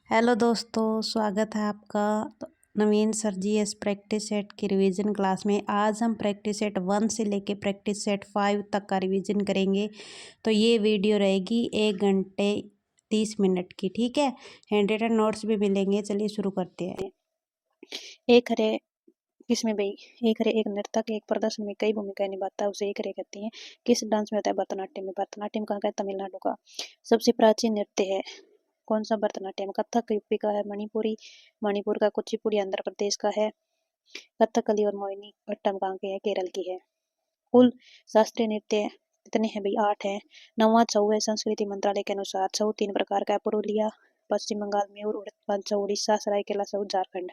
Hello दोस्तों, स्वागत है आपका Naveen sir G S practice set की रिवीजन क्लास में। आज हम प्रैक्टिस सेट 1 से लेके प्रैक्टिस सेट 5 तक का रिवीजन करेंगे। तो ये वीडियो रहेगी 1 घंटे 30 मिनट की, ठीक है। हैंड रिटन नोट्स भी मिलेंगे। चलिए शुरू करते हैं। एक हरे किसमें भाई एक हरे एक नर्तक एक प्रदर्शन में कई भूमिकाएं निभाता है, उसे एक हरे कहते हैं। किस डांस में होता है? भरतनाट्यम में। भरतनाट्यम कहाँ का है? तमिलनाडु का। सबसे प्राचीन नृत्य है कौन सा? भरतनाट्यम। कथक यूपी का है। मणिपुरी मणिपुर का। कुचिपुड़ी आंध्र प्रदेश का है। कथकली और मोहिनी अट्टम कहाँ के है? केरल की है। कुल शास्त्रीय नृत्य कितने हैं भाई? 8 है। नौवां छऊ है संस्कृति मंत्रालय के अनुसार। छऊ 3 प्रकार का है। पुरुलिया पश्चिम बंगाल में और छऊ उड़ीसा। सरायकेला छऊ झारखंड।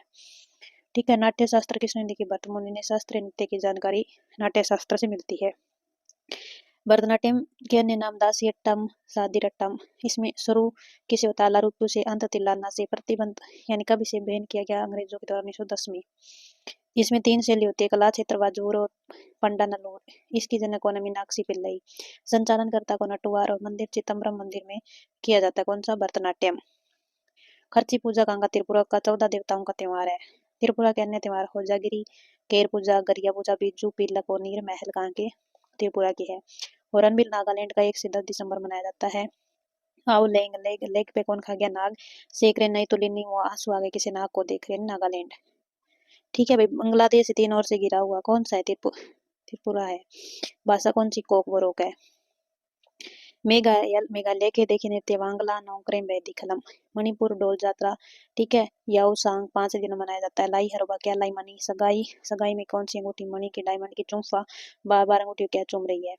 ठीक है। नाट्य शास्त्र किसने लिखी? भरत मुनि ने। शास्त्रीय नृत्य की जानकारी नाट्य शास्त्र से मिलती है। भरतनाट्यम के अन्य नाम दासियट्टम, सादिरट्टम। इसमें शुरू किसे होता है? लारूटू से। अंत तिल्लाना से। प्रतिबंध यानी कब इसे बैन किया गया? अंग्रेजों के द्वारा 1910 में। इसमें 3 शैली होती है, कला क्षेत्र वाजूर और पंडानलूर। इसकी जनक कौन है? मीनाक्षी पिल्लई। संचालनकर्ता को नटुआर और मंदिर चिदम्बरम मंदिर में किया जाता है कौन सा? भरतनाट्यम। खर्ची पूजा कहाँ का? त्रिपुरा का। 14 देवताओं का त्योहार है। त्रिपुरा के अन्य त्योहार होजागिरी, केर पूजा, गरिया पूजा, बिजू, पीलक और नीर महल कहाँ के? त्रिपुरा की है। हॉर्नबिल नागालैंड का 1 से 10 दिसंबर मनाया जाता है। आओ लेंग लेग लेग पे कौन खा गया? नाग। सेक रहे नहीं तो लिन्नी वो आंसू आगे किसी नाग को देख रहे हैं? नागालैंड। ठीक है भाई। बांग्लादेश 3 ओर से घिरा हुआ कौन सा है? त्रिपुरा है। भाषा कौन सी? कोकबोरोक है। मेघालय के देखिए नृत्य वांगला, नोंगक्रेम, वैदिकलम। मणिपुर डोल जात्रा। ठीक है। याओसांग 5 दिन मनाया जाता है। लाई हरबा क्या? लाई मनी। सगाई सगाई में कौन सी अंगूठी? मणि की, डायमंड की। चुम्फा 12 अंगूठी क्या चुम रही है?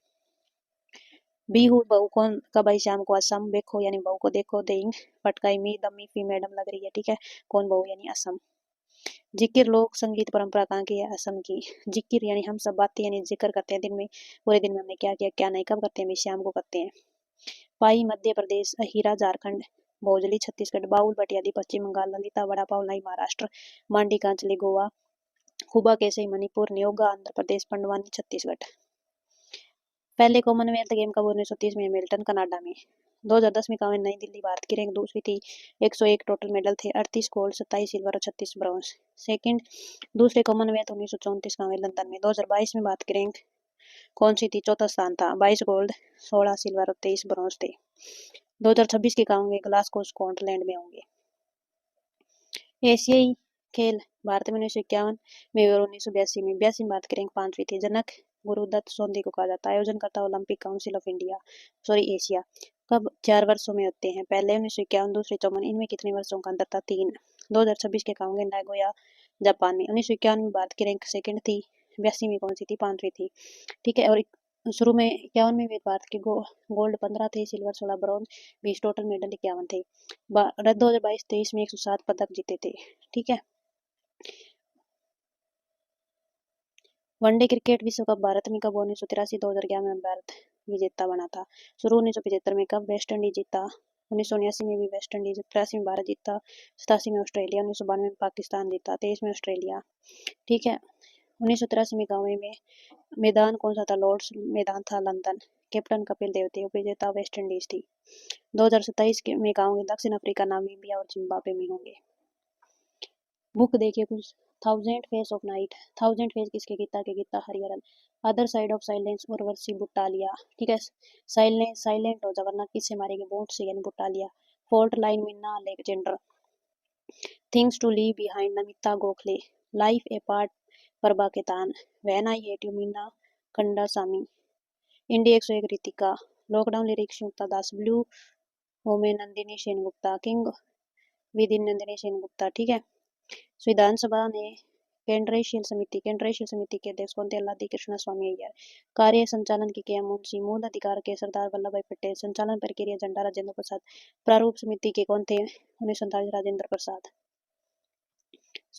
बिहू बहू कौन कब आई? शाम को। असम। देखो यानी बहू को देखो। देंग पटकाई मी दमी फी मैडम लग रही है। ठीक है। कौन बहू? यानी असम। जिक्र लोक संगीत परंपरा कहाँ की है? असम की। जिक्र यानी हम सब बातें यानी जिक्र करते हैं दिन में, पूरे दिन में हमने क्या किया क्या नहीं, कब करते हैं? शाम को करते हैं। पाई मध्य प्रदेश। हीरा झारखंड। भोजली छत्तीसगढ़। बाउल भटियाली पश्चिम बंगाल। ललिता वड़ा पाव लाई महाराष्ट्र। मांडी कांचली गोवा। खुबा केसई मणिपुर। नियोगा आंध्र प्रदेश। पंडवानी छत्तीसगढ़। पहले कॉमनवेल्थ गेम कब? 1930 में मिल्टन कनाडा में। 2010 में कहा नई दिल्ली। भारत की रैंक दूसरी थी। 101 टोटल मेडल थे। 38 गोल्ड, 27 सिल्वर और 36 ब्रॉन्ज। सेकंड दूसरे कॉमनवेल्थ 1934 का लंदन में। 2022 में भारत की रैंक कौन सी थी? चौथा स्थान था। 22 गोल्ड, 16 सिल्वर और 23 ब्रॉन्ज थे। 2026 के कहा होंगे? ग्लासगो स्कॉटलैंड में होंगे। एशियाई खेल भारत में 1951 में और 1982 में। 82 में भारत की रैंक 5वीं थी। जनक गुरुदत्त सोंधी को कहा जाता है। आयोजनकर्ता Olympic council of India, sorry Asia. कब? 4 वर्षों में होते हैं। पहले 1951, दूसरे 54। इनमें कितने वर्षों का अंतर था? 3। 2026 के कहोंगे? नागोया जापान में। 1951 में भारत की रैंक सेकंड थी। 82 में कौन सी थी? 5वीं थी। ठीक है। और शुरू में 51 में भी भारत के गोल्ड 15 थे, सिल्वर 16, ब्रॉन्ज 20, टोटल मेडल 51 थे। 2022-23 में 107 पदक जीते थे। ठीक है। वनडे क्रिकेट विश्व कप भारत में कब? 1983। 2011 में भारत विजेता बना था। शुरू 1975 में कब? वेस्ट इंडीज जीता। 1979 में भी वेस्ट इंडीज। 83 में भारत जीता। 87 में ऑस्ट्रेलिया। 1992 में पाकिस्तान जीता। 23 में ऑस्ट्रेलिया। ठीक है। 1983 में गाँव में मैदान कौन सा था? लॉर्ड्स मैदान था, लंदन। कैप्टन कपिल देव थे। विजेता वेस्ट इंडीज थी। 2027 में गाँव में दक्षिण अफ्रीका, नामीबिया और जिम्बाब्वे में होंगे। बुक देखिए कुछ। Thousand faces of night. Thousand faces किसके? गीता के। Gita Hariharan. Other side of silence Urvashi Butalia. ठीक है। साइलेंट हो जा वरना किससे मारेंगे? बोट से यानी Butalia. Fort line Meena Alexander. Things to leave behind Namita Gokhale. Life a part Prabha Khaitan. When I hate you Meena Kandasamy. India 101 Ritika. Lockdown lyrics Yukta Das. Blue home Nandini Sengupta. King with in Nandini Sengupta. ठीक है। विधानसभा ने केंद्रीय समिति के अध्यक्ष कौन थे? अल्लादी कृष्ण स्वामी अय्यर। कार्य संचालन की किया मुंशी। मूल अधिकार के सरदार वल्लभ भाई पटेल। संचालन प्रक्रिया झंडा राजेंद्र प्रसाद। प्रारूप समिति के कौन थे? 1947 राजेंद्र प्रसाद।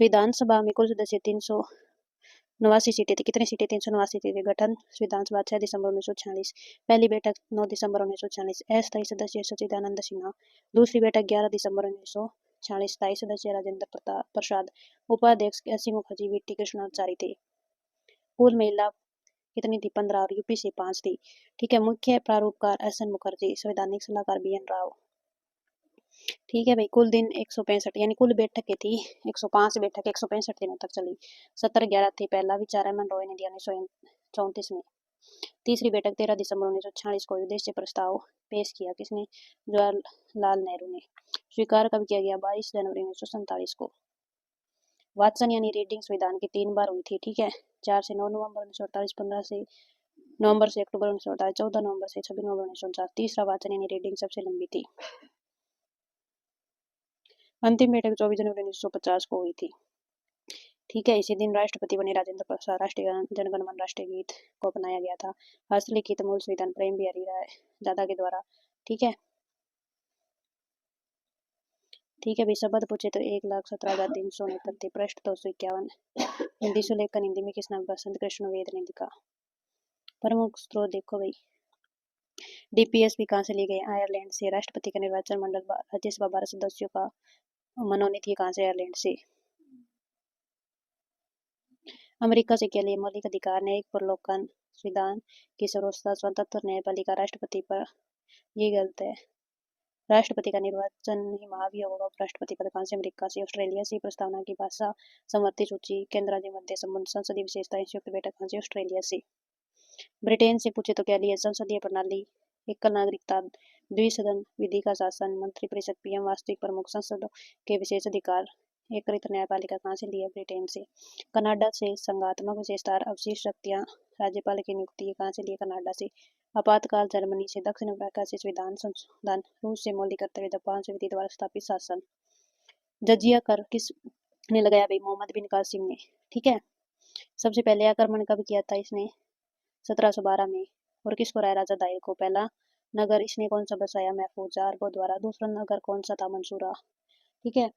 विधानसभा में कुल सदस्य 389 सीटें थी। कितनी सीटें? 389 थी। गठन विधानसभा 6 दिसंबर 1946। पहली बैठक 9 दिसंबर 1946। अस्थायी सदस्य सच्चिदानंद सिन्हा। दूसरी बैठक 11 दिसंबर 1946। स्थायी सदस्य राजेंद्र प्रसाद। उपाध्यक्ष S C Mukherjee, VT Krishnamachari थे। कुल महिला कितनी थी? 15 और यूपी से 5 थी। ठीक है। मुख्य प्रारूपकार एस एन मुखर्जी। संवैधानिक सलाहकार बी एन राव। ठीक है भाई। कुल दिन 165 यानी कुल बैठकें थी 105 बैठक 165 दिनों तक चली। सत्र 11 थी। पहला विचार एम एन रॉय ने दिया 1934 में। तीसरी बैठक 13 दिसंबर 1946 को उद्देश्य प्रस्ताव पेश किया। किसने? जवाहरलाल नेहरू ने। स्वीकार कब किया गया? 22 जनवरी 1947 को। वाचन यानी रीडिंग संविधान की 3 बार हुई थी। ठीक है, 4 से 9 नवंबर 1948, 15 से नवंबर से अक्टूबर 1948, 14 नवंबर से 26 नवंबर 1949। तीसरा वाचन यानी रीडिंग सबसे लंबी थी। अंतिम बैठक 24 जनवरी 1950 को हुई थी। ठीक है, इसी दिन राष्ट्रपति बने राजेंद्र प्रसाद। राष्ट्रीय जनगण मन राष्ट्रीय गीत को अपनाया गया था। हस्तलिखित मूल संविधान प्रेम बिहारी राय दादा के द्वारा। ठीक है, ठीक है भाई। शब्द पूछे तो 1,17,369 थे। पृष्ठ 251। हिंदी सुलेखन हिंदी में किस नाम? बसंत कृष्ण वेद ने लिखा। प्रमुख स्रोत देखो भाई। डीपीएसपी कहाँ से ली गई? आयरलैंड से। राष्ट्रपति का निर्वाचन मंडल राज्यसभा 12 सदस्यों का मनोनीत कहाँ से? आयरलैंड से। अमेरिका से क्या लिए? मौलिक अधिकार, न्यायिक प्रलोभन, संविधान की सर्वोच्च स्वतंत्र न्यायपालिका। राष्ट्रपति पर ये गलत है। राष्ट्रपति का निर्वाचन ही महाभियोग होगा। उपराष्ट्रपति पद कहाँ से? अमेरिका से। ऑस्ट्रेलिया से। प्रस्तावना की भाषा समवर्ती सूची, केंद्र राज्य मध्य संबंध, संसदीय विशेषताएं, संयुक्त बैठक कहाँ से? ऑस्ट्रेलिया से। ब्रिटेन से पूछे तो क्या लिए? संसदीय प्रणाली, एकल नागरिकता, द्विसदन विधि का शासन, मंत्रिपरिषद, पीएम, वास्तविक प्रमुख, संसद के विशेष अधिकार, एकीकृत न्यायपालिका कहाँ से लिया? ब्रिटेन से। कनाडा से। संघात्मक विशेषता, अवशिष्ट शक्तियां, राज्यपाल की नियुक्ति कहाँ से लिए? कनाडा से। आपातकाल, जर्मनी से। दक्षिण अफ्रीका से। संविधान संशोधन, रूस से। मौलिक कर्तव्य, जापान से। विधि द्वारा स्थापित शासन। जजिया कर किसने लगाया भाई? मोहम्मद बिन कासिम ने। ठीक है, सबसे पहले आक्रमण कब किया था इसने? 1712 में। और किसको राय? राजा दाहिर को। पहला नगर इसने कौन सा बसाया? महफूज अरबों द्वारा। दूसरा नगर कौन सा था? मंसूरा। ठीक है,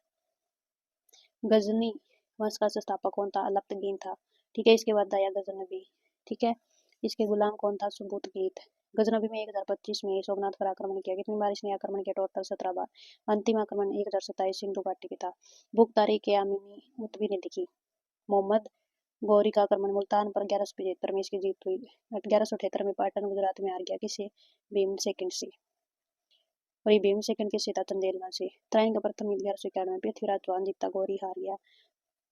गजनी वंश का संस्थापक कौन था? अलतगीन था। ठीक है, इसके बाद आया गजनबी। ठीक है, इसके गुलाम कौन था? सुबुतगीत। गजनबी में 1025 में सोमनाथ पर आक्रमण किया। कितनी बार इसने आक्रमण किया? टोटल 17 बार। अंतिम आक्रमण 1027 सिंधु घाटी में था। बुक तारीख आमिनी मुतबी ने लिखी। मोहम्मद गौरी का आक्रमण मुल्तान पर 1175 में इसकी जीत हुई। 1178 में पाटन गुजरात में हार गया। किसे? भीम सेकंड से। और ये भीम सेकंड किससे था? चंदेलवन से। त्राइन का प्रथम युद्ध 1191 में पृथ्वीराज चौहान जीता, गौरी हार गया।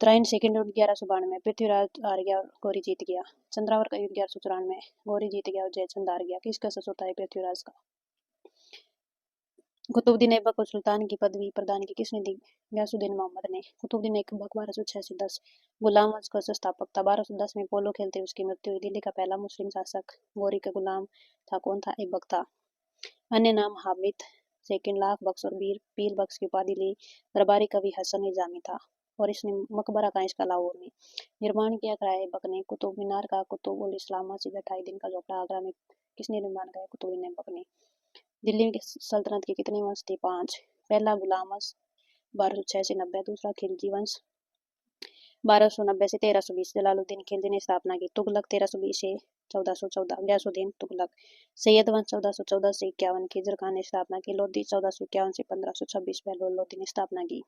त्राइन सेकंड युद्ध 1192 में पृथ्वीराज हार गया और गौरी जीत गया। चंद्रावर का युद्ध 1194 में गौरी जीत गया और जयचंद हार गया। किसका ससुर है? पृथ्वीराज का। कुतुबुद्दीन ऐबक को सुल्तान की पदवी प्रदान की। किसने दी? गयासुद्दीन मोहम्मद ने। कुतुबुद्दीन ऐबक 1286-10 गुलाम वंश का संस्थापक था। 1210 में पोलो खेलते हुए उसकी मृत्यु हुई। दिल्ली का पहला मुस्लिम शासक गौरी का गुलाम था। कौन था? ऐबक था। अन्य नाम हामिद सेकंड, लाख बख्श और पीर बख्श की उपाधि ली। दरबारी कवि हसन निजामी था। और इसने मकबरा का इसका लाहौर में निर्माण किया कराया ऐबक ने। कुतुब मीनार का कुतुबुल इस्लाम मस्जिद 28 दिन का झोपड़ा आगरा में किसने निर्माण कराया? कुतुबुद्दीन ऐबक ने। दिल्ली की सल्तनत के कितने वंश थे? 5। पहला गुलाम वंश 1206 से 90। दूसरा खिलजी वंश 1290 से 1320। जलालुद्दीन खिलजी ने स्थापना की। तुगलक 1320 से 1414। गयासुद्दीन तुगलक। सैयद वंश 1414 से 51। खिजर खान ने स्थापना की। लोधी 1451 से 1526। बहलोल लोधी ने स्थापना की।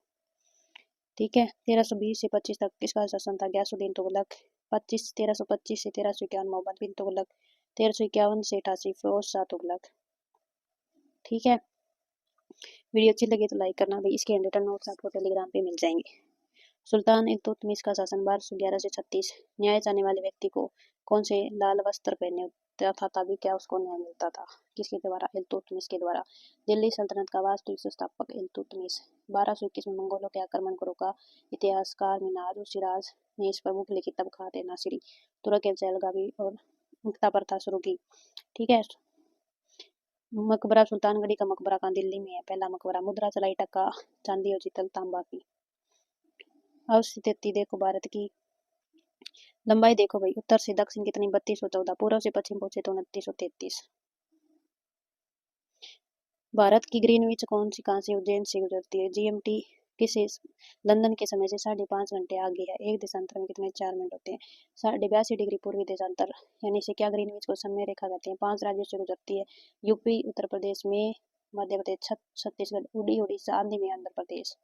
ठीक है, 1320 से 25 तक किसका शासन था? गयासुद्दीन तुगलक। 1325 से 1351 मोहम्मद बिन तुगलक। 1351 से 88 फिरोज शाह तुगलक। ठीक है, वीडियो अच्छी लगी तो लाइक करना भाई। इसके हैंड नोट्स आपको टेलीग्राम पे मिल जाएंगे। सुल्तान इल्तुतमिश का शासन 1211 से 36। न्याय चाहने वाले व्यक्ति को कौन से लाल वस्त्र पहने होता था तभी क्या उसको न्याय मिलता था? किसके द्वारा? इल्तुतमिश के द्वारा। दिल्ली सल्तनत का वास्तविक संस्थापक इल्तुतमिश। 1221 में मंगोलों के आक्रमण को रोका। इतिहासकार मिनाज सिराज ने इस पर मुख्य लिखित तबकात नासिरी तुर्क जैलगावी और मुक्ता प्रथा शुरू की। ठीक है, मकबरा सुल्तानगढ़ी का मकबरा कहाँ? दिल्ली में है पहला मकबरा। मुद्रा चलाई टका, चांदी और चितल तांबा की। अब स्थिति देखो भारत की लंबाई देखो भाई। उत्तर से दक्षिण कितनी? 3214। पूर्व से पश्चिम पहुंचे तो 2933। भारत की ग्रीनविच कौन सी कहाँ से? उज्जैन से गुजरती है। जीएमटी किसे? लंदन के समय से 5.5 घंटे आगे है। एक देशांतर में कितने? 4 मिनट होते हैं। 82 डिग्री पूर्वी देशांतर यानी से क्या ग्रीनविच को समय रेखा कहते हैं। 5 राज्यों से गुजरती है। यूपी, उत्तर प्रदेश में, मध्य प्रदेश, छत्तीसगढ़, उड़ीसा, आंध्र में आंध्र प्रदेश।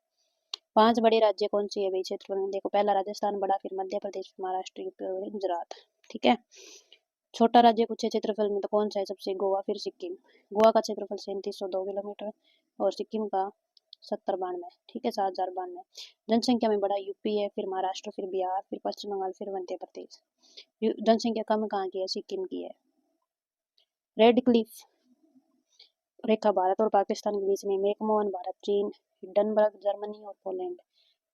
5 बड़े राज्य कौन सी है भाई क्षेत्रफल में? देखो, पहला राजस्थान बड़ा, फिर मध्य प्रदेश, महाराष्ट्र, यूपी और गुजरात। ठीक है, छोटा राज्य पूछे क्षेत्रफल में तो कौन सा है? सबसे गोवा, फिर सिक्किम। गोवा का क्षेत्रफल 3702 किलोमीटर और सिक्किम का 7092, ठीक है 7092। जनसंख्या में बड़ा यूपी है, फिर महाराष्ट्र, फिर बिहार, फिर पश्चिम बंगाल, फिर मध्य प्रदेश। जनसंख्या कम कहाँ की है? सिक्किम की है। रेड क्लिफ रेखा भारत और पाकिस्तान के बीच में, मैकमोहन भारत चीन, हिंडनबर्ग जर्मनी और पोलैंड,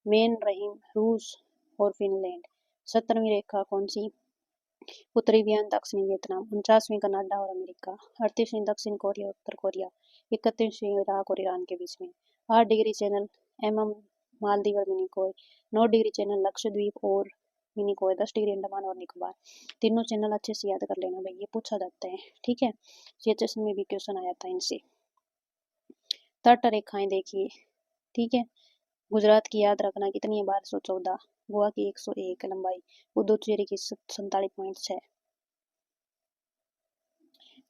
मेन रहीम रूस और फिनलैंड। 70वीं रेखा कौन सी? उत्तरी वियतनाम, दक्षिणी वियतनाम। 49वीं कनाडा और अमेरिका। 38वीं दक्षिण कोरिया और उत्तर कोरिया। 31वीं इराक और ईरान के बीच में। 8 डिग्री चैनल एमएम मालदीव और मिनिकॉय। 9 डिग्री चैनल लक्षद्वीप और मिनिकॉय। 10 डिग्री अंडमान और निकोबार। तीनों चैनल अच्छे से याद कर लेना भाई, ये पूछा जाता है, ठीक है। सीएचएस में भी क्वेश्चन आया था इनसे। तट रेखाएं देखिए, ठीक है। गुजरात की याद रखना कितनी है? 1214। गोवा की 101 लंबाई। पुदुचेरी की 47.6।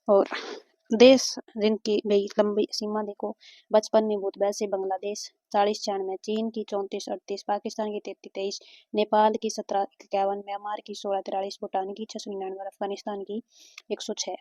और देश जिनकी भाई लंबी सीमा देखो, 55 में भूत वैसे बांग्लादेश 40-96, चीन की 34-38, पाकिस्तान की 33-23, नेपाल की 17-51, म्यांमार की 16-43, भूटान की 699 और अफगानिस्तान की 106।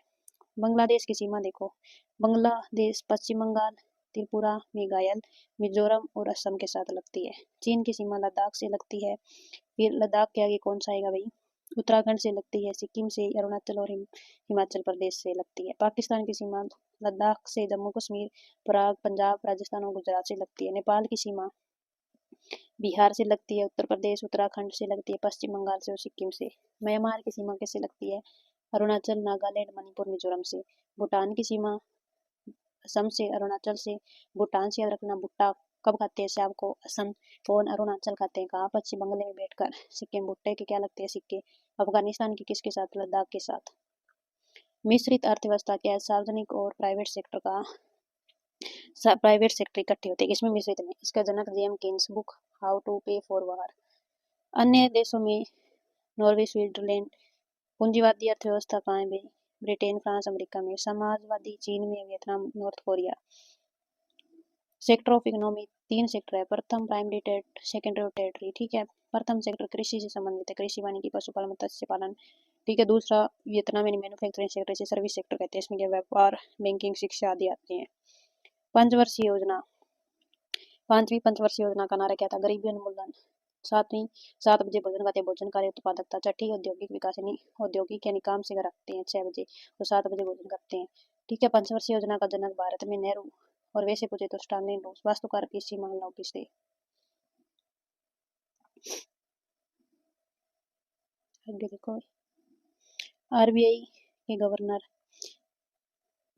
बांग्लादेश की सीमा देखो, बांग्लादेश पश्चिम बंगाल, त्रिपुरा, मेघालय, मिजोरम और असम के साथ लगती है। चीन की सीमा लद्दाख से लगती है, फिर लद्दाख के आगे कौन सा आएगा भाई? उत्तराखंड से लगती है, सिक्किम से, अरुणाचल और हिमाचल प्रदेश से लगती है। पाकिस्तान की सीमा लद्दाख से जम्मू कश्मीर, प्राग, पंजाब, राजस्थान और गुजरात से लगती है। नेपाल की सीमा बिहार से लगती है, उत्तर प्रदेश, उत्तराखंड से लगती है, पश्चिम बंगाल से और सिक्किम से। म्यांमार की सीमा कैसे लगती है? अरुणाचल, नागालैंड, मणिपुर, मिजोरम से। भूटान की सीमा असम से, अरुणाचल से। भूटान से याद रखना, भुट्टा कब खाते हैं शाम को? असम। कौन? अरुणाचल खाते हैं। कहाँ? पश्चिम बंगाल में बैठकर। सिक्किम भुट्टे के क्या लगते हैं? सिक्के। अफगानिस्तान की किसके साथ? लद्दाख के साथ। मिश्रित अर्थव्यवस्था क्या है? सार्वजनिक और प्राइवेट सेक्टर इकट्ठे होते हैं। इसमें मिश्रित में इसका जनक जेम Keynes, book how to pay for war. अन्य देशों में नॉर्वे, स्विट्जरलैंड। पूंजीवादी अर्थव्यवस्था कहाँ है भाई? ब्रिटेन, फ्रांस, अमेरिका में। समाजवादी चीन में, Vietnam, north Korea. Sector of economy 3 sector है, प्रथम प्राइमरी, सेकेंडरी और टेरिटरी, ठीक है। प्रथम सेक्टर कृषि से संबंधित है, कृषि वानिकी, पशुपालन, मत्स्य पालन, ठीक है। दूसरा वियतनाम में मैन्युफैक्चरिंग सेक्टर से सर्विस सेक्टर कहते हैं, इसमें व्यापार, बैंकिंग, शिक्षा आदि आते हैं। पंचवर्षीय योजना, 5वीं पंचवर्षीय योजना का नारा क्या था? गरीबी उन्मूलन। 7वीं 7 बजे भोजन खाते, भोजन कार्य उत्पादकता। 6ठी औद्योगिक विकास, यानी औद्योगिक यानी काम से घर रखते हैं 6 बजे, तो 7 बजे भोजन करते हैं, ठीक है। पंचवर्षीय योजना का जनक भारत में नेहरू, और वैसे पूछे तो स्टालिन रूस। वास्तुकार पीसी मानव किससे? आगे देखो, आरबीआई के गवर्नर,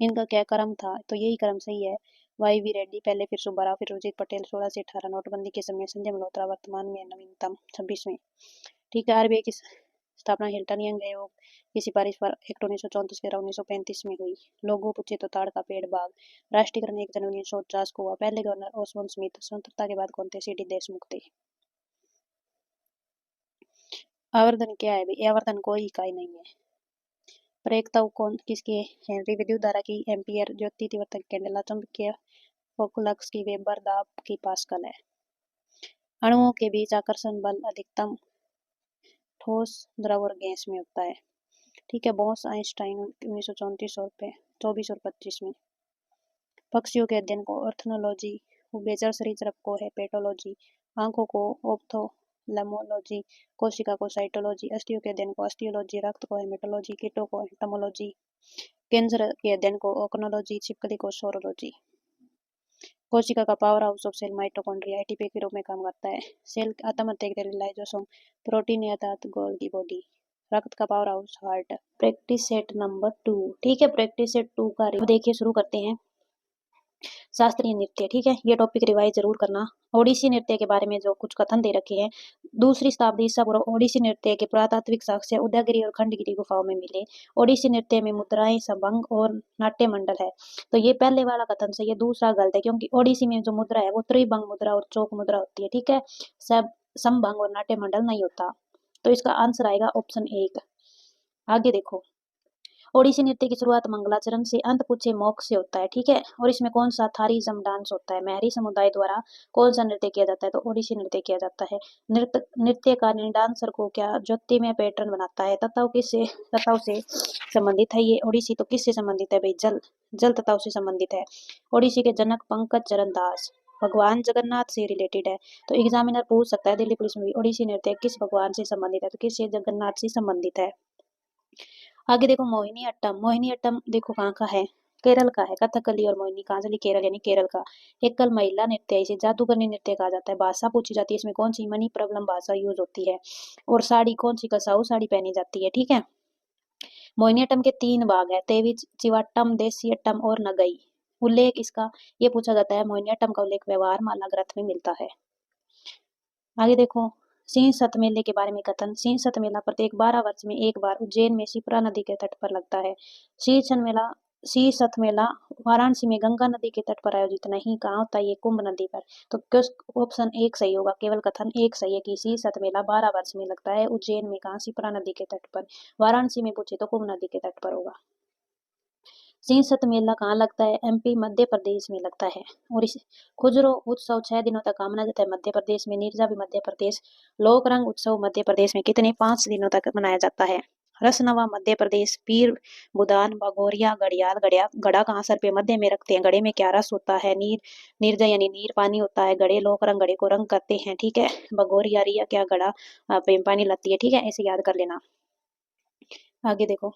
इनका क्या क्रम था? तो यही क्रम सही है। वाई वी रेड्डी पहले, फिर सुब्बाराव, फिर उर्जित पटेल। 16 से 18 नोटबंदी के समय संजय मल्होत्रा, वर्तमान में नवीनतम 26वें, ठीक है। आरबीआई की स्थापना हिल्टन यंग आयोग की सिफारिश पर एक्ट 1934 के 1935 में हुई। लोगो पूछे तो ताड़ का पेड़, बाग। राष्ट्रीयकरण 1 जनवरी 1950 को हुआ। पहले गवर्नर ओसबोर्न स्मिथ। स्वतंत्रता के बाद कौन थे? सीडी देशमुख थे। आवर्धन क्या है भाई? आवर्धन कोई इकाई नहीं है। प्रेरकता कौन किसकी है? हेनरी। विद्युत धारा की एम्पियर, ज्योति तीव्रता की कैंडेला, चुंबकीय फोकलक्स की वेबर, दाब की पास्कल है। अणुओं के बीच आकर्षण बल अधिकतम ठोस, द्रव और गैस में होता है, ठीक है। बॉस आइंस्टाइन 1934 और 24 और 25 में। पक्षियों के अध्ययन को ऑर्थनोलॉजी, उभयचर सरीसृप को हेपेटोलॉजी, आंखों को ऑप्थोल्मोलॉजी, कोशिका को साइटोलॉजी, अस्थियों के अध्ययन को ऑस्टियोलॉजी, रक्त को हेमेटोलॉजी, कीटों को एंटोमोलॉजी, कैंसर के अध्ययन को ओकनोलॉजी, छिपकली को सोरोलॉजी। कोशिका का powerhouse of cell mitochondria ATP के रूप में काम करता है। सेल आत्महत्या के लिए लाइसोसोम, प्रोटीन अर्थात गोल्गी बॉडी। रक्त का power house heart. Practice set number 2, ठीक है। प्रैक्टिस सेट 2 का देखिए शुरू करते हैं। शास्त्रीय नृत्य, ठीक है, ये टॉपिक रिवाइज जरूर करना। ओडिसी नृत्य के बारे में जो कुछ कथन दे रखे हैं। 2री शताब्दी ईसा पूर्व ओडिसी नृत्य के पुरातात्विक साक्ष्य उदयगिरी और खंडगिरी गुफाओं में मिले। ओडिसी नृत्य में मुद्राएं, संभंग और नाट्य मंडल है। तो ये पहले वाला कथन सही है, दूसरा गलत है, क्योंकि ओडिसी में जो मुद्रा है वो त्रिभंग मुद्रा और चौक मुद्रा होती है, ठीक है। सब संभंग और नाट्य मंडल नहीं होता। तो इसका आंसर आएगा ऑप्शन 1। आगे देखो, ओडिसी नृत्य की शुरुआत मंगलाचरण से, अंत पूछे मोक्ष से होता है, ठीक है। और इसमें कौन सा थारीजम डांस होता है? मैरी समुदाय द्वारा कौन सा नृत्य किया जाता है? तो ओडिसी नृत्य किया जाता है। नृत्यकारी डांसर को क्या ज्योतिमय पैटर्न बनाता है? तत्व से संबंधित है ये। ओडिसी तो किससे संबंधित है भाई? जल तत्व से संबंधित है। ओडिसी के जनक पंकज चरण दास। भगवान जगन्नाथ से रिलेटेड है। तो एग्जामिनर पूछ सकता है दिल्ली पुलिस में भी ओडिसी नृत्य किस भगवान से संबंधित है, तो किससे, जगन्नाथ से संबंधित है। आगे देखो मोहिनी अट्टम, मोहिनी अट्टम देखो कहाँ का है, केरल का है। कथकली और मोहिनी कहाँ से, केरल यानी केरल का। एकल महिला नृत्य है, इसे जादूगरनी नृत्य कहा जाता है। भाषा पूछी जाती है इसमें कौन सी, मनी प्रॉब्लम भाषा यूज होती है। और साड़ी कौन सी, कसाऊ साड़ी पहनी जाती है, ठीक है। मोहिनीअट्टम के 3 भाग है, तेवी, चिवाट्टम, देसियट्टम और नगई। उल्लेख इसका ये पूछा जाता है, मोहिनीअट्टम का उल्लेख व्यवहार माला ग्रंथ में मिलता है। आगे देखो सिंह सत मेले के बारे में कथन। सिंह सत मेला प्रत्येक 12 वर्ष में एक बार उज्जैन में शिप्रा नदी के तट पर लगता है। सिंह सत मेला वाराणसी में गंगा नदी के तट पर आयोजित नहीं, कहाँ होता है ये, कुंभ नदी पर। तो किस ऑप्शन एक सही होगा, केवल कथन एक सही है कि सिंह सत मेला 12 वर्ष में लगता है उज्जैन में, कहाँ, शिप्रा नदी के तट पर। वाराणसी में पूछे तो कुंभ नदी के तट पर होगा। सिंह सत मेला कहाँ लगता है, एमपी मध्य प्रदेश में लगता है। और इस खुजरो उत्सव 6 दिनों तक मनाया जाता है मध्य प्रदेश में, नीरजा भी मध्य प्रदेश। लोक रंग उत्सव मध्य प्रदेश में कितने, 5 दिनों तक मनाया जाता है। रसनवा मध्य प्रदेश, पीर बुदान, भगोरिया, घड़ियाल, घड़ा कहाँ सर पे मध्य में रखते हैं, घड़े में क्या रस होता है, नीरजा यानी नीर पानी होता है, घड़े लोक रंग, घड़े को रंग करते हैं, ठीक है। भगोरिया रिया क्या, घड़ा पे पानी लाती है, ठीक है, ऐसे याद कर लेना। आगे देखो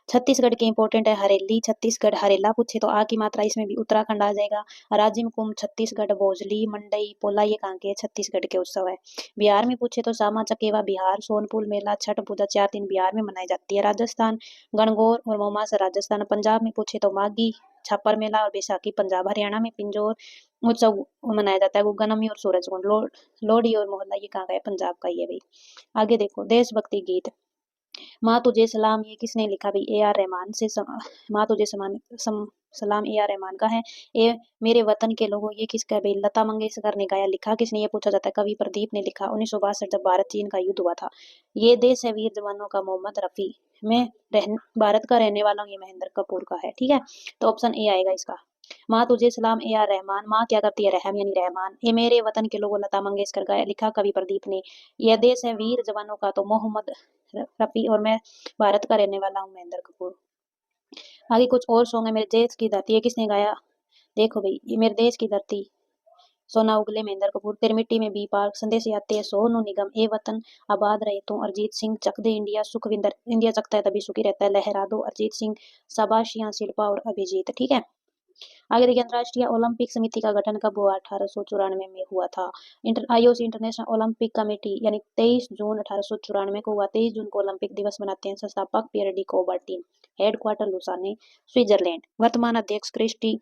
छत्तीसगढ़ के इंपॉर्टेंट है, हरेली, छत्तीसगढ़ हरेला पूछे तो आ की मात्रा इसमें भी उत्तराखंड आ जाएगा। राजिम कुंभ छत्तीसगढ़, भोजली, मंडई, पोला ये कहाँ के, छत्तीसगढ़ के उत्सव है। बिहार में पूछे तो सामा चकेवा बिहार, सोनपुर मेला, छठ पूजा 4 दिन बिहार में मनाई जाती है। राजस्थान गणगौर और मोमास राजस्थान। पंजाब में पूछे तो माघी, छापर मेला और बैसाखी पंजाब। हरियाणा में पिंजौर उत्सव मनाया जाता है, गुग्गनमी और सूरजकुंड। लोहड़ी और मोहल्ला ये कहाँ का है, पंजाब का ही है भाई। आगे देखो देशभक्ति गीत, माँ तुझे सलाम ये किसने लिखा भाई, ए आर रहमान से माँ तुझे सलाम ए आर रहमान का है। ए मेरे वतन के लोगों ये किसका है भाई, लता मंगेशकर ने गाया। लिखा किसने ये पूछा जाता है, कवि प्रदीप ने लिखा 1962 जब भारत चीन का युद्ध हुआ था। ये देश है वीर जवानों का, मोहम्मद रफी। मैं भारत का रहने वाला हूँ, ये महेंद्र कपूर का है, ठीक है। तो ऑप्शन ए आएगा इसका। माँ तुझे सलाम ए आर रहमान, माँ क्या करती है, रहम यानी रहमान। ये मेरे वतन के लोगों, लता मंगेशकर गाया, लिखा कवि प्रदीप ने। यह देश है वीर जवानों का, तो मोहम्मद रफी। और मैं भारत का रहने वाला हूँ, महेंद्र कपूर। आगे कुछ और सॉन्ग है, मेरे देश की धरती, ये किसने गाया, देखो भाई, ये मेरे देश की धरती, सोना उगले महेंद्र कपूर। तेरी मिट्टी में बी पार्क, संदेश आते हैं सोनू निगम। ए वतन आबाद रहे तू अरिजीत सिंह। चक दे इंडिया सुखविंदर, इंडिया चकता है तभी सुखी रहता है, लहरा दो अरिजीत सिंह। शाबाशियां शिल्पा और अभिजीत, ठीक है। आगे देखिए अंतर्राष्ट्रीय ओलंपिक समिति का गठन कब हुआ, 1894 में हुआ था। आईओसी इंटरनेशनल ओलंपिक कमेटी यानी 23 जून 1894 को हुआ। 23 जून को ओलंपिक दिवस मनाते हैं। संस्थापक Pierre de Coubertin. Headquarter Lausanne, Switzerland. वर्तमान अध्यक्ष क्रिस्टी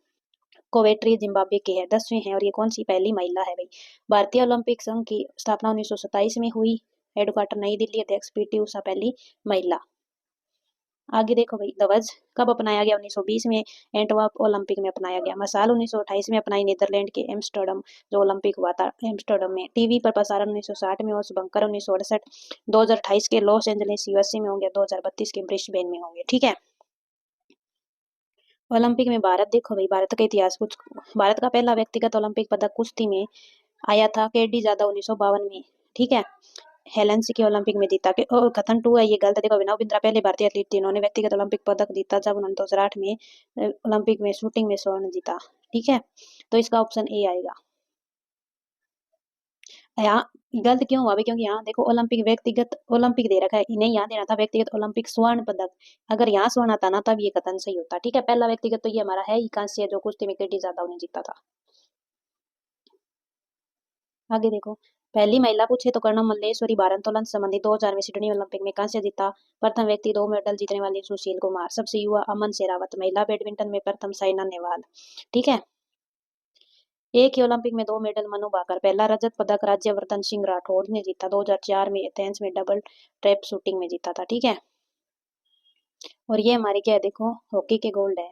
कोवेट्री जिम्बाब्वे के है, 10वीं है। और ये कौन सी पहली महिला है भाई। भारतीय ओलंपिक संघ की स्थापना 1927 में हुई। हेडक्वार्टर नई दिल्ली, अध्यक्ष पीटी उषा पहली महिला। आगे देखो भाई ध्वज कब अपनाया गया, 1920 में एंटवर्प ओलंपिक में अपनाया गया। मसाल 1928 में अपनाई नीदरलैंड के एम्स्टर्डम जो ओलंपिक हुआ था एम्स्टर्डम में। टीवी पर प्रसारण 1960 में और शुभंकर 1968। 2028 के लॉस एंजलिस यूएसए में होंगे, 2032 के ब्रिस्बेन में होंगे, ठीक है। ओलंपिक में भारत देखो भाई, भारत का इतिहास कुछ। भारत का पहला व्यक्तिगत ओलंपिक पदक कुश्ती में आया था केडी जादव 1952 में, ठीक है। हेलेंसी के ओलंपिक में जीता के। और कथन 2 है ये गलत, देखो अभिनव बिंद्रा पहले भारतीय एथलीट थी, इन्होंने व्यक्तिगत ओलंपिक पदक जीता जब उन्होंने 2008 में ओलंपिक में शूटिंग में स्वर्ण जीता, ठीक है। तो इसका ऑप्शन ए आएगा। यहाँ गलत क्यों हुआ भाई, क्योंकि यहाँ देखो ओलंपिक व्यक्तिगत ओलंपिक दे रखा है, इन्हें यहाँ देना था व्यक्तिगत ओलंपिक स्वर्ण पदक। अगर यहाँ स्वर्ण आता ना तब ये कथन सही होता, ठीक है। पहला व्यक्तिगत तो ये हमारा है ही कांस्य, जो कुश्ती में केटी जादव ने जीता था। आगे देखो पहली महिला पूछे तो कर्णम मल्लेश्वरी भारोत्तोलन संबंधी 2000 में सिडनी ओलंपिक में कांस्य जीता। प्रथम व्यक्ति 2 मेडल जीतने वाली सुशील कुमार। सबसे युवा अमन शेरावत। महिला बैडमिंटन में प्रथम साइना नेहवाल, ठीक है। एक ही ओलंपिक में 2 मेडल मनु भाकर। पहला रजत पदक राज्यवर्धन सिंह राठौड़ ने जीता 2004 में एथेंस में डबल ट्रैप शूटिंग में जीता था, ठीक है। और ये हमारी क्या है देखो हॉकी के गोल्ड है।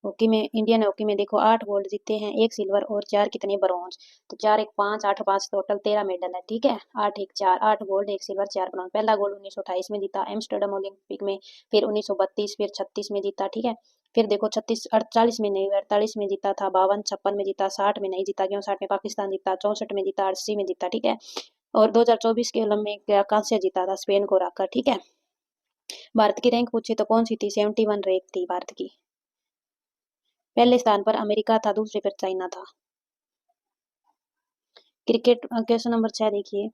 हॉकी में इंडियन हॉकी में देखो 8 गोल्ड जीते हैं, 1 सिल्वर और 4 कितने ब्रॉन्ज। तो 4 1 5 8 5 टोटल 13 मेडल है, ठीक है। 8 1 4 8 गोल्ड 1 सिल्वर 4 ब्रॉन्ज। पहला गोल्ड 1928 में जीता एम्स्टर्डम ओलंपिक में, फिर 1932, फिर 36 में जीता, ठीक है। फिर देखो 36 48 में नहीं, 48 में जीता था, 52 56 में जीता, 60 में नहीं जीता क्यों, 60 में पाकिस्तान जीता, 64 में जीता, 80 में जीता, ठीक है। और 2024 के ओलंपिक कांस्य जीता था स्पेन को हराकर, ठीक है। भारत की रैंक पूछे तो कौन सी थी, 71 रैंक थी भारत की। पहले स्थान पर अमेरिका था, दूसरे पर चाइना था। क्रिकेट क्वेश्चन नंबर 6 देखिए।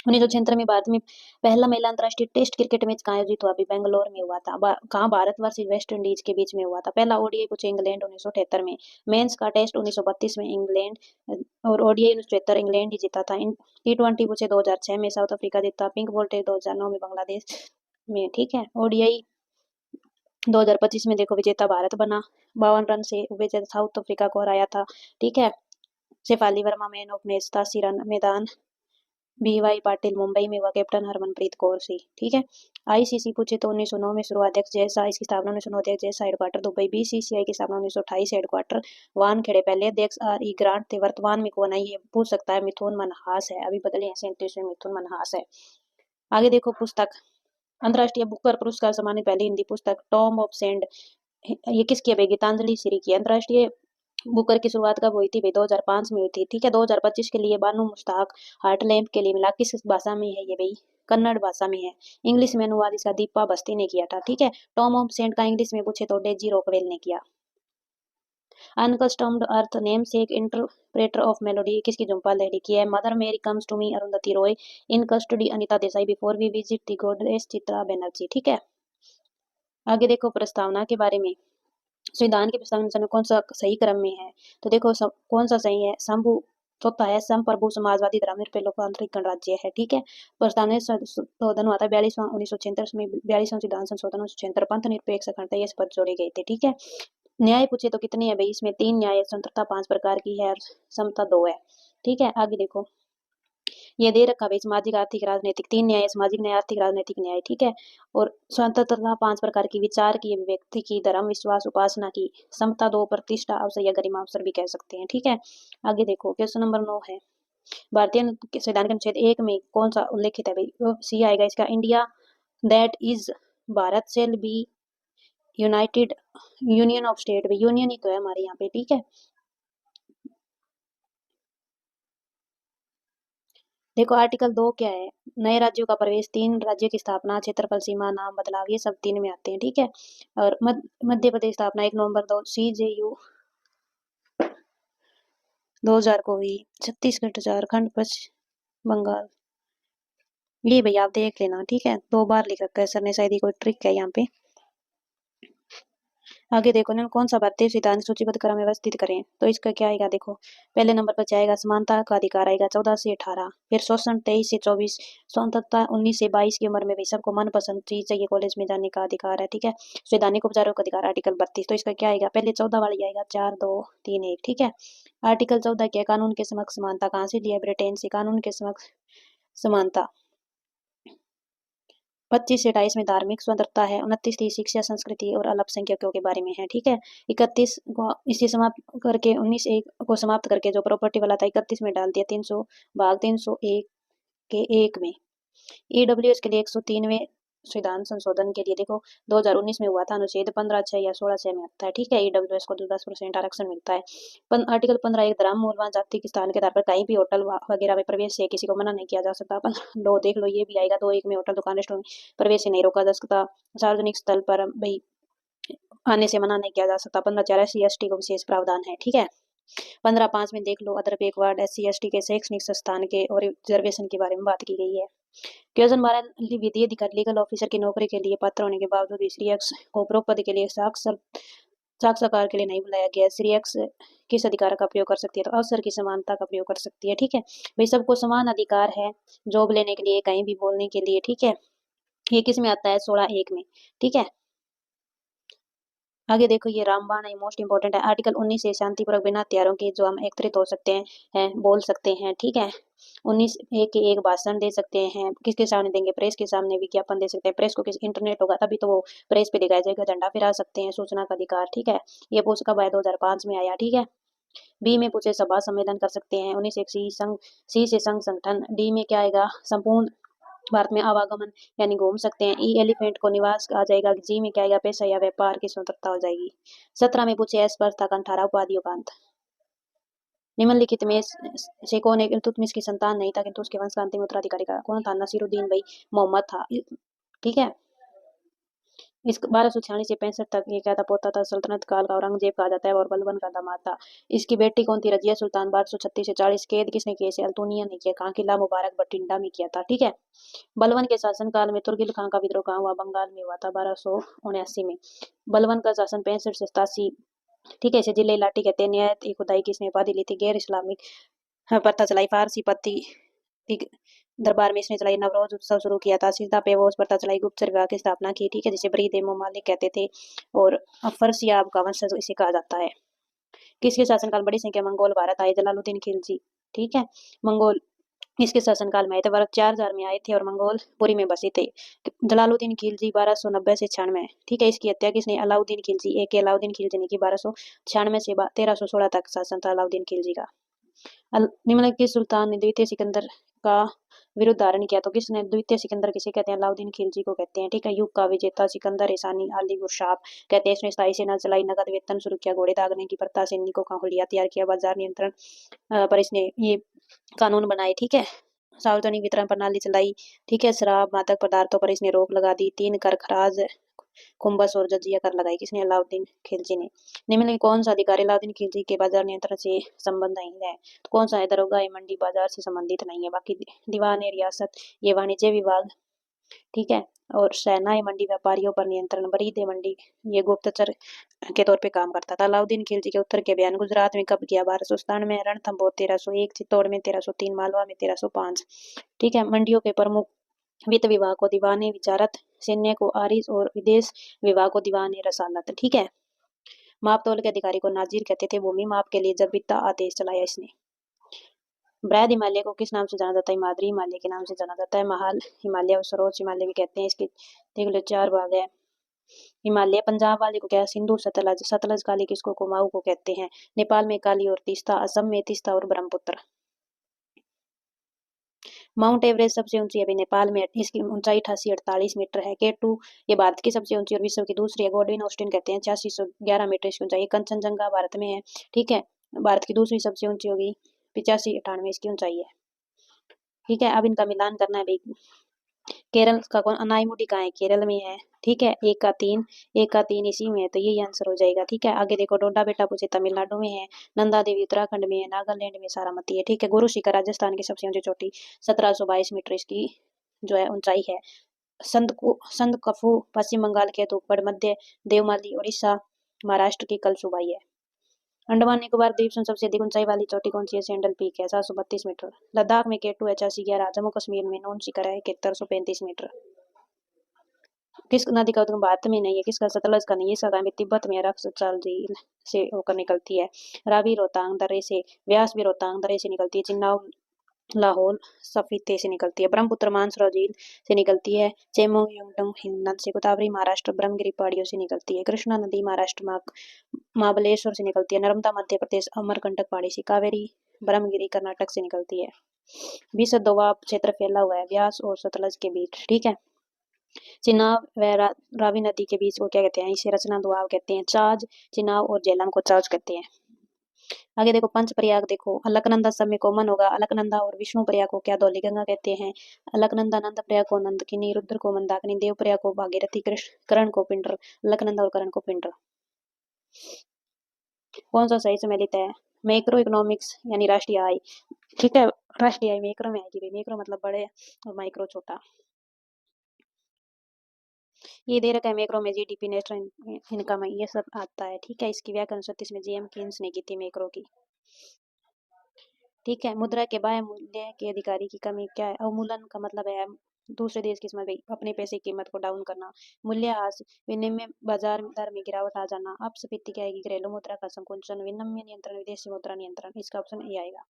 1976 में भारत में पहला महिला अंतर्राष्ट्रीय टेस्ट क्रिकेट मैच कहाँ आयोजित हुआ? अभी बेंगलोर में हुआ था। कहाँ? भारत वर्सेस वेस्ट इंडीज के बीच में हुआ था। पहला ओडीआई पूछे इंग्लैंड 1978 में। मेंस का टेस्ट 1932 में इंग्लैंड, और ओडीआई 1973 इंग्लैंड ही जीता था। T20 पूछे 2006 में साउथ अफ्रीका जीता। पिंक वोल्टेज 2009 में बांग्लादेश में। ठीक है। ओडीआई 2025 में देखो विजेता भारत बना, 52 रन से विजेता साउथ अफ्रीका को हराया था। ठीक है। Shafali Verma man of match था। 80 रन मैदान। BY पाटिल मुंबई में हुआ। कैप्टन हरमनप्रीत कौर सी। ठीक है। आईसीसी पूछे तो 1909 में शुरू। अध्यक्ष जैसा, इसकी स्थापना 1909। अध्यक्ष जैसा हेडक्वार्टर दुबई। बीसीसीआई की स्थापना 1928। हेडक्वार्टर वानखेड़े। पहले अध्यक्ष RE ग्रांट थे। वर्तमान में कौन है? ये पूछ सकता है। मिथुन मनहास है, अभी बदले हैं 37 में मिथुन मनहास है। आगे देखो पुस्तक। अंतर्राष्ट्रीय बुकर पुरस्कार सम्मानित पहली हिंदी पुस्तक टॉम ऑफ सेंड, ये किसकी है? गीतांजलि श्री की। अंतर्राष्ट्रीय बुकर की शुरुआत कब हुई थी भाई? 2005 में हुई थी। ठीक है। 2025 के लिए बानू मुश्ताक हार्ट लैम्प के लिए मिला। किस भाषा में है ये भाई? कन्नड़ भाषा में है। इंग्लिश में अनुवाद इसका दीपा बस्ती ने किया था। ठीक है। टॉम ऑफ सेंट का इंग्लिश में पूछे तो डेजी रॉकवेल ने किया। अनकस्टम्ड अर्थ नेम से एक इंटरप्रेटर ऑफ मेलोडी, किसकी? झुम्पा लहरी की है। Mother Mary comes to me Arundhati Roy. In custody Anita Desai. Before we visit the goddess Chitra Banerjee. ठीक है। आगे देखो प्रस्तावना के बारे में। संविधान के प्रस्तावना में कौन सा सही क्रम में है? तो देखो कौन सा सही है? संभु चौथा है। संप्रभु समाजवादी धर्मनिरपेक्ष लोकतांत्रिक गणराज्य है। ठीक है। प्रस्तावना में संशोधन हुआ था 42वां 1976 में। 42वां संविधान संशोधन 1976। पंथ निरपेक्ष अखंडता ये पद जोड़े गए थे। ठीक है। न्याय पूछे तो कितनी है भाई? इसमें 3 न्याय। स्वतंत्रता 5 प्रकार की है और समता 2 है। ठीक है। आगे देखो ये दे रखा भाई सामाजिक आर्थिक राजनीतिक। 3 न्याय। सामाजिक न्याय, आर्थिक राजनीतिक न्याय। ठीक है। और स्वतंत्रता 5 प्रकार की। विचार की, व्यक्ति की, धर्म विश्वास उपासना की। समता 2 प्रतिष्ठा अवसर या गरिमा अवसर भी कह सकते हैं। ठीक है। आगे देखो क्वेश्चन नंबर 9 है। भारतीय संविधान के अनुच्छेद 1 में कौन सा उल्लेखित है भाई? सी आएगा इसका। India that is Bharat shall be united union of state. भाई यूनियन ही तो है हमारे यहाँ पे। ठीक है। देखो आर्टिकल 2 क्या है? नए राज्यों का प्रवेश। 3 राज्यों की स्थापना। क्षेत्रफल सीमा नाम बदलाव ये सब 3 में आते हैं। ठीक है। और मध्य प्रदेश स्थापना 1 नवंबर 2 CJU 2000 को हुई। छत्तीसगढ़ झारखंड पश्चिम बंगाल ये भैया आप देख लेना। ठीक है। 2 बार लिख रखा है सर ने, शायद कोई ट्रिक है यहाँ पे। आगे देखो ना कौन सा भारतीय सिद्धांत सूचीबद्ध क्रम में व्यवस्थित करें? तो इसका क्या आएगा? देखो पहले नंबर पर जाएगा समानता का अधिकार आएगा 14 से 18। फिर शोषण 23 से 24। स्वतंत्रता 19 से 22 की उम्र में भाई सबको मनपसंद चीज चाहिए कॉलेज में जाने का अधिकार है। ठीक है। संवैधानिक उपचारों का अधिकार आर्टिकल 32। तो इसका क्या आएगा? पहले 14 वाली आएगा 4 2 3 1। ठीक है। आर्टिकल 14 क्या? कानून के समक्ष समानता। कहाँ से लिया? ब्रिटेन से। कानून के समक्ष समानता। 25 से 28 में धार्मिक स्वतंत्रता है। 29 थी शिक्षा संस्कृति और अल्पसंख्यकों के बारे में है। ठीक है। 31 को इसे समाप्त करके 19 एक को समाप्त करके जो प्रॉपर्टी वाला था 31 में डाल दिया। 300 भाग 301 के 1 में। EWS के लिए 103वें संविधान संशोधन के लिए देखो 2019 में हुआ था। अनुच्छेद 15 6 या 16 6 में आता है। ठीक है। EWS को 10% आरक्षण मिलता है। आर्टिकल 15 एक धर्म मूलवान जाति के स्थान के आधार पर कहीं भी होटल वगैरह में प्रवेश से किसी को मना नहीं किया जा सकता। 15 देख लो ये भी आएगा। 2 1 में होटल दुकान रेस्टोरेंट में प्रवेश से नहीं रोका जा सकता। सार्वजनिक स्थल पर भाई आने से मना नहीं किया जा सकता। 15 4 SC ST को विशेष प्रावधान है। ठीक है। 15 5 में देख लो अदर बैकवर्ड SC ST के शैक्षणिक संस्थान के और रिजर्वेशन के बारे में बात की गई है। क्वेश्चन 12 विधि अधिकारी लीगल ऑफिसर की नौकरी के लिए पात्र होने के बावजूद श्री एक्स को उपरोक्त पद के लिए साक्षात्कार के लिए नहीं बुलाया गया। श्री एक्स किस अधिकार का प्रयोग कर सकती है? तो अवसर की समानता का प्रयोग कर सकती है। ठीक है। भाई सबको समान अधिकार है जॉब लेने के लिए, कहीं भी बोलने के लिए। ठीक है। ये किस में आता है? 16 1 में। ठीक है। आगे देखो ये रामबाण है, मोस्ट इंपोर्टेंट है। आर्टिकल 19 से शांतिपूर्वक बिना हथियारों के जो हम एकत्रित हो सकते हैं बोल सकते हैं। ठीक है। 19 एक भाषण दे सकते हैं। किसके सामने देंगे? प्रेस के सामने विज्ञापन दे सकते हैं। प्रेस को किस इंटरनेट होगा तभी तो वो प्रेस पे दिखाया जाएगा। झंडा फहरा सकते हैं। सूचना का अधिकार। ठीक है। ये पूछ कब आया? 2005 में आया। ठीक है। बी में पूछे सभा सम्मेलन कर सकते हैं। 19 एक सी से संघ संगठन। डी में क्या आएगा? संपूर्ण भारत में आवागमन यानी घूम सकते हैं। ई एलिफेंट को निवास आ जाएगा। जी में क्या आएगा? पेशा या व्यापार की स्वतंत्रता हो जाएगी। 17 में पूछे स्पर्धा का 18 उपाधियों का अंत। निम्नलिखित में से कौन एक इल्तुतमिश की संतान नहीं था किंतु उसके वंश का अंतिम उत्तराधिकारी का कौन था? नसीरुद्दीन भाई मोहम्मद था। ठीक है। इस 1246 से 65 तक ये क्या था, पोता था। सल्तनत काल का औरंगजेब कहा जाता है और बलबन का दामाद था। इसकी बेटी कौन थी, रजिया सुल्तान। 1236 से 40 कैद किसने किए थे, अल्तुनिया ने किया। कहाँ, किला मुबारक बठिंडा में किया था। ठीक है। बलबन के शासनकाल में तुर्किल खान का विद्रोह कहाँ हुआ, बंगाल में हुआ था 1279 में। बलबन का शासन 65 से 87। ठीक है। इसे जिले लाठी कहते हैं। न्यायत एक खुदाई किसने उपाधि ली थी, गैर इस्लामिक प्रथा चलाई। फारसी पति दरबार में इसने चलाई। नवरोज उत्सव शुरू किया था। सीता पे वो प्रथा चलाई। गुप्तचर विभाग की स्थापना की। ठीक है, जिसे बरीद ममालिक कहते थे। और फरसियाब का वंशज इसे कहा जाता है। किसके शासनकाल बड़ी संख्या मंगोल भारत आए, जलालुद्दीन खिलजी। ठीक है, मंगोल इसके शासनकाल में आए थे। भारत 4000 में आए थे और मंगोल पुरी में बसे थे। जलालुद्दीन खिलजी 1290 से 96। ठीक है, इसकी हत्या किसने, अलाउद्दीन खिलजी। एक अलाउद्दीन खिलजी ने की। 1296 से 1316 तक शासन था अलाउद्दीन खिलजी का। निम्नलिखित सुल्तान ने द्वितीय सिकंदर का विरुद्ध धारण किया, तो किसने, द्वितीय सिकंदर किसे कहते हैं, अलाउद्दीन खिलजी को कहते हैं। ठीक है, युग का विजेता सिकंदर ईसानी अली गुरशाप कहते हैं। इसने स्थायी सेना चलाई, नगद वेतन शुरू किया, घोड़े दागने की प्रथा, सैनिकों का हुलिया तैयार किया, बाजार नियंत्रण पर इसने ये कानून बनाए। ठीक है, सार्वजनिक वितरण प्रणाली चलाई। ठीक है, शराब मादक पदार्थों पर इसने रोक लगा दी। 3 कर खराज, कुंभस और जजिया कर लगाई। किसने, अलाउद्दीन खिलजी ने। निम्न में कौन सा अधिकारी अलाउद्दीन खिलजी के बाजार नियंत्रण से संबंध नहीं है, तो कौन सा है, दरोगा, ये मंडी बाजार से संबंधित नहीं है। बाकी दीवान ए रियासत, ये वाणिज्य विभाग। ठीक है, और सेना ए मंडी व्यापारियों पर नियंत्रण। बरीद ए मंडी, ये गुप्तचर के तौर पे काम करता था। अलाउद्दीन खिलजी के उत्तर के बयान गुजरात में कब किया, 1297 में। रणथंभौर 1301, चित्तौड़ में 1303, मालवा में 1305। ठीक है, मंडियों के प्रमुख, वित्त विभाग को दीवान ए विचारत, सैन्य को आरिज और विदेश विभाग को दीवान ए रसालत। ठीक है, माप तौल के अधिकारी को नाजिर कहते थे। भूमि माप के लिए जब वित्ता आदेश चलाया इसने। बृहद हिमालय को किस नाम से जाना जाता है, हिमाद्री हिमालय के नाम से जाना जाता है। महाल हिमालय और सरोज हिमालय भी कहते हैं। इसके देख लो 4 भाग है। हिमालय पंजाब वाले को क्या, सिंधु सतलज। सतलज काली किसको, कुमाऊं को कहते हैं। नेपाल में काली और तीस्ता, असम में तीस्ता और ब्रह्मपुत्र। माउंट एवरेस्ट सबसे ऊंची अभी नेपाल में, इसकी ऊंचाई 8848 मीटर है। K2 ये भारत की सबसे ऊंची और विश्व की दूसरी है। गॉडविन ऑस्टिन कहते हैं। 8611 मीटर इसकी ऊंचाई। कंचनजंगा भारत में है। ठीक है, भारत की दूसरी सबसे ऊंची होगी। 8598 इसकी ऊंचाई है। ठीक है, अब इनका मिलान करना है भाई। केरल का कौन, अनाईमुडी कहाँ है, केरल में है। ठीक है, 1 का 3 इसी में है, तो यही आंसर हो जाएगा। ठीक है, आगे देखो, डोडा बेटा पूछे तमिलनाडु में है। नंदा देवी उत्तराखंड में है। नागालैंड में सारामती है। ठीक है, गुरु शिखर राजस्थान की सबसे ऊंची चोटी, 1722 मीटर इसकी जो है ऊंचाई है। संत कफू पश्चिम बंगाल के ऊपर, मध्य देवमाली उड़ीसा, महाराष्ट्र की कलसुबाई है। अंडमान निकोबार द्वीप समूह सबसे अधिक ऊंचाई वाली चोटी कौन सी है, सैंडल पीक है, 732 मीटर। लद्दाख में K2 है, 8811। जम्मू कश्मीर में नून शिखर है, 7135 मीटर। किस नदी का उद्गम भारत में नहीं है, किसका, सतलज का नहीं, इसका में तिब्बत में रक्सचाल झील से होकर निकलती है। रावी रोहतांग दर्रे से, व्यास भी रोहतांग दर्रे से निकलती है। चिन्नाव लाहौल सफीते से निकलती है। ब्रह्मपुत्र मानसरोवर झील से निकलती है। चेमोंग युंगटंग हिमनद से। गोदावरी महाराष्ट्र ब्रह्मगिरी पहाड़ियों से निकलती है। कृष्णा नदी महाराष्ट्र महाबलेश्वर से निकलती है। नर्मदा मध्य प्रदेश अमरकंटक पहाड़ी से। कावेरी ब्रह्मगिरी कर्नाटक से निकलती है। विश्व दोआब क्षेत्र फैला हुआ है व्यास और सतलज के बीच। ठीक है, चिनाब व रावी नदी के बीच को क्या कहते हैं, इसे रचना दोआब कहते हैं। चाज, चिनाब और झेलम को चाज कहते हैं। आगे देखो, पंच प्रयाग देखो, अलकनंदा सब में कॉमन होगा। अलकनंदा और विष्णु प्रयाग को क्या, धौली गंगा कहते हैं। अलकनंदा नंद प्रयाग को नंदकिनी, रुद्र को मंदाकिनी, देव प्रयाग को भागीरथी, कृष्ण करण को पिंडर। अलकनंदा और करण को पिंडर। कौन सा सही समय लेता है, मैक्रो इकोनॉमिक्स यानी राष्ट्रीय आय। ठीक है, राष्ट्रीय आय मैक्रो में आएगी। मैक्रो मतलब बड़े और माइक्रो छोटा। ये दे रखा है मैक्रो में जीडीपी, नेशनल इनकम, ये सब आता है। ठीक है, इसकी व्याख्या 1936 में जेएम कीन्स ने की थी मैक्रो की। ठीक है, मुद्रा के बाह्य मूल्य के अधिकारी की कमी क्या है, अवमूल्यन का मतलब है दूसरे देश की समझ अपने पैसे की कीमत को डाउन करना। मूल्यह्रास, विनिमय बाजार दर में गिरावट आ जाना। अपस्फीति क्या आएगी, घरेलू मुद्रा का संकुचन। विनिमय नियंत्रण, विदेशी मुद्रा नियंत्रण, इसका ऑप्शन ए आएगा।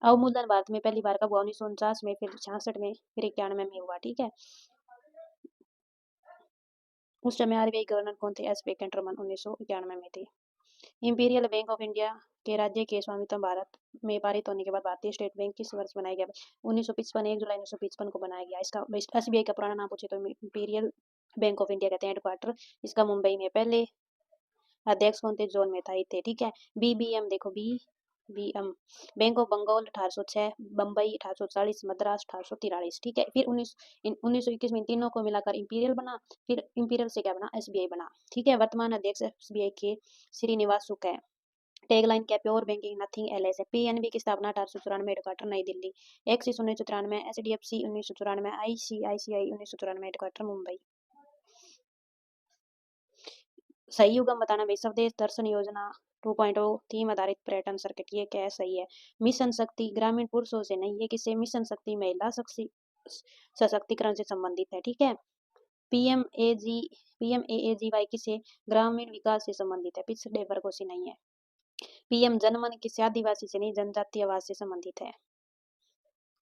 अवमूल्यन भारत में पहली बार कब हुआ, 1949 में, फिर 66 में, फिर 91 में हुआ। ठीक है, उस समय आरबीआई गवर्नर कौन थे, एस वेंकटरमन, 1991 में थे। इंपीरियल बैंक ऑफ इंडिया के राज्य के स्वामित्व भारत में पारित होने के बाद भारतीय स्टेट बैंक किस वर्ष बनाया गया, 1955, 1 जुलाई 1955 को बनाया गया। इसका एसबीआई का पुराना नाम पूछे तो इंपीरियल बैंक ऑफ इंडिया कहते हैं। हेडक्वार्टर इसका मुंबई में। पहले अध्यक्ष कौन थे, जॉन मेथाई थे। ठीक है, बीबीएम देखो, B BM, bank of Bengal 1806, Bombay 1840, Madras 1843। ठीक है, फिर 1921 में इन तीनों को मिलाकर इंपीरियल बना, फिर इंपीरियल से क्या बना, SBI बना। ठीक है, वर्तमान अध्यक्ष SBI के श्रीनिवास सुख है। टैगलाइन क्या, प्योर बैंकिंग नथिंग एलएस है। PNB की स्थापना 1894, हेडक्वार्टर नई Delhi. Axis 1993, HDFC 1994, ICICI 1994, headquarter Mumbai. सही युगम बताना भाई, स्वदेश दर्शन योजना 2.0 थीम आधारित पर्यटन सर्किट, ये क्या है, सही है। मिशन शक्ति ग्रामीण पुरुषों से नहीं, ये किससे, मिशन शक्ति महिला सशक्तिकरण से संबंधित है। ठीक है, PMAAGY किसे, ग्रामीण विकास से संबंधित है, पिछड़े वर्गों से नहीं है। PM जनमन किसे, आदिवासी से नहीं, जनजातीय आवास से संबंधित है।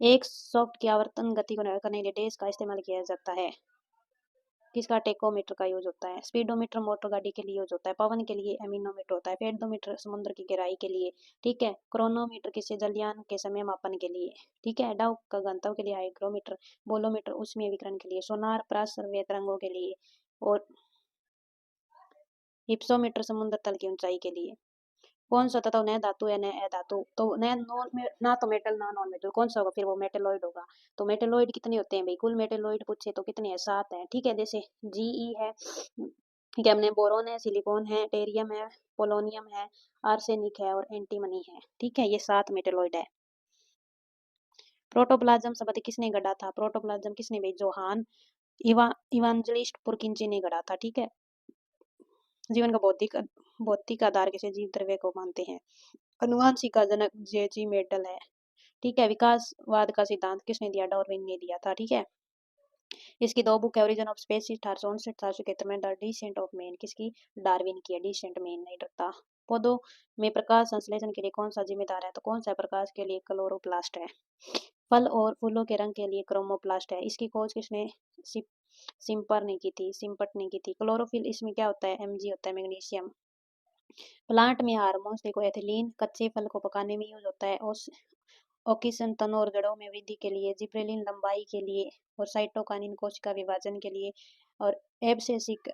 एक सॉफ्ट की आवर्तन गति को निर्धारित करने के लिए डैश का इस्तेमाल किया जाता है, किसका, टेकोमीटर का यूज होता है। स्पीडोमीटर मोटर गाड़ी के लिए यूज होता है। पवन के लिए एमिनोमीटर होता है। फेडोमीटर समुद्र की गहराई के लिए। ठीक है, क्रोनोमीटर किसे, जलयान के समय मापन के लिए। ठीक है, डाउ का घनत्व के लिए, हाइग्रोमीटर। बोलोमीटर ऊष्मीय विकिरण के लिए। सोनार प्रासर्व्य तरंगों के लिए, और हिप्सोमीटर समुद्र तल की ऊंचाई के लिए। कौन सा तत्व न धातु है न अधातु, तो न नॉन में ना तो मेटल ना नॉन मेटल, कौन सा होगा फिर, वो मेटेलॉइड होगा। तो मेटेलॉइड कितने होते हैं भाई, कुल मेटेलॉइड पूछे तो कितने हैं, 7 हैं। ठीक है, जैसे GE है, क्या हमने, बोरोन है, सिलिकॉन है, टेरियम है, पोलोनियम है, आर्सेनिक है और एंटीमनी है। ठीक है, ये 7 मेटेलॉइड है। प्रोटोप्लाज्म शब्द किसने गढ़ा था, प्रोटोप्लाज्म किसने भाई, जोहान इवांजेलिस्ट पुरकिंची ने गढ़ा था। ठीक है, जीवन का भौतिक आधार किसे, जीव द्रव्य को मानते हैं। अनुवांशिक का जनक JG मेडल है। ठीक है, विकासवाद का सिद्धांत किसने दिया, डार्विन ने दिया था। ठीक है, इसकी 2 बुक है, ओरिजिन ऑफ स्पेसीज 1859, 1871 में, द डिसेंट ऑफ मैन किसकी, डार्विन की है, डिसेंट मैन नहीं डरता। पौधों में प्रकाश संश्लेषण के लिए कौन सा जिम्मेदार है, तो कौन सा प्रकाश के लिए, क्लोरोप्लास्ट है। फल और फूलों के रंग के लिए क्रोमोप्लास्ट है। इसकी खोज किसने, सिम्पर ने की थी, सिम्पट ने की थी। क्लोरोफिल इसमें क्या होता है, Mg होता है, मैग्नीशियम। प्लांट में हार्मोन्स देखो, एथिलीन कच्चे फल को पकाने में यूज होता है, ऑक्सीजन तनों और जड़ों में वृद्धि के लिए, जिब्रेलिन लंबाई के लिए, और साइटोकाइनिन कोशिका विभाजन के लिए, और एब्सेसिक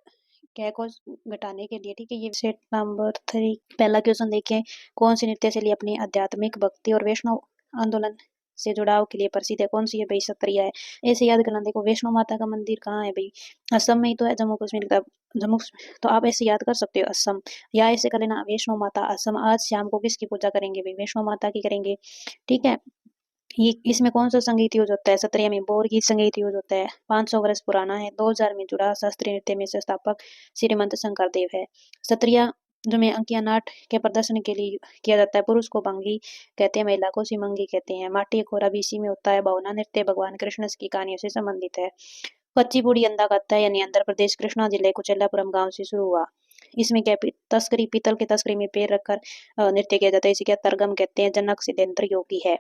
क्या को घटाने के लिए। ठीक है, ये सेट नंबर 3। पहला क्वेश्चन देखिए, कौन सी नृत्य शैली अपनी आध्यात्मिक भक्ति और वैष्णव आंदोलन से जुड़ाव के लिए प्रसिद्ध है, कौन सी है भाई, सत्रिया है। ऐसे याद करना, देखो वैष्णो माता का मंदिर कहाँ है भाई, असम में ही तो है, जम्मू कश्मीर का, जम्मू, तो आप ऐसे याद कर सकते हो असम, या ऐसे कर लेना वैष्णो माता असम। आज शाम को किसकी पूजा करेंगे भाई, वैष्णो माता की करेंगे। ठीक है, ये इसमें कौन सा संगीत यूज होता है, सत्रिया में बोर गीत संगीत यूज होता है। 500 वर्ष पुराना है। 2000 में जुड़ा, शास्त्रीय नृत्य में संस्थापक श्रीमंत शंकर देव है। सत्रिया जो में अंकिया नाट के प्रदर्शन के लिए किया जाता है। पुरुष को भंगी कहते हैं, महिला को सिमंगी कहते हैं। माटी खोरा BC में होता है। भावना नृत्य भगवान कृष्ण की कहानियों से संबंधित है। कच्चीपुड़ी अंधा कत्था यानी आंध्र प्रदेश, कृष्णा जिले कुचेलापुरम गांव से शुरू हुआ। इसमें क्या, तस्करी, पीतल की तस्करी में पैर रखकर नृत्य किया जाता है। इसे क्या, तरगम कहते हैं। जनक सिद्धेंद्र योगी है।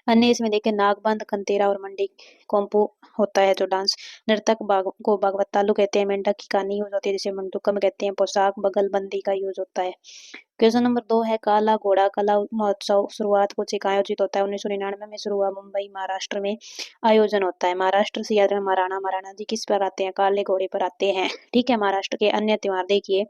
अन्य इसमें देखें, नागबंध, खंतेरा और मंडी कोम्पू होता है जो डांस। नर्तक को भागवत तालु कहते हैं। मेंढक की कहानी यूज होती है जिसे मंडूकम कहते हैं। पोशाक बगलबंदी का यूज होता है। क्वेश्चन नंबर 2 है, काला घोड़ा कला महोत्सव शुरुआत कुछ एक आयोजित होता है। 1999 में शुरू हुआ। मुंबई महाराष्ट्र में आयोजन होता है। महाराष्ट्र से याद रखना, महाराणा जी किस पर आते हैं, काले घोड़े पर आते हैं। ठीक है, महाराष्ट्र के अन्य त्योहार देखिए,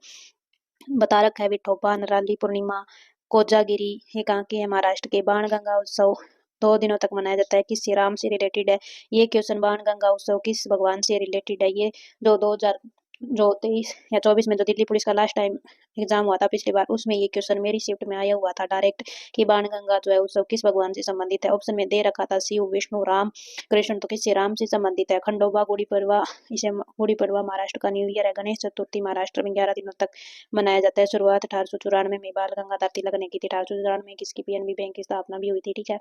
बता रखा है विठोबा, नराली पूर्णिमा, कोजागिरी, ये कहाँ के है, महाराष्ट्र के। बाणगंगा उत्सव 2 दिनों तक मनाया जाता है, किस राम से रिलेटेड है। ये क्वेश्चन, बाणगंगा उत्सव किस भगवान से रिलेटेड है। ये जो 2000 जो 23 या 24 में जो दिल्ली पुलिस का लास्ट टाइम एग्जाम हुआ था पिछली बार, उसमें ये क्वेश्चन मेरी शिफ्ट में आया हुआ था डायरेक्ट, कि बाणगंगा जो है उत्सव किस भगवान से संबंधित है। ऑप्शन में दे रखा था शिव, विष्णु, राम, कृष्ण, तो किससे, राम से संबंधित है। खंडोबा, गुड़ी पड़वा, इसे गुड़ी पड़वा महाराष्ट्र का न्यू ईयर है। गणेश चतुर्थी महाराष्ट्र में 11 दिनों तक मनाया जाता है। शुरुआत 1894 में बाल गंगाधर तिलक ने की थी। 1894 में किसकी, PNB बैंक की स्थापना भी हुई थी। ठीक है,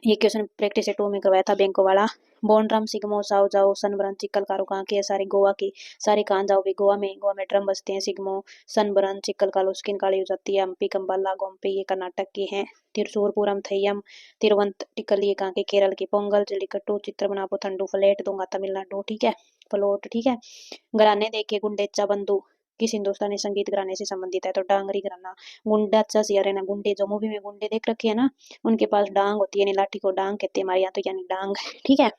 ये क्वेश्चन प्रैक्टिस सेट 2 में करवाया था बैंकों वाला। बोनड्रम, सिग्मो, साओ जाओ, सनबरन, चिक्कल कारो कहाँ के, सारे गोवा की, सारे कहाँ जाओ भी, गोवा में ड्रम बजते हैं। सिग्मो, सनबरन, चिक्कल कालो स्किन काली हो जाती है। हम्पी, कंबाला, गोम्पे ये कर्नाटक के हैं। तिरुसूरपुरम, थैयम, तिरुवंतटिकल ये कहाँ के, केरल के। पोंगल, जल्लीकट्टू, चित्रबनापो, थंडू, फ्लैट दूंगा तमिलनाडु। ठीक है, फ्लोट। ठीक है, घराने देखिए, गुंडेचा बंधु किस हिंदुस्तानी संगीत घराने से संबंधित है, तो डांगरी घराना। गुंडाचा सियार है ना, गुंडे जो मूवी में गुंडे देख रखे है ना, उनके पास डांग होती है, यानी लाठी को डांग कहते हैं हमारे यहाँ तो, यानी डांग। ठीक है,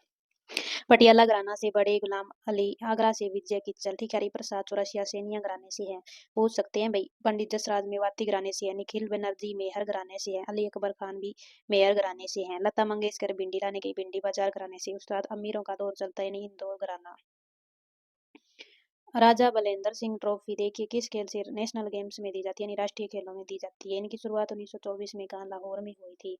पटियाला घराना से बड़े गुलाम अली, आगरा से विजय किच्चल, ठीक है। हरिप्रसाद चौरसिया सैनिया घराने से है, पूछ सकते हैं भाई। पंडित जसराज मेवाती घराने से है, निखिल बनर्जी मेहर घराने से है, अली अकबर खान भी मेहर घराने से हैं, लता मंगेशकर भिंडी लाने की भिंडी बाजार घराने से, उस्ताद अमीरों का दौर चलता है नहीं इंदौर घराना। राजा बलेंद्र सिंह ट्रॉफी देखिए किस खेल से नेशनल गेम्स में दी जाती है, यानी राष्ट्रीय खेलों में दी जाती है। इनकी शुरुआत 1924 में कहाँ, लाहौर में हुई थी।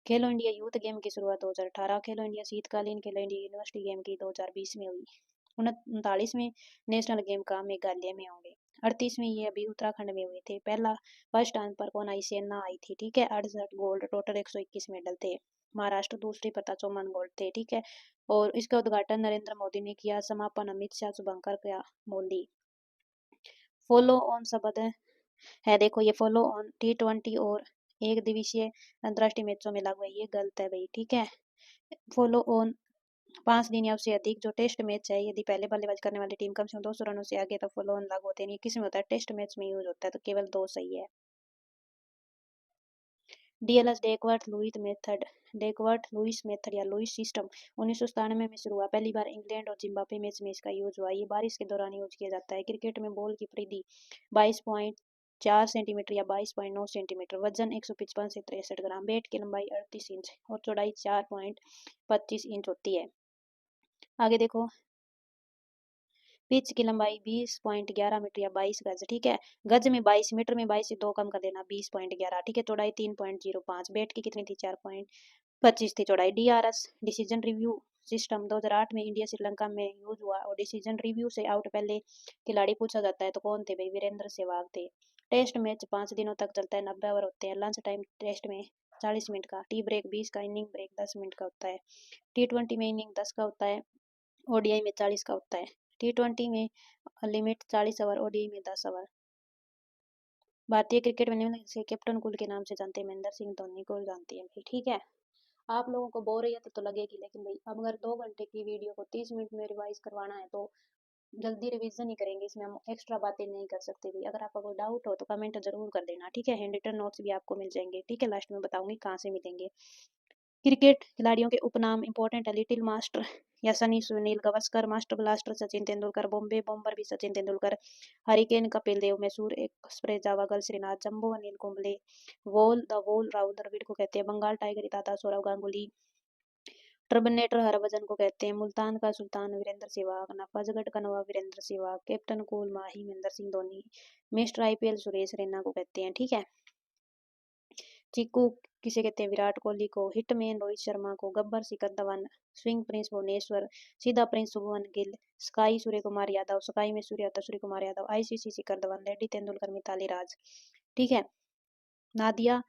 खेलो इंडिया यूथ गेम की शुरुआत 2018, खेलो इंडिया शीतकालीन खेलो इंडिया यूनिवर्सिटी गेम की 2020 में हुई। 39वें नेशनल गेम का मेघालय में होंगे। 38वें ये अभी उत्तराखंड में हुए थे। पहला फर्स्ट स्थान पर कौन आई, सेना आई थी, ठीक है। 68 गोल्ड, टोटल 121 मेडल थे। महाराष्ट्र दूसरी, पता 54 गोल्ड थे, ठीक है। और इसका उद्घाटन नरेंद्र मोदी ने किया, समापन अमित शाह शुभंकर क्या मोदी। फॉलो ऑन शब्द है देखो, ये फॉलो ऑन T20 और एक दिवसीय अंतर्राष्ट्रीय मैचों में लागू है, ये गलत है भाई, ठीक है। फॉलो ऑन 5 दिन या उससे अधिक जो टेस्ट मैच है, यदि पहले बल्लेबाजी करने वाली टीम कम से कम 200 रनों से आगे, तो फॉलो ऑन लागू होते नहीं। किस में होता है, टेस्ट मैच में यूज होता है, तो केवल दो सही है। DLS Duckworth Lewis method, Duckworth Lewis method या लुईस सिस्टम 1997 में शुरू हुआ। पहली बार इंग्लैंड और जिम्बाब्वे मैच में इसका यूज हुआ। ये बारिश के दौरान यूज किया जाता है। क्रिकेट में बॉल की परिधि 22.4 सेंटीमीटर या 22.9 सेंटीमीटर, वजन 155 से 63 ग्राम, बैट की लंबाई 38 इंच और चौड़ाई 4.25 इंच होती है। आगे देखो, पिच की लंबाई 20.11 मीटर या 22 गज, ठीक है। गज में 22, मीटर में 22 से 2 कम कर देना, 20.11, ठीक है। चौड़ाई 3.05, बैट की कितनी थी, 4.25 थी चौड़ाई। डीआरएस डिसीजन रिव्यू सिस्टम 2008 में इंडिया श्रीलंका में यूज हुआ और डिसीजन रिव्यू से आउट पहले खिलाड़ी पूछा जाता है, तो कौन थे भाई, वीरेंद्र सहवाग थे। टेस्ट मैच 5 दिनों तक चलता है, 90 ओवर होते हैं। लंच टाइम टेस्ट में 40 मिनट का, टी ब्रेक 20 का, इनिंग ब्रेक 10 मिनट का होता है। T20 में इनिंग 10 का होता है, ओडीआई में 40 का होता है। T20 में लिमिट 40 ओवर, ओडीआई में 10 ओवर। भारतीय क्रिकेट में निम्नलिखित से कैप्टन कूल के नाम से जानते हैं, महेंद्र सिंह धोनी को जानते हैं भाई, ठीक है। आप लोगों को बोरियत तो लगेगी, लेकिन भाई अब अगर 2 घंटे की वीडियो को 30 मिनट में रिवाइज करवाना है, तो जल्दी रिवीजन ही करेंगे, इसमें हम एक्स्ट्रा बातें नहीं कर सकते भाई। अगर आपका कोई डाउट हो तो कमेंट जरूर कर देना, ठीक है। हैंड रिटन नोट्स भी आपको मिल जाएंगे, ठीक है। लास्ट में बताऊंगी कहाँ से मिलेंगे। क्रिकेट खिलाड़ियों के उपनाम इंपॉर्टेंट है, लिटिल मास्टर या Sunny, Sunil Gavaskar, master blaster Sachin Tendulkar, Bombay bomber भी Sachin Tendulkar, hurricane Kapil Dev, Mysore express Javagal Srinath, jumbo Anil Kumble, wall the wall Rahul Dravid को कहते हैं, बंगाल टाइगर दादा सौरव गांगुली, टर्मिनेटर हरभजन को कहते हैं, मुल्तान का सुल्तान वीरेंद्र सहवाग, नफजगढ़ का नवाब वीरेंद्र सहवाग, कैप्टन कूल माही महेंद्र सिंह धोनी, मिस्टर आईपीएल सुरेश रैना को कहते हैं, ठीक है। चीकू किसे कहते हैं, विराट कोहली को, हिटमैन रोहित शर्मा को, गब्बर शिखर धवन, स्विंग प्रिंस भुवनेश्वर, सीधा prince Shubman Gill, sky Surya Kumar Yadav, sky में सूर्य आता सूर्य कुमार यादव, आईसीसी शिखर धवन, लेडी तेंदुलकर, मिताली राज, ठीक है। Nadia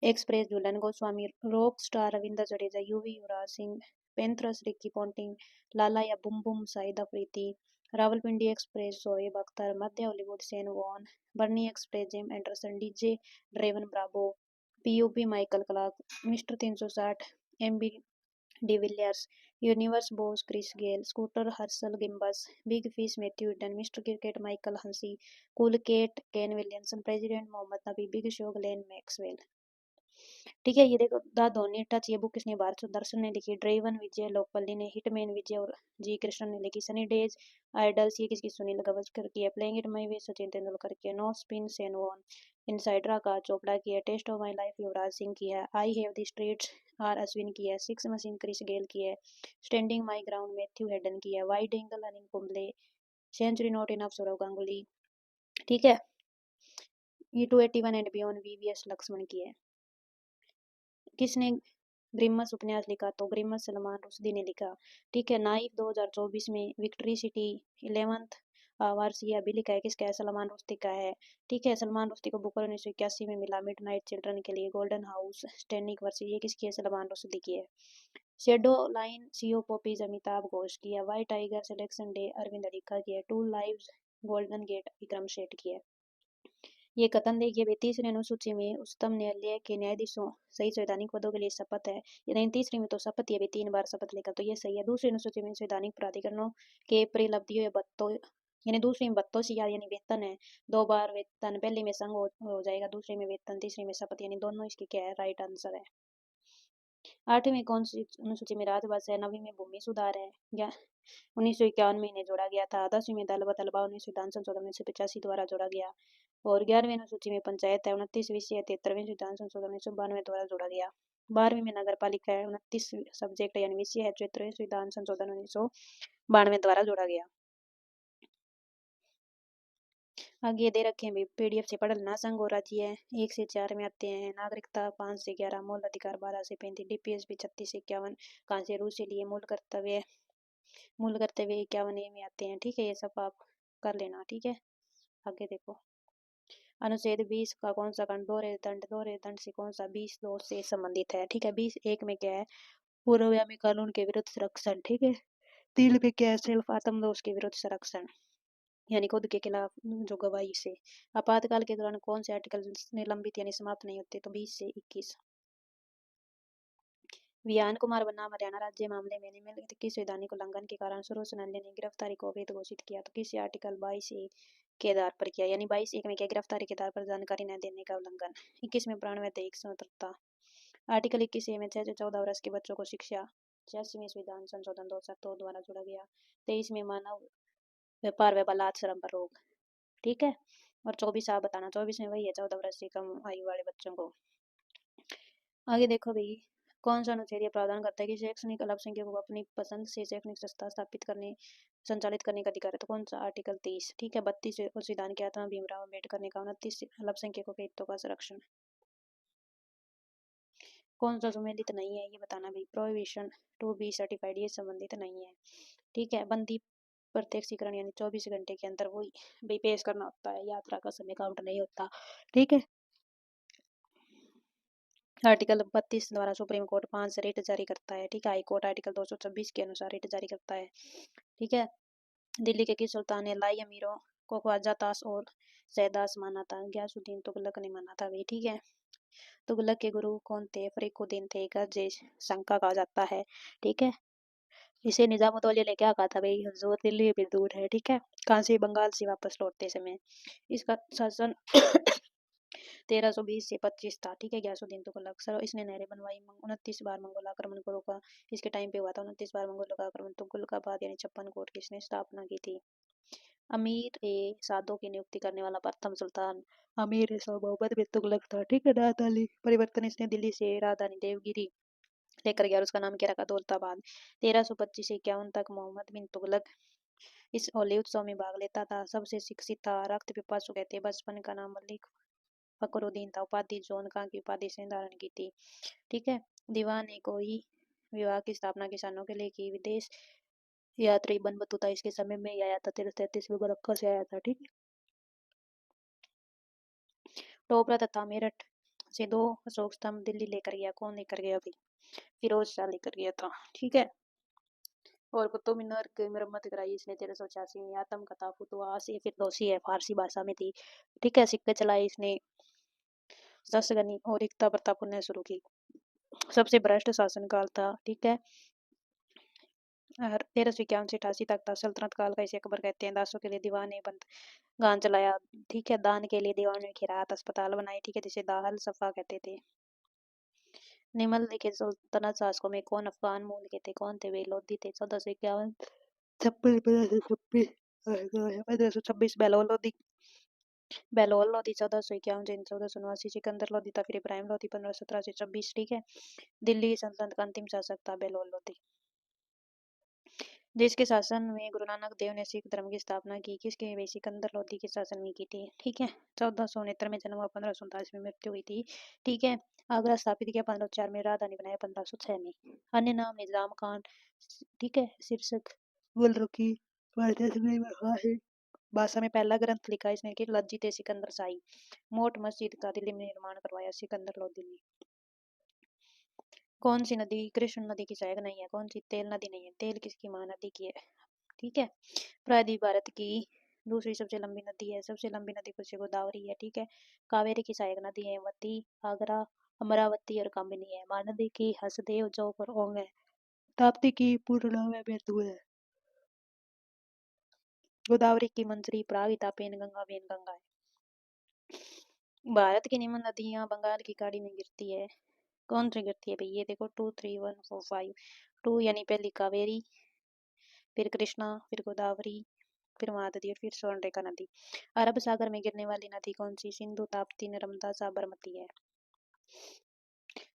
express Jhulan Goswami, rock star Ravindra Jadeja, Yuvi Yuvraj Singh, पैंथरस रिकी पॉन्टिंग, लाला या boom boom Shahid Afridi, Rawalpindi express Shoaib Akhtar, मध्य Hollywood Shane Warne, Burnley express James Anderson, DJ Dwayne Bravo, PUP Michael Clarke, mister 360 AB de Villiers, universe boss Chris Gayle, scooter Herschelle Gibbs, big fish Matthew Hayden, mister cricket Michael Hussey, cool cat Kane Williamson, president Mohammad Nabi, big show Glenn Maxwell, ठीक है। ये देखो, the Dhoni touch, ये book किसने, भारत दर्शन ने लिखी, ड्रेवन विजय लोकपल्ली ने, hitman विजय और जी कृष्ण ने लिखी, सनी डेज आइडल्स ये किसकी, सुनील गावस्कर की है, playing it my way Sachin Tendulkar की है, no spin Shane Warne, insider का चोपड़ा की है, test of my life Yuvraj Singh की है, I have the streets R Ashwin की है, सिक्स मशीन क्रिस गेल की है, standing my ground Matthew Hayden की है, wide angle Anil Kumble, century not enough Sourav Ganguly, ठीक है। ई 281 एंड बियॉन्ड वीवीएस लक्ष्मण की है। किसने ग्रिमस उपन्यास लिखा, तो ग्रिमस सलमान रुश्दी ने लिखा, ठीक है। नाइफ 2024 में विक्ट्री सिटी 11th वार्षिक अभी लिखा है, किसका है, सलमान रुश्दी का है, ठीक है। सलमान रुश्दी को बुकर 1981 में मिला, मिडनाइट चिल्ड्रन के लिए, गोल्डन हाउस स्टैंडिंग वर्षिक ये किसकी है, सलमान रुश्दी की है। Shadow line sea of poppies Amitabh Ghosh की है, white tiger selection day Aravind Adiga की है, two lives golden gate Vikram Seth की है। ये कथन देखिए भाई, तीसरी अनुसूची में उच्चतम न्यायालय के न्यायाधीशों सही संवैधानिक पदों के लिए शपथ है, लेकिन तीसरी में तो शपथ ही है भाई, 3 बार शपथ लेकर, तो ये सही है। दूसरी अनुसूची में संवैधानिक प्राधिकरणों के परिलब्धियों या बत्तों, यानी दूसरी में बत्तों से यानी वेतन है, 2 बार वेतन, पहली में संघ हो जाएगा, दूसरी में वेतन, तीसरी में शपथ, यानी दोनों इसके क्या है, राइट आंसर है। 8वीं में कौन सी अनुसूची में राजभाषा है? 9वीं में भूमि सुधार है। 1951 में इन्हें जोड़ा गया था। 10वीं में दल बदलाव 19 विधान संशोधन 1985 द्वारा जोड़ा गया। और 11वीं अनुसूची में पंचायत है। 29 विषय है। 73वें विधान संशोधन 1992 द्वारा जोड़ा गया। 12वीं में नगर पालिका है। 29 सब्जेक्ट यानी विषय है। 73वें विधान संशोधन 1992 द्वारा जोड़ा गया। आगे दे रखे हैं पीडीएफ से पढ़ लेना। संघ और राज्य है 1 से 4 में आते हैं। नागरिकता 5 से 11, मूल अधिकार 12 से 35, डीपीएसपी 36 से 51, कांस्य रूस के लिए मूल कर्तव्य 51 में आते हैं। ठीक है, ये सब आप कर लेना। ठीक है, आगे देखो। अनुच्छेद 20 का कौन सा खंड दोहरे दंड से कौन सा 20 दो से संबंधित है? ठीक है, 20 एक में क्या है? पूर्वगामी कानून के विरुद्ध संरक्षण। ठीक है, 3 में क्या है? सिर्फ आत्मदोष के विरुद्ध संरक्षण, यानी खुद के खिलाफ जो गवाही से। आपातकाल के दौरान कौन से आर्टिकल निलंबित यानी समाप्त नहीं होते? तो 20 से 21। वियान कुमार बनाम हरियाणा राज्य मामले में निम्नलिखित किस संवैधानिक उल्लंघन के कारण सर्वोच्च न्यायालय ने गिरफ्तारी को अवैध घोषित किया? तो किसी आर्टिकल 22 के आधार पर किया, यानी 22 एक में क्या? गिरफ्तारी के आधार पर जानकारी न देने का उल्लंघन। 21 में प्राण वैधानिक स्वतंत्रता। आर्टिकल 21 में 6 से 14 वर्ष के बच्चों को शिक्षा। 86वें संविधान संशोधन 2002 द्वारा जोड़ा गया। 23 में मानव व्यापार व बलात्कार पर रोक। ठीक है, और 24 आप बताना। 24 में वही है, 14 वर्ष से कम आयु वाले बच्चों को। आगे देखो भाई, कौन सा अनुच्छेद प्रावधान करता है कि शैक्षणिक अल्पसंख्यकों को अपनी पसंद से शैक्षणिक संस्था स्थापित करने संचालित करने का अधिकार है? तो कौन सा? आर्टिकल 30। ठीक है, 32 उस विधान के आत्मा भीमराव अम्बेडकर ने कहा। 29 अल्पसंख्यकों के हितों का संरक्षण। कौन सा सम्मिलित नहीं है ये बताना भाई। प्रोहिबिशन टू बी सर्टिफाइड, ये संबंधित नहीं है। ठीक है, बंदी प्रत्यक्षीकरण यानी 24 घंटे के अंदर वही भी पेश करना होता है, यात्रा का समय काउंट नहीं होता। ठीक है, आर्टिकल 32 द्वारा सुप्रीम कोर्ट 5 रिट जारी करता है। ठीक है, हाई कोर्ट आर्टिकल 226 के अनुसार रिट जारी करता है। ठीक है, दिल्ली के किस सुल्तान ने लाई अमीरों को ख्वाजा ताश और सैदास माना था? गयासुद्दीन तुगलक ने माना था भाई। ठीक है, तुगलक के गुरु कौन थे? फरीकुद्दीन थे, गजे शंका कहा जाता है। ठीक है, इसे निजामुद्दौला ने क्या कहा था भाई? हुजूर दिल्ली भी दूर है। ठीक है, कहाँ से? बंगाल से वापस लौटते समय। इसका शासन 1320 से 25 था। ठीक है, गयासुद्दीन तुगलक सर, इसने नहरें बनवाई। 29 बार मंगोल आक्रमण को रोका। इसके टाइम पे हुआ था 29 बार मंगोलों का आक्रमण। तुगलकाबाद यानी 56 कोट की इसने स्थापना की थी। अमीर ए सादों की नियुक्ति करने वाला प्रथम सुल्तान अमीर ए मोहम्मद बिन तुगलक था। ठीक है, राजधानी परिवर्तन इसने दिल्ली से राजधानी देवगिरी लेकर गया और उसका नाम क्या रखा? दौलताबाद। 1325 से 51 तक मोहम्मद बिन तुगलक इस होली उत्सव में भाग लेता था। सबसे शिक्षित था, रक्त पिपासु कहते। बचपन का नाम मलिक फखरुद्दीन था। उपाधि जॉन खां की उपाधि से धारण की थी। ठीक है, दीवान ए कोई विवाह की स्थापना किसानों के लिए की। विदेश यात्री बन बतुता इसके समय में ही आया था। 1333 में बरक्का से आया था। ठीक है, टोपरा तथा मेरठ से 2 अशोक स्तंभ दिल्ली लेकर गया। कौन लेकर गया भाई? फिरोज शाह लेकर गया था। ठीक है, और कुतुब मीनार की मरम्मत कराई इसने 1386 में। आत्मकथा फुतवा से फिरदौसी है, फारसी भाषा में थी। ठीक है, सिक्के चलाए इसने। दशगनी और एकता प्रथा पुनः शुरू की। सबसे भ्रष्ट शासनकाल था। ठीक है, 1351 से 88 तक था। सल्तनत काल का इसे अकबर कहते हैं। दासों के लिए दीवान ने बंद गान चलाया। ठीक है, दान के लिए दीवान में खिरात अस्पताल बनाए। ठीक है, जिसे दाहल सफा कहते थे। निम्नलिखित सल्तनत शासकों में कौन अफगान मूल के थे? कौन थे वे? लोधी थे। 1451 छप्पन 1526 बेलोल लोधी। बेलोल लोधी 1451 जैन 1479 सिकंदर लोधी था। फिर इब्राहिम लोधी 1517 से 26। ठीक है, दिल्ली सल्तनत का अंतिम शासक था बेलोल लोधी। देश के शासन में गुरु नानक देव ने सिख धर्म की स्थापना की। किसके? वे सिकंदर लोधी के शासन में की थी। ठीक है, 1469 में जन्म हुआ, 1547 में मृत्यु हुई थी। ठीक है, आगरा स्थापित किया 1504 में, राजधानी बनाया 1506 में। अन्य नाम निजाम खान। ठीक है, शीर्षक गुलरुखी भाषा में पहला ग्रंथ लिखा इसने कि लज्जित सिकंदर शाही। मोट मस्जिद का दिल्ली में निर्माण करवाया सिकंदर लोधी ने। कौन सी नदी कृष्ण नदी की सहायक नहीं है? कौन सी? तेल नदी नहीं है। तेल किसकी? महानदी की है। ठीक है, प्रायद्वीप भारत की दूसरी सबसे लंबी नदी है। सबसे लंबी नदी कुछ गोदावरी है। ठीक है, कावेरी की सहायक नदी है वती, आगरा, अमरावती और कामिनी है। महानदी की हसदेव, जोग और ओंग है। ताप्ती की पूर्ण नाम है बेतु है। गोदावरी की मंजरी, प्रागिता, पेनगंगा, वेनगंगा है। भारत की निम्न नदियां बंगाल की खाड़ी में गिरती है। कौन सी गिरती है भाई? ये देखो 2 3 1 4 5। 2 यानी पहली कावेरी, फिर कृष्णा, फिर गोदावरी, फिर महानदी और फिर स्वर्णरेखा नदी। अरब सागर में गिरने वाली नदी कौन सी? सिंधु, ताप्ती, नर्मदा, साबरमती है।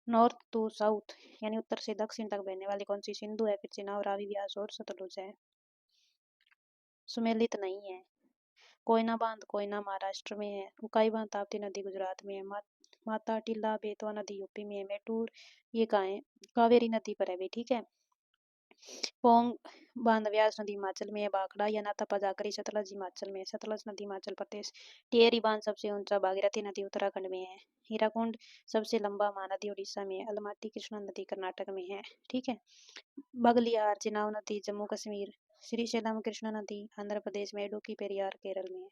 नॉर्थ टू साउथ यानी उत्तर से दक्षिण तक बहने वाली कौन सी? सिंधु है, फिर चिनाब, रावी, व्यास और सतलुज है। सुमेलित नहीं है। कोयना बांध कोयना महाराष्ट्र में है। उकाई बांध ताप्ती नदी गुजरात में है। माता टिल्ला बेतवा नदी यूपी में है। मेटूर ये कहाँ है? कावेरी नदी पर है भी, ठीक है। पोंग बांध व्यास नदी हिमाचल में है। भाखड़ा या नाथापा जाकरी सतलज हिमाचल में है। सतलज नदी हिमाचल प्रदेश। टिहरी बांध सबसे ऊंचा। भागीरथी नदी उत्तराखंड में है। हीराकुंड सबसे लंबा महानदी उड़ीसा में है। अलमाटी कृष्णा नदी कर्नाटक में है, ठीक है। बगलियार चिनाब नदी जम्मू कश्मीर। श्रीशैलम कृष्णा नदी आंध्र प्रदेश में। इडुक्की पेरियार केरल में है,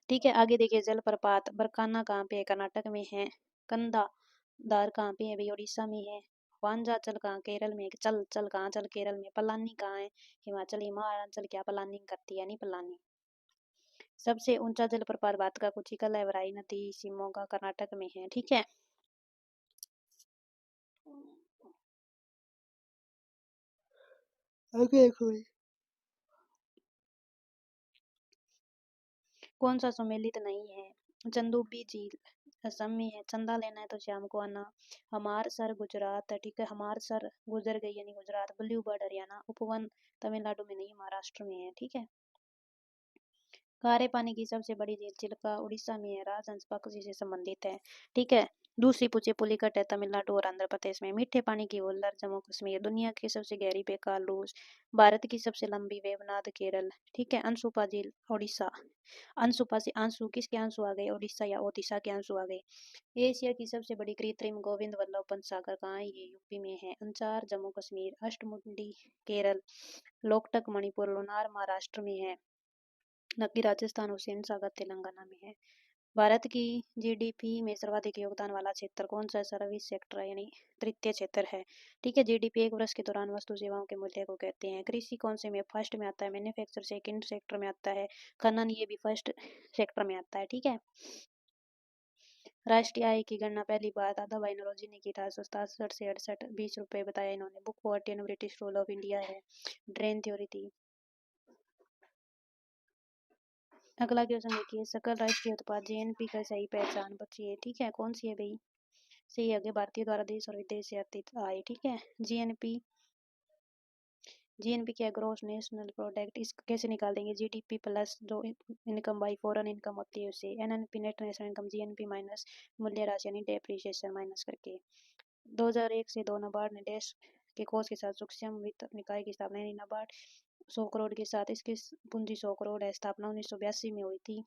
ठीक है। आगे देखिए जलप्रपात बरकाना कहाँ पे है? कर्नाटक में है। कंदा दार कहाँ पे है भाई? उड़ीसा में है। वांजाचल कहाँ? केरल में। चल चल कहाँ? चल केरल में। पलानी कहाँ है? हिमाचल। हिमाचल क्या पलानी करती है? यानी पलानी। सबसे ऊंचा जलप्रपात भात का कुचिकल है। वराई नदी शिमोगा कर्नाटक में है, ठीक है। आगे देखो भाई। कौन सा सम्मिलित नहीं है? चंदोबी झील असम में है। चंदा लेना है तो शाम को आना। हमार सर गुजरात है, ठीक है। हमार सर गुजर गई यानी गुजरात। Blue bird Haryana. उपवन तमिलनाडु में नहीं महाराष्ट्र में है, ठीक है। खारे पानी की सबसे बड़ी झील चिल्का उड़ीसा में है। राजहंस पक्षी से संबंधित है, ठीक है। दूसरी पूछे पुलिकट है तमिलनाडु और आंध्र प्रदेश में। मीठे पानी की वोल्लर जम्मू कश्मीर। दुनिया की सबसे गहरी बेकाल रूस। भारत की सबसे लंबी वेवनाद केरल, ठीक है। अनसुपा झील उड़ीसा। अनसुपा से आंसू किसके आंसू आ गए? उड़ीसा या ओडिशा के आंसू आ गए। एशिया की सबसे बड़ी कृत्रिम गोविंद वल्लभ पंत सागर कहाँ है? ये यूपी में है। अंचार जम्मू कश्मीर। अष्टमुंडी केरल। लोकटक मणिपुर। लोनार महाराष्ट्र में है। नक्की राजस्थान। हुसैन सागर तेलंगाना में है। भारत की जीडीपी में सर्वाधिक योगदान वाला क्षेत्र कौन सा? सर्विस सेक्टर है यानी तृतीय क्षेत्र है, ठीक है। जीडीपी एक वर्ष के दौरान वस्तु सेवाओं के मूल्य को कहते हैं। कृषि कौन से में फर्स्ट में आता है? मैन्युफैक्चर सेकंड सेक्टर में आता है। खनन ये भी फर्स्ट सेक्टर में आता है, ठीक है। राष्ट्रीय आय की गणना पहली बार दादा भाई नौरोजी ने की था 1867 से 68 20 रुपए बताया इन्होंने। Book fourteen British rule of India है। ड्रेन थ्योरी थी। अगला क्वेश्चन देखिए सकल राष्ट्रीय उत्पाद जीएनपी का सही पहचान बचिए, ठीक है। कौन सी है भाई? सही है आगे भारतीय द्वारा देश और विदेश से अर्जित आय, ठीक है। जीएनपी जीएनपी क्या? Gross national product. इसको कैसे निकाल देंगे? जीडीपी प्लस जो इनकम बाई फॉरेन इनकम होती है उसे। NNP net national income. GNP minus मूल्य राशि यानी डेप्रिसिएशन माइनस करके। 2001 से 2 नाबार्ड ने देश के कोष के साथ सूक्ष्म वित्त निकाय की स्थापना यानी नाबार्ड 100 करोड़ के साथ। इसकी पूंजी 100 करोड़ है। स्थापना 1982 में हुई थी।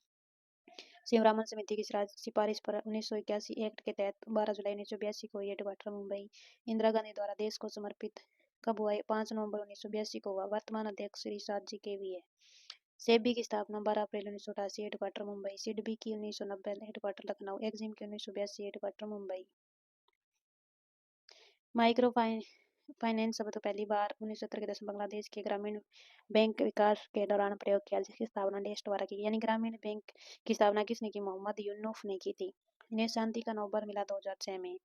शिवरामन समिति की सिफारिश पर 1981 एक्ट के तहत 12 जुलाई 1982 को हेडक्वार्टर मुंबई। इंदिरा गांधी द्वारा देश को समर्पित कब हुआ? 5 नवंबर 1982 को हुआ। वर्तमान अध्यक्ष श्री साजी के भी है। सेबी की स्थापना 12 अप्रैल 1988 हेडक्वार्टर मुंबई। सिडबी की 1990 हेडक्वार्टर लखनऊ। एक्जिम की 1982 हेडक्वार्टर मुंबई। माइक्रो फाइनेंस शब्द पहली बार 1970 के दशक बांग्लादेश के ग्रामीण बैंक विकास के दौरान प्रयोग किया, जिसकी स्थापना देश द्वारा की। यानी ग्रामीण बैंक की स्थापना किसने की? मोहम्मद यूनुफ ने की थी। इन्हें शांति का नोबेल मिला 2006 में।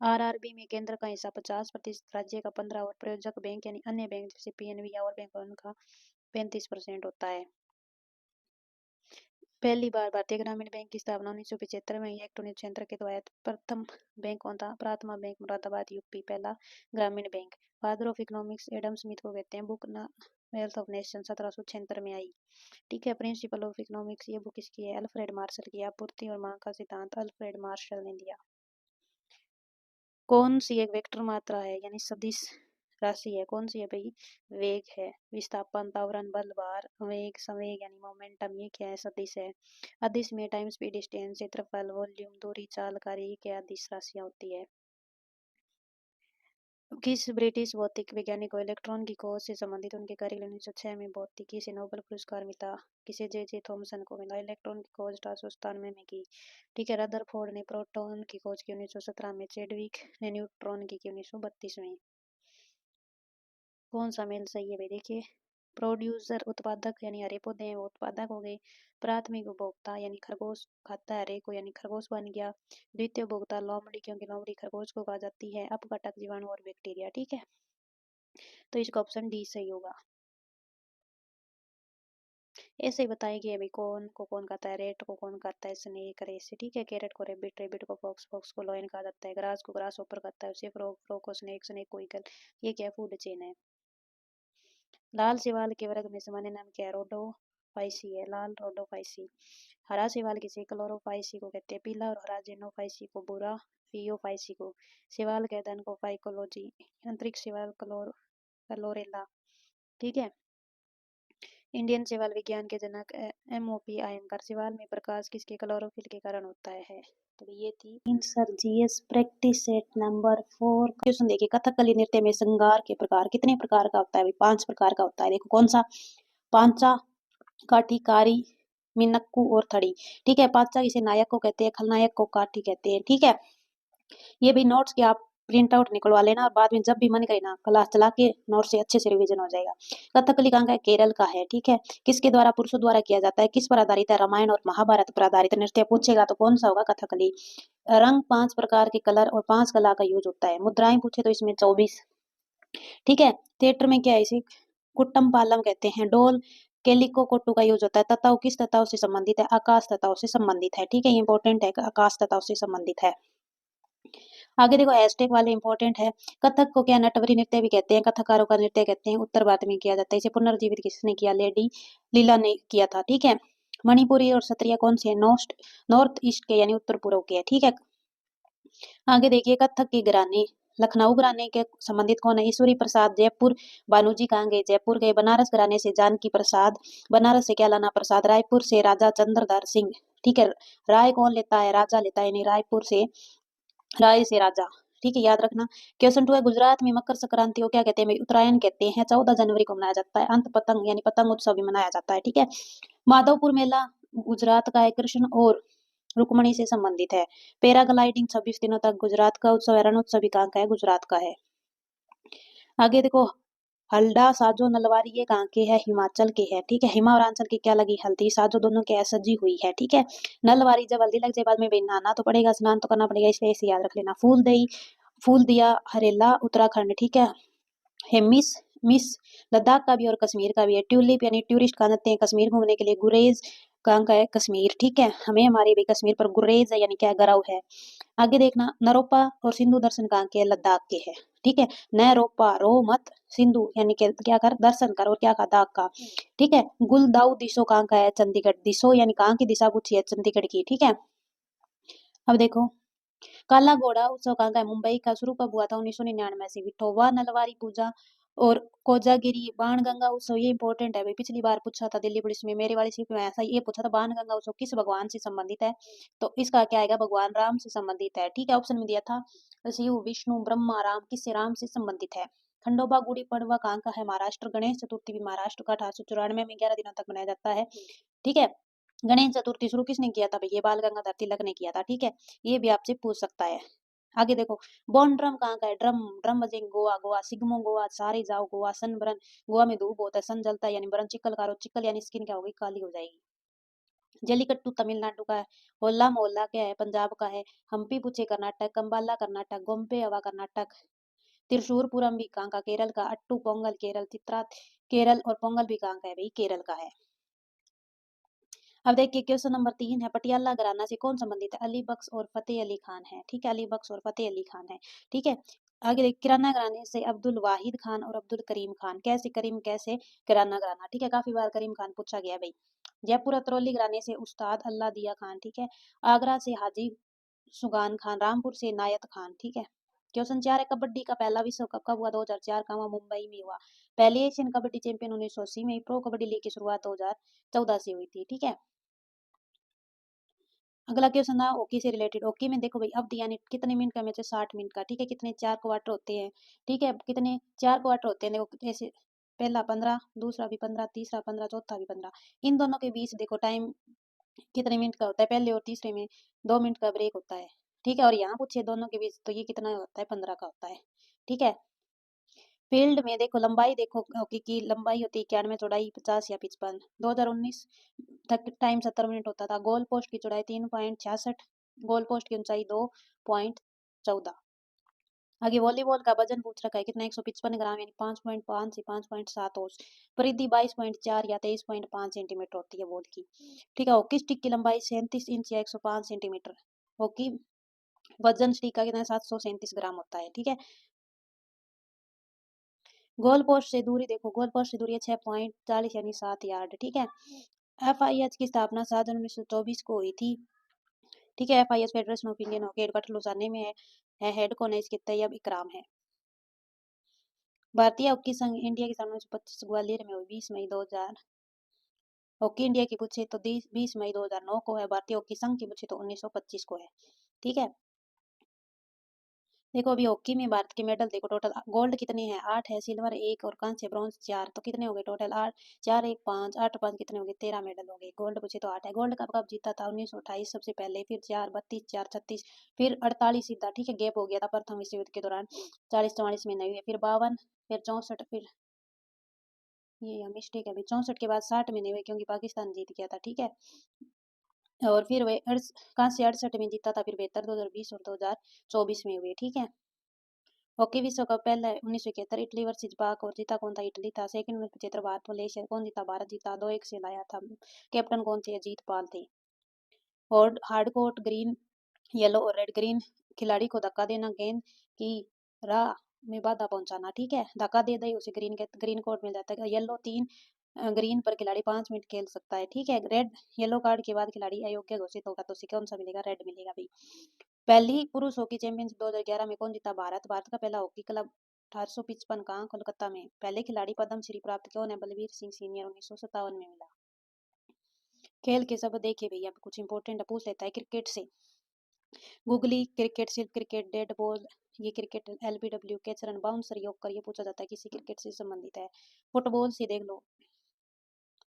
आरआरबी में केंद्र का हिस्सा 50%, राज्य का 15% और प्रायोजक बैंक यानी अन्य बैंक जैसे पीएनबी और बैंक उनका 35% होता है। पहली बार भारतीय ग्रामीण बैंक की स्थापना 1975 में। एक्ट 1976 के तहत प्रथम बैंक कौन था? Prathama bank Moradabad UP. पहला ग्रामीण bank. Father of economics Adam Smith को कहते हैं। बुक ना वेल्थ ऑफ नेशन 1776 में आई, ठीक है। प्रिंसिपल ऑफ इकोनॉमिक्स ये बुक किसकी है? अल्फ्रेड मार्शल की। आपूर्ति और मांग का सिद्धांत अल्फ्रेड मार्शल ने दिया। कौन सी एक वेक्टर मात्रा है यानी सदिश राशि है? कौन सी है भाई? वेग है। विस्थापन त्वरण बल भार वेग संवेग यानी मोमेंटम ये क्या है? सदिश है। अदिश में टाइम स्पीड डिस्टेंस क्षेत्रफल वॉल्यूम दूरी चाल कार्य ये क्या अदिश राशियां होती है। किस ब्रिटिश भौतिक वैज्ञानिक को इलेक्ट्रॉन की खोज से संबंधित उनके कार्य 1906 में भौतिकी से नोबेल पुरस्कार मिला? किसे? जे थॉमसन को मिला। इलेक्ट्रॉन की खोज 1897 में की, ठीक है। रदरफोर्ड ने प्रोटॉन की खोज की 1917 में। चेडविक ने न्यूट्रॉन की 1932 में। कौन सा मेल सही है भाई? देखिए प्रोड्यूसर उत्पादक यानी हरे पौधे हैं वो उत्पादक हो गए। प्राथमिक उपभोक्ता यानी खरगोश खाता है हरे को यानी खरगोश बन गया। द्वितीय उपभोक्ता लोमड़ी क्योंकि लोमड़ी खरगोश को कहा जाती है। अपघटक जीवाणु और बैक्टीरिया। ठीक है, तो इसका ऑप्शन डी सही होगा। ऐसे ही बताएंगे अभी कौन को कौन खाता है, रेट को कौन खाता है, स्नेक रेसे। ठीक है, कैरेट को रेबिट, रेबिट को फॉक्स, फॉक्स को लॉयन कहा जाता है। ग्रास को ग्रास ऊपर खाता है उसे फ्रॉग, फ्रॉग को स्नेक, स्नेक को ईगल। ये क्या फूड चेन है। लाल शैवाल के वर्ग में सामान्य नाम क्या है, रोडोफाइसी है, लाल रोडोफाइसी। हरा शैवाल किसे क्लोरोफाइसी को कहते हैं, पीला और हरा जेनोफाइसी को, भूरा फियोफाइसी को। शैवाल के अध्ययन को फाइकोलॉजी। अंतरिक्ष शैवाल क्लोरेला। ठीक है, इंडियन शैवाल विज्ञान के जनक MOP आयंगर। शैवाल में प्रकाश किसके क्लोरोफिल के कारण होता है। तो ये थी answer GS practice set number 4। Question देखिए, कथकली नृत्य में श्रृंगार के प्रकार कितने प्रकार का होता है। 5 प्रकार का होता है। देखो कौन सा, पांचा, काठी, कारी, मिनक्कू और थड़ी। ठीक है, पांचा इसे नायक को कहते हैं, खलनायक को काठी कहते हैं। ठीक है, ये भी नोट्स के आप प्रिंट आउट निकलवा लेना और बाद में जब भी मन करे ना क्लास चला के नोट से अच्छे से रिवीजन हो जाएगा। कथकली कहाँ का है, केरल का है। ठीक है, किसके द्वारा, पुरुषों द्वारा किया जाता है। किस पर आधारित है, रामायण और महाभारत पर आधारित नृत्य पूछेगा तो कौन सा होगा, कथकली। रंग 5 प्रकार के कलर और 5 कला का यूज होता है। मुद्राएं पूछे तो इसमें 24। ठीक है, थिएटर में क्या है, इसे कुट्टम पालम कहते हैं। डोल केलिको कोट्टू का यूज होता है। तताव किस तताव से संबंधित है, आकाश तताव से संबंधित है। ठीक है, ये इंपॉर्टेंट है, आकाश तताव से संबंधित है। आगे देखो हैशटैग वाले इंपॉर्टेंट है। कथक को क्या नटवरी नृत्य भी कहते हैं, कथकारों का नृत्य कहते हैं। उत्तर भारत में किया जाता है। इसे पुनर्जीवित किसने किया, लेडी लीला ने किया था। ठीक है, मणिपुरी और सत्रिया कौन से, नॉर्थ ईस्ट के यानी उत्तर पूर्व के। ठीक है, आगे देखिए कथक के घराने, लखनऊ घराने के संबंधित कौन है, ईश्वरी प्रसाद। जयपुर बानूजी कहाँ गए, जयपुर गए। बनारस घराने से जानकी प्रसाद, बनारस से क्या लाना प्रसाद। रायपुर से राजा चंद्रधर सिंह। ठीक है, राय कौन लेता है, राजा लेता है, यानी रायपुर से राय से राजा। ठीक है, याद रखना। क्वेश्चन 2 है, गुजरात में मकर संक्रांति को क्या कहते हैं, उत्तरायण कहते हैं। 14 जनवरी को मनाया जाता है। अंत पतंग यानी पतंग उत्सव भी मनाया जाता है। ठीक है, माधवपुर मेला गुजरात का है, कृष्ण और रुक्मणी से संबंधित है। पैराग्लाइडिंग 26 दिनों तक गुजरात का उत्सव है। रणोत्सव भी कहाँ का है, गुजरात का है। आगे देखो हल्दा साजो नलवारी ये कहाँ के है, हिमाचल के है। ठीक है, हिमा और आंचल की क्या लगी, हल्दी। साजो दोनों के सजी हुई है। ठीक है, नलवारी जब हल्दी लग जाए बाद में नहाना तो पड़ेगा, स्नान तो करना पड़ेगा, इसलिए इसे याद रख लेना। फूल दई, फूल दिया हरेला उत्तराखंड। ठीक है, हेमिस मिस लद्दाख का भी और कश्मीर का भी है। ट्यूलिप यानी टूरिस्ट कहाँ जाते हैं, कश्मीर घूमने के लिए। गुरेज कहाँ का है, कश्मीर। ठीक है, हमें हमारे भी कश्मीर पर गुरेज है यानी क्या, गरव है। आगे देखना नरोपा और सिंधु दर्शन कहाँ के, लद्दाख के है। ठीक है, न रोपा रो मत सिंधु यानी क्या कर, दर्शन कर, और क्या का, दाग का। ठीक है, गुलदाऊ दिशो कहाँ का है, चंडीगढ़। दिशो यानी कहाँ की दिशा पूछी है, चंडीगढ़ की। ठीक है, अब देखो काला घोड़ा उत्सव कहाँ का है, मुंबई का। शुरू कब हुआ था, 1999 से। विठोबा नलवारी पूजा और कोजागिरी बाण गंगा उत्सव, ये इंपॉर्टेंट है भाई, पिछली बार पूछा था दिल्ली पुलिस में, मेरे वाली सीट में ऐसा ये पूछा था, बाण गंगा उत्सव किस भगवान से संबंधित है। तो इसका क्या आएगा, भगवान राम से संबंधित है। ठीक है, ऑप्शन में दिया था शिव विष्णु ब्रह्मा राम, किससे, राम से संबंधित है। खंडोबा गुड़ी पड़वा कहाँ का है, महाराष्ट्र। गणेश चतुर्थी भी महाराष्ट्र का 1894 में 11 दिनों तक मनाया जाता है। ठीक है, गणेश चतुर्थी शुरू किसने किया था भैया, बाल गंगाधर तिलक ने किया था। ठीक है, ये भी आपसे पूछ सकता है। आगे देखो बॉन ड्रम कहाँ का है, ड्रम ड्रम बजेंगे गोवा, गोवा सिग्मो गोवा, सारे जाओ गोवा। सन बरन, गोवा में धूप होता है, सन जलता है यानी बरन। चिकल कारो, चिकल यानी स्किन क्या होगी, काली हो जाएगी। जलीकट्टू तमिलनाडु का है। होला मोहल्ला क्या है, पंजाब का है। हम्पी पूछे कर्नाटक, कंबाला कर्नाटक, गोम्पे हवा कर्नाटक। त्रिशूरपुरम भी कहाँ का, केरल का। अट्टू पोंगल केरल, चित्रा केरल और पोंगल भी कहाँ का है भाई, केरल का है। अब देखिए क्वेश्चन नंबर 3 है, पटियाला घराना से कौन संबंधित है, अली बख्श और फतेह अली खान है। ठीक है, अली बख्श और फतेह अली खान है। ठीक है, आगे देख किराना घराने से अब्दुल वाहिद खान और अब्दुल करीम खान। कैसे करीम, कैसे किराना घराना। ठीक है, काफी बार करीम खान पूछा गया भाई। जयपुर अतरौली घराने से उस्ताद अल्लाह दिया खान। ठीक है, आगरा से हाजी सुगान खान, रामपुर से नायत खान। ठीक है, क्वेश्चन 4 है, कबड्डी का पहला विश्व कप कब हुआ, 2004 का हुआ, मुंबई में हुआ। पहली एशियन कबड्डी चैंपियन 1980 में। प्रो कबड्डी लीग की शुरुआत 2014 से हुई थी। ठीक है, अगला क्वेश्चन है हॉकी से रिलेटेड। हॉकी में देखो भाई अवधि यानी कितने मिनट का मैच है, 60 मिनट का। ठीक है, कितने, 4 क्वार्टर होते हैं। ठीक है, कितने, 4 क्वार्टर होते हैं। देखो जैसे पहला 15, दूसरा भी 15, तीसरा 15, चौथा भी 15। इन दोनों के बीच देखो टाइम कितने मिनट का होता है, पहले और तीसरे में 2 मिनट का ब्रेक होता है। ठीक है, और यहाँ पूछे दोनों के बीच तो ये कितना होता है, 15 का होता है। ठीक है, फील्ड में देखो लंबाई देखो हॉकी की लंबाई होती है 91, चौड़ाई 50 या 55। 2019 तक टाइम 70 मिनट होता था। गोल पोस्ट की चौड़ाई 3.66, गोल पोस्ट की ऊंचाई 2.14। आगे वॉलीबॉल का वजन पूछ रखा है कितना, 155 ग्राम यानी 5.5 से 5.7 औंस। परिधि 22.4 या 23.5 सेंटीमीटर होती है बॉल की। ठीक है, हॉकी स्टिक की लंबाई 37 इंच या 105 सेंटीमीटर। हॉकी वजन स्टिक का कितना, 737 ग्राम होता है। ठीक है, गोल पोस्ट से दूरी देखो, गोल पोस्ट से दूरी है 6.40 यानी 7 यार्ड। ठीक है, FIH की स्थापना 7 जनवरी 1924 को हुई थी। ठीक है, FIH federation of Indian hockey headquarter Ludhiana में है। हेड कौन है इसके, तैयब इकराम है। भारतीय हॉकी संघ इंडिया की स्थापना 1925 ग्वालियर में हुई 20 मई 2000। हॉकी इंडिया की पूछे तो 20 मई 2009 को है। भारतीय हॉकी संघ की पूछे तो 1925 को है। ठीक है, देखो अभी हॉकी में भारत के मेडल देखो, टोटल गोल्ड कितने हैं, 8 है, सिल्वर 1 और कांस्य ब्रॉन्ज 4, तो कितने हो गए टोटल 8, 4 1 5 8 5 कितने हो गए, 13 मेडल हो गए। गोल्ड पूछे तो 8 है। गोल्ड कप कब जीता था, 1928 सबसे पहले, फिर 4 32 4 36, फिर 48 सीधा। ठीक है, गैप हो गया था प्रथम विश्व युद्ध के दौरान, 40 44 में नहीं हुए, फिर 52, फिर 64, फिर ये मिस्टेक है अभी, 64 के बाद 60 में नहीं हुए क्योंकि पाकिस्तान जीत गया था। ठीक है, और फिर वे कांस्य 68 में जीता था, फिर 72 2020 और 2024 में हुए। ठीक है, हॉकी विश्व कप पहला 1971 इटली वर्सेज पाक, और जीता कौन था, इटली था। सेकंड 1975 भारत मलेशिया, कौन जीता, भारत जीता, 2-1 से लाया था। कैप्टन कौन थे, अजीत पाल थे। और हार्ड कोर्ट ग्रीन येलो और रेड, ग्रीन खिलाड़ी को धक्का देना, गेंद की राह में बाधा पहुंचाना। ठीक है, धक्का दे दे उसे ग्रीन कोर्ट मिल जाता है। येलो 3, ग्रीन पर खिलाड़ी 5 मिनट खेल सकता है। ठीक है, रेड येलो कार्ड के बाद खिलाड़ी अयोग्य घोषित होगा तो उसे कौन सा मिलेगा, रेड मिलेगा भाई। पहली पुरुष हॉकी चैंपियनशिप 2011 में कौन जीता, भारत। भारत का पहला हॉकी क्लब 1855 कहाँ, कोलकाता में। पहले खिलाड़ी पद्म श्री प्राप्त कौन है, बलवीर सिंह सीनियर, 1957 में मिला। खेल के सब देखे भैया, कुछ इंपॉर्टेंट पूछ लेता है क्रिकेट से। गुगली क्रिकेट, सिर्फ क्रिकेट, डेड बॉल ये cricket, LBW catch run, bouncer, yorker ये पूछा जाता है किसी क्रिकेट से संबंधित है। फुटबॉल से देख लो,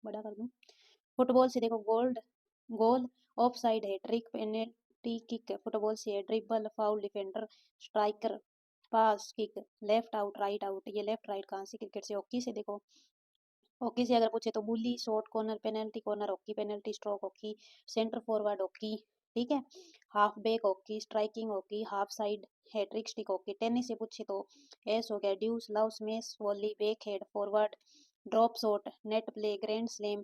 बड़ा कर दूं, फुटबॉल से देखो, गोल ऑफ साइड है, ट्रिक पेनल्टी किक। फुटबॉल से है dribble, foul, defender, striker, pass, kick, left out, right out. ये लेफ्ट राइट कहाँ से, क्रिकेट से। हॉकी से देखो, हॉकी से अगर पूछे तो bully, short corner, penalty corner hockey, penalty stroke hockey, centre forward hockey. ठीक है, half back hockey, striking hockey, half side hattrick stick hockey. Tennis से पूछे तो एस हो गया, deuce, love, smash, volley, back head, forward, drop shot, net play, grand slam,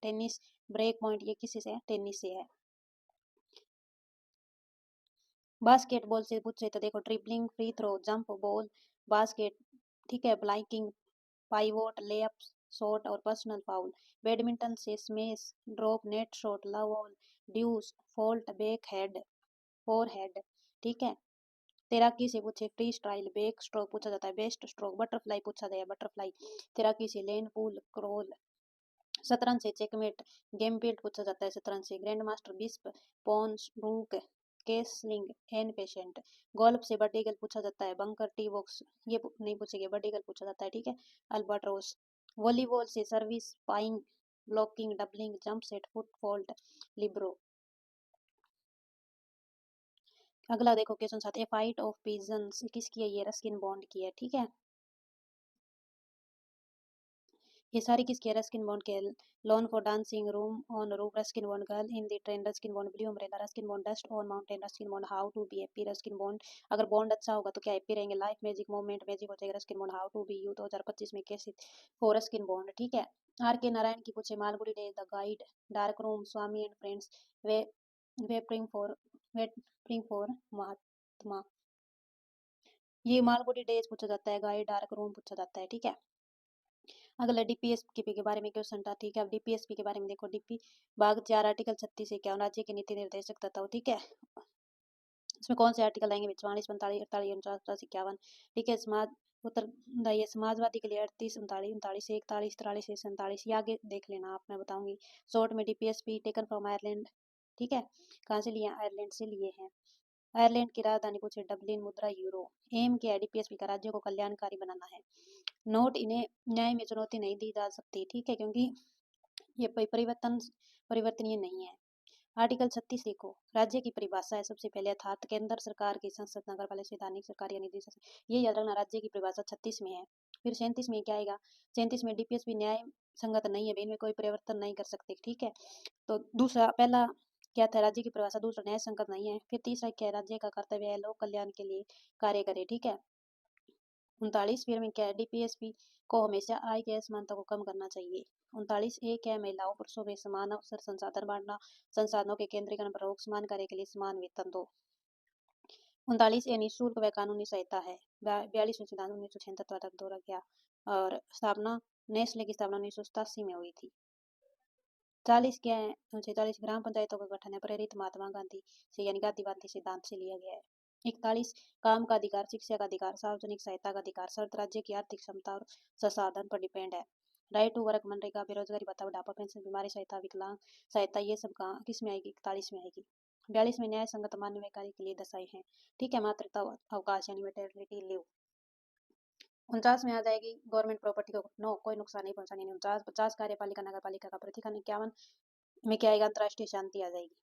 tennis, break point ये किसी से है, टेनिस से है। बास्केटबॉल से पूछे तो देखो, tripling, free throw, jump ball, basket. ठीक है, ब्लाइंकिंग, पाइवोट, लेअप, शॉट और पर्सनल फाउल। बैडमिंटन से smash, drop, net shot, love all, deuce, fault, back head, four head. ठीक है, तैराकी से पूछे फ्री स्टाइल, बैक स्ट्रोक पूछा जाता है, बेस्ट स्ट्रोक, बटरफ्लाई पूछा जाए, बटरफ्लाई। तैराकी से लेन, पूल, क्रॉल। शतरंज से चेकमेट, गेमबिल्ड पूछा जाता है शतरंज से, ग्रैंड मास्टर, बिस्प, पॉन्स, रूक, केसलिंग, एन पेशेंट। गोल्फ से बर्डिगल पूछा जाता है, बंकर, टी बॉक्स ये नहीं पूछेंगे, बर्डिगल पूछा जाता है। ठीक है, अल्बाट्रोस। वॉलीबॉल से सर्विस, पाइंग, blocking, doubling, jump set, foot fault, libero. अगला देखो question 7, a fight of pigeons किसकी है, ये रस्किन बॉन्ड की है। ठीक है, ये सारी किसकी है, रस्किन बॉन्ड के। Lone for dancing, room on roof, Ruskin Bond, girl in the train, Ruskin Bond, blue umbrella, Ruskin Bond, dust on mountain, Ruskin Bond, how to be happy, Ruskin Bond. अगर bond अच्छा होगा तो क्या happy रहेंगे, life magic, moment magic हो जाएगा, Ruskin Bond, how to be you 2025 में कैसे फॉर रस्किन बॉन्ड। ठीक है, RK नारायण की पूछे, Malgudi days, the guide, dark room, Swami and friends, वे वेटिंग फॉर महात्मा। ये मालगुडी डेज पूछा जाता है, गाइड, डार्क रूम पूछा जाता है। ठीक है, अगला DPSP के बारे में क्वेश्चन था। ठीक है, अब DPSP के बारे में देखो, DP भाग 4 आर्टिकल 36 से क्या राज्य के नीति निर्देशक तत्व। ठीक है, इसमें कौन से आर्टिकल आएंगे, 44 45 48 49 50 51। ठीक है, उत्तर दाइए समाजवादी के लिए 38 39 39 41 43 से 47, ये आगे देख लेना आप, मैं बताऊंगी। शॉर्ट में DPSP टेकन फ्रॉम आयरलैंड। ठीक है, कहाँ से लिए, आयरलैंड से लिए हैं। आयरलैंड की राजधानी पूछे, डबलिन, मुद्रा यूरो। एम क्या है DPSP का, राज्यों को कल्याणकारी बनाना है। नोट, इन्हें न्याय में चुनौती नहीं दी जा सकती। ठीक है, क्योंकि ये परिवर्तनीय नहीं है। आर्टिकल 36 देखो, राज्य की परिभाषा है सबसे पहले, अर्थात केंद्र सरकार की संसद, नगर पालिका, स्थानीय सरकार या निजी शासन। ये याद रखना, राज्य की परिभाषा 36 में है। फिर 37 में क्या आएगा, 37 में डीपीएसपी न्याय संगत नहीं है, इनमें कोई परिवर्तन नहीं कर सकते, ठीक है। तो दूसरा, पहला क्या था, राज्य की परिभाषा, दूसरा न्याय संगत नहीं है। फिर तीसरा क्या है, राज्य का कर्तव्य है लोक कल्याण के लिए कार्य करे, ठीक है। 39 फिर में क्या है, डीपीएसपी को हमेशा आय की असमानता को कम करना चाहिए। 39 ए क्या है, महिलाओं पुरुषों में समान अवसर, संसाधन बांटना, संसाधनों के केंद्रीकरण पर रोक, समान कार्य के लिए समान वेतन दो। 39 ए निःशुल्क व कानूनी सहायता है। 42वें संविधान 1976 द्वारा दौरा गया और स्थापना, नेस्ले की स्थापना 1987 में हुई थी। 40 क्या है, 46 ग्राम पंचायतों का गठन है, प्रेरित महात्मा गांधी से यानी गांधीवादी सिद्धांत से लिया गया है। 41 काम का अधिकार, शिक्षा का अधिकार, सार्वजनिक सहायता का अधिकार, शर्त राज्य की आर्थिक क्षमता और संसाधन पर डिपेंड है। राइट टू वर्क, मनरेगा, बेरोजगारी भत्ता, बुढ़ापा पेंशन, बीमारी सहायता, विकलांग सहायता, ये सब कहाँ किस में आएगी, 41 में आएगी। 42 में न्याय संगत मान्य कार्य के लिए दशाएं हैं, ठीक है, मातृत्व अवकाश यानी मैटरनिटी लीव। 49 में आ जाएगी गवर्नमेंट प्रॉपर्टी को नो कोई नुकसान नहीं पहुंचानी। 49 कार्यपालिका नगर पालिका का प्रतिखंड। 51 में क्या आएगा, अंतर्राष्ट्रीय शांति आ जाएगी।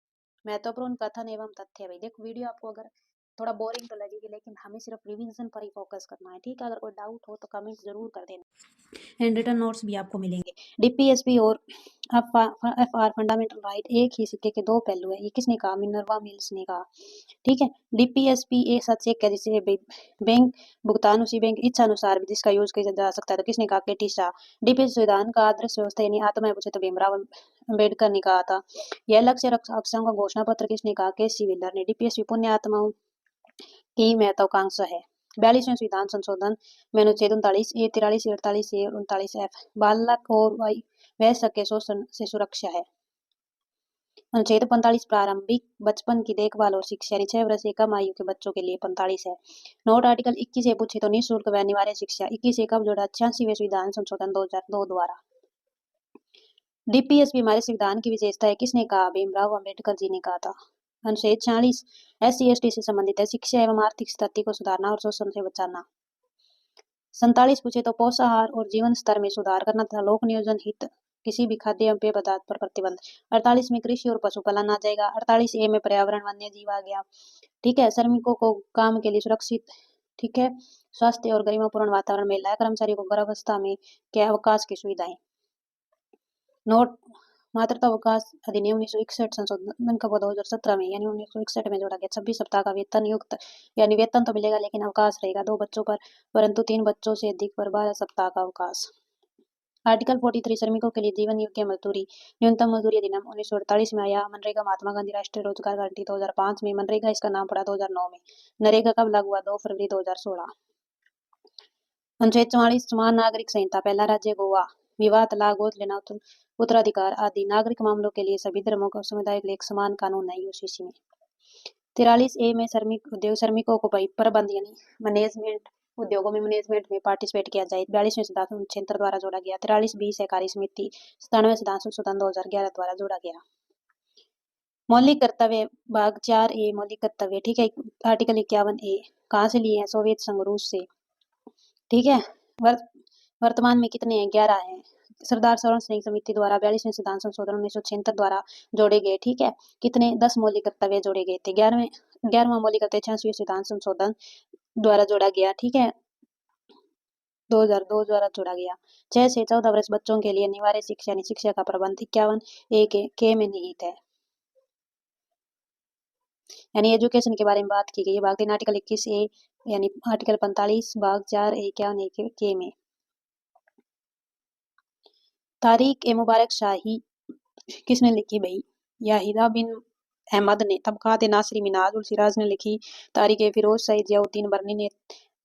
महत्वपूर्ण कथन एवं तथ्य है। भाई देखो, वीडियो आपको अगर थोड़ा बोरिंग तो लगेगी, लेकिन हमें सिर्फ रिवीजन पर ही फोकस करना है, ठीक है। अगर कोई डाउट हो तो कमेंट जरूर कर देना, हैंड रिटन नोट्स भी आपको मिलेंगे। डीपीएसपी और एफआर फंडामेंटल राइट एक ही सिक्के के दो पहलू है, ये किसने कहा, मिनर्वा मिल्स ने कहा, ठीक है। डीपीएसपी एक साथ चेक है, जैसे बैंक भुगतान उसी बैंक इच्छा अनुसार भी जिसका यूज किया जा सकता है, तो किसने कहा, केटी शाह। डीपीएस संविधान का आदर्श व्यवस्था यानी आत्मा है पूछे तो भीमराव अम्बेडकर ने कहा था। यह लक्ष्य अक्षरों का घोषणा पत्र किसने कहा, केसी विलर ने। डीपीएसपी पुण्य आत्माओं की महत्वाकांक्षा है। 42वें संविधान संशोधन में अनुच्छेद 39 ए, 43 ए, 48 ए और 39 एफ बालक और वयस्क के शोषण से सुरक्षा है। अनुच्छेद 45 प्रारंभिक बचपन की देखभाल और शिक्षा यानी 6 वर्ष से कम आयु के बच्चों के लिए 45 है। नोट आर्टिकल 21 से पूछे तो निःशुल्क व अनिवार्य शिक्षा 21 से कब जोड़ा, 86वें संविधान संशोधन 2002 द्वारा। डीपीएसपी हमारे संविधान की विशेषता है, किसने कहा, भीमराव अम्बेडकर जी ने कहा था। अनुच्छेद 46 SC/ST से संबंधित है, शिक्षा एवं आर्थिक स्थिति को सुधारना और शोषण से बचाना। 47 पूछे तो पोषाहार और जीवन स्तर में सुधार करना तथा लोक नियोजन हित किसी भी खाद्य एवं पेय पदार्थ पर प्रतिबंध। 48 में कृषि और पशुपालन आ जाएगा। 48 ए में पर्यावरण वन्य जीव आ गया, ठीक है। श्रमिकों को काम के लिए सुरक्षित, ठीक है, स्वास्थ्य और गरिमापूर्ण वातावरण मिल रहा है। कर्मचारियों को गर्भावस्था में क्या अवकाश की सुविधाएं। नोट मातृत्व अवकाश अधिनियम 1961 संशोधन का 2017 में यानी 1961 में जोड़ा गया। 26 सप्ताह का वेतन युक्त यानी वेतन तो मिलेगा लेकिन अवकाश रहेगा 2 बच्चों पर, परंतु 3 बच्चों से अधिक पर 12 सप्ताह का अवकाश। आर्टिकल 43 श्रमिकों के लिए जीवन योग्य मजदूरी न्यूनतम मजदूरी अधिनियम 1948 में आया। मनरेगा महात्मा गांधी राष्ट्रीय रोजगार गारंटी 2005 में, मनरेगा इसका नाम पड़ा 2009 में। नरेगा कब लागू हुआ, 2 फरवरी 2016। अनुच्छेद 44 समान नागरिक संहिता, पहला राज्य गोवा, विवाह, तलाक, गोद लेना, उत्तराधिकार आदि नागरिक मामलों के लिए सभी धर्मों और समुदाय के लिए एक समान कानून है यूसीसी में। 43 ए में श्रमिक उद्योग श्रमिकों को प्रबंध यानी मैनेजमेंट उद्योगों में मैनेजमेंट में पार्टिसिपेट किया जाए। 42वें सिद्धांत अनुच्छेद द्वारा जोड़ा गया। 43 बी सहकारी समिति 97वें सिद्धांत संशोधन 2011 द्वारा जोड़ा गया। मौलिक कर्तव्य भाग 4 ए मौलिक कर्तव्य, ठीक है। आर्टिकल 51 ए कहाँ से लिए हैं, सोवियत संघ रूस से, ठीक है। वर्तमान में कितने हैं, 11 हैं। सरदार सरोवर सिंह समिति द्वारा 42वें सिद्धांत संशोधन 1976 द्वारा जोड़े गए, ठीक है। कितने, 10 मौलिक कर्तव्य जोड़े गए थे। 11वां मौलिक कर्तव्य 86वें सिद्धांत संशोधन द्वारा जोड़ा गया, ठीक है, 2002 द्वारा जोड़ा गया। 6 से 14 वर्ष बच्चों के लिए अनिवार्य शिक्षा यानी शिक्षा का प्रबंध 51 ए के में निहित है, यानी एजुकेशन के बारे में बात की गई है। भाग 3 आर्टिकल 21 ए यानी आर्टिकल 45 भाग 4 ए 51 ए के में। तारिक ए मुबारक शाही किसने लिखी भाई, याहिया बिन अहमद ने। तबकात नासरी मिनाज उल सिराज ने लिखी। तारिक ए फिरोज सईद जियाउद्दीन बर्नी ने।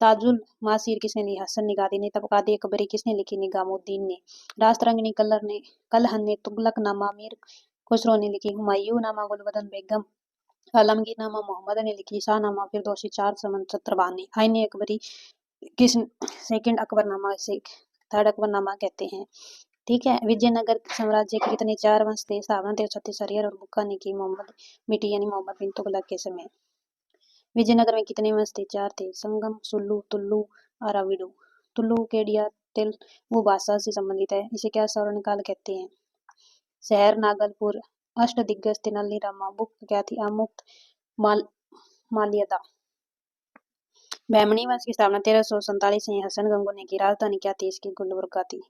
ताजुल मासिर किसने लिखी, हसन निगादी ने। तबकात अकबरी किसने लिखी, निजामुद्दीन ने। रास्तरंगिनी कलहन ने। तुगलकनामा मीर खुसरो ने लिखी। हुमायूं नामा गुलबदन बेगम। आलमगीर नामा मोहम्मद ने लिखी। शाहनामा फिरदौसी 4 समन सत्रबान ने। आईने अकबरी किस सेकंड अकबरनामा से थर्ड अकबरनामा कहते हैं, ठीक है। विजयनगर साम्राज्य के कितने 4 वंश थे, सावन थे, छत्तीसहरियर और बुक्का की मोहम्मद मिटी यानी मोहम्मद बिन तुगलक के समय। विजयनगर में कितने वंश थे, 4 थे, संगम, सुल्लू, तुल्लू, अराविडू। तुल्लू केडिया तेलुगु भाषा से संबंधित है, इसे क्या स्वर्णकाल कहते हैं। शहर नागलपुर अष्टदिग्गज तेनालीरामा, मुक्त क्या थी? अमुक्त माल माल्यदा। बहमनी वंश की स्थापना 1347 में हसन गंगू ने की। राजधानी क्या थी इसकी? गुलबर्गा थी।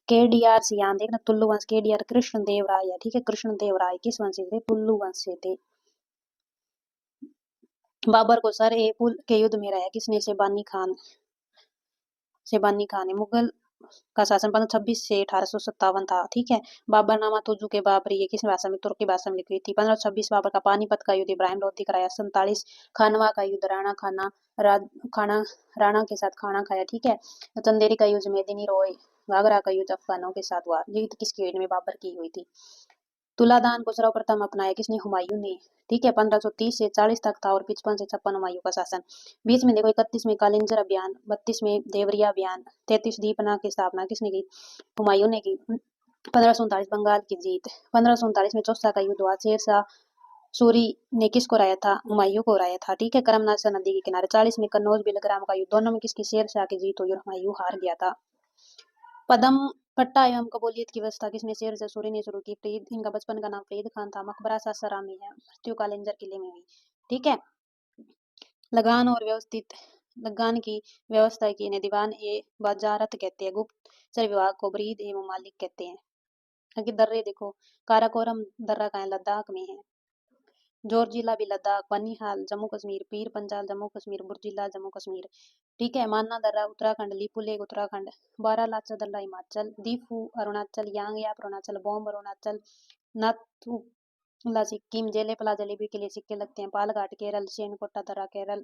केडीआर से यहाँ देखना, तुल्लु वंश, केडीआर कृष्णदेव राय है, ठीक है। कृष्णदेव राय किस वंश से थे? तुल्लु वंश से थे। बाबर को सर ए पुल के युद्ध में हराया किसने? शेबानी खान ने। मुगल का शासन 1526 से 1857 था, ठीक है। बाबरनामा तुजू के बाबरी ये किस भाषा में? तुर्की भाषा में लिखी हुई थी। 1526 बाबर का पानीपत का युद्ध इब्राहिम लोधी कराया। 47 खानवा का युद्ध खाना राणा के साथ खाना खाया, ठीक है। चंदेरी का युद्ध मेदिनी रॉय घाघरा का युद्ध अफगानों के साथ हुआ। युद्ध किसकी युद्ध में? बाबर की हुई थी। तुलादान को सर्वप्रथम अपनाया किसने? हुमायूं ने, ठीक है। 1530 से 40 तक था और 55 से 56 हुमायूं का शासन। बीच में देखो 31 में कालिंजर अभियान, 32 में देवरिया अभियान, 33 दीपना की स्थापना किसने की? हुमायूं ने की। 1539 बंगाल की जीत। 1539 में चौसा का युद्ध हुआ। शेरशाह सूरी ने किसको हराया था? हुमायूं को हराया था, ठीक है। करमनाशा नदी के किनारे। 40 में कन्नौज बिलग्राम का युद्ध, दोनों में किसकी? शेरशाह की जीत हुई और हुमायूं हार गया था। पदम पट्टा एवं कबूलियत की व्यवस्था किसने? शेरशाह सूरी ने शुरू की। फरीद, इनका बचपन का नाम फरीद खान था। मकबरा सासाराम में है। मृत्यु कालिंजर किले में हुई, ठीक है। लगान और लगान की व्यवस्था की इन्हें दीवान ए वजारत कहते हैं। गुप्तचर विभाग को बरीद ए ममालिक कहते हैं। आगे दर्रे देखो, काराकोरम दर्रा कहाँ है? लद्दाख में है। जोरजिला भी लद्दाख, बनिहाल जम्मू कश्मीर, पीर पंजाल जम्मू कश्मीर, बुर्जिला जम्मू कश्मीर, ठीक है। मान्ना दर्रा उत्तराखंड, लिपुलेख उत्तराखंड, बारालाचा दर्रा हिमाचल, दीफू अरुणाचल, यांगयाप अरुणाचल, बॉम्ब अरुणाचल, नाथुला सिक्किम, जेलेपला जलेबी के लिए सिक्के लगते हैं, पालघाट केरल, शेनकोटा दर्रा केरल,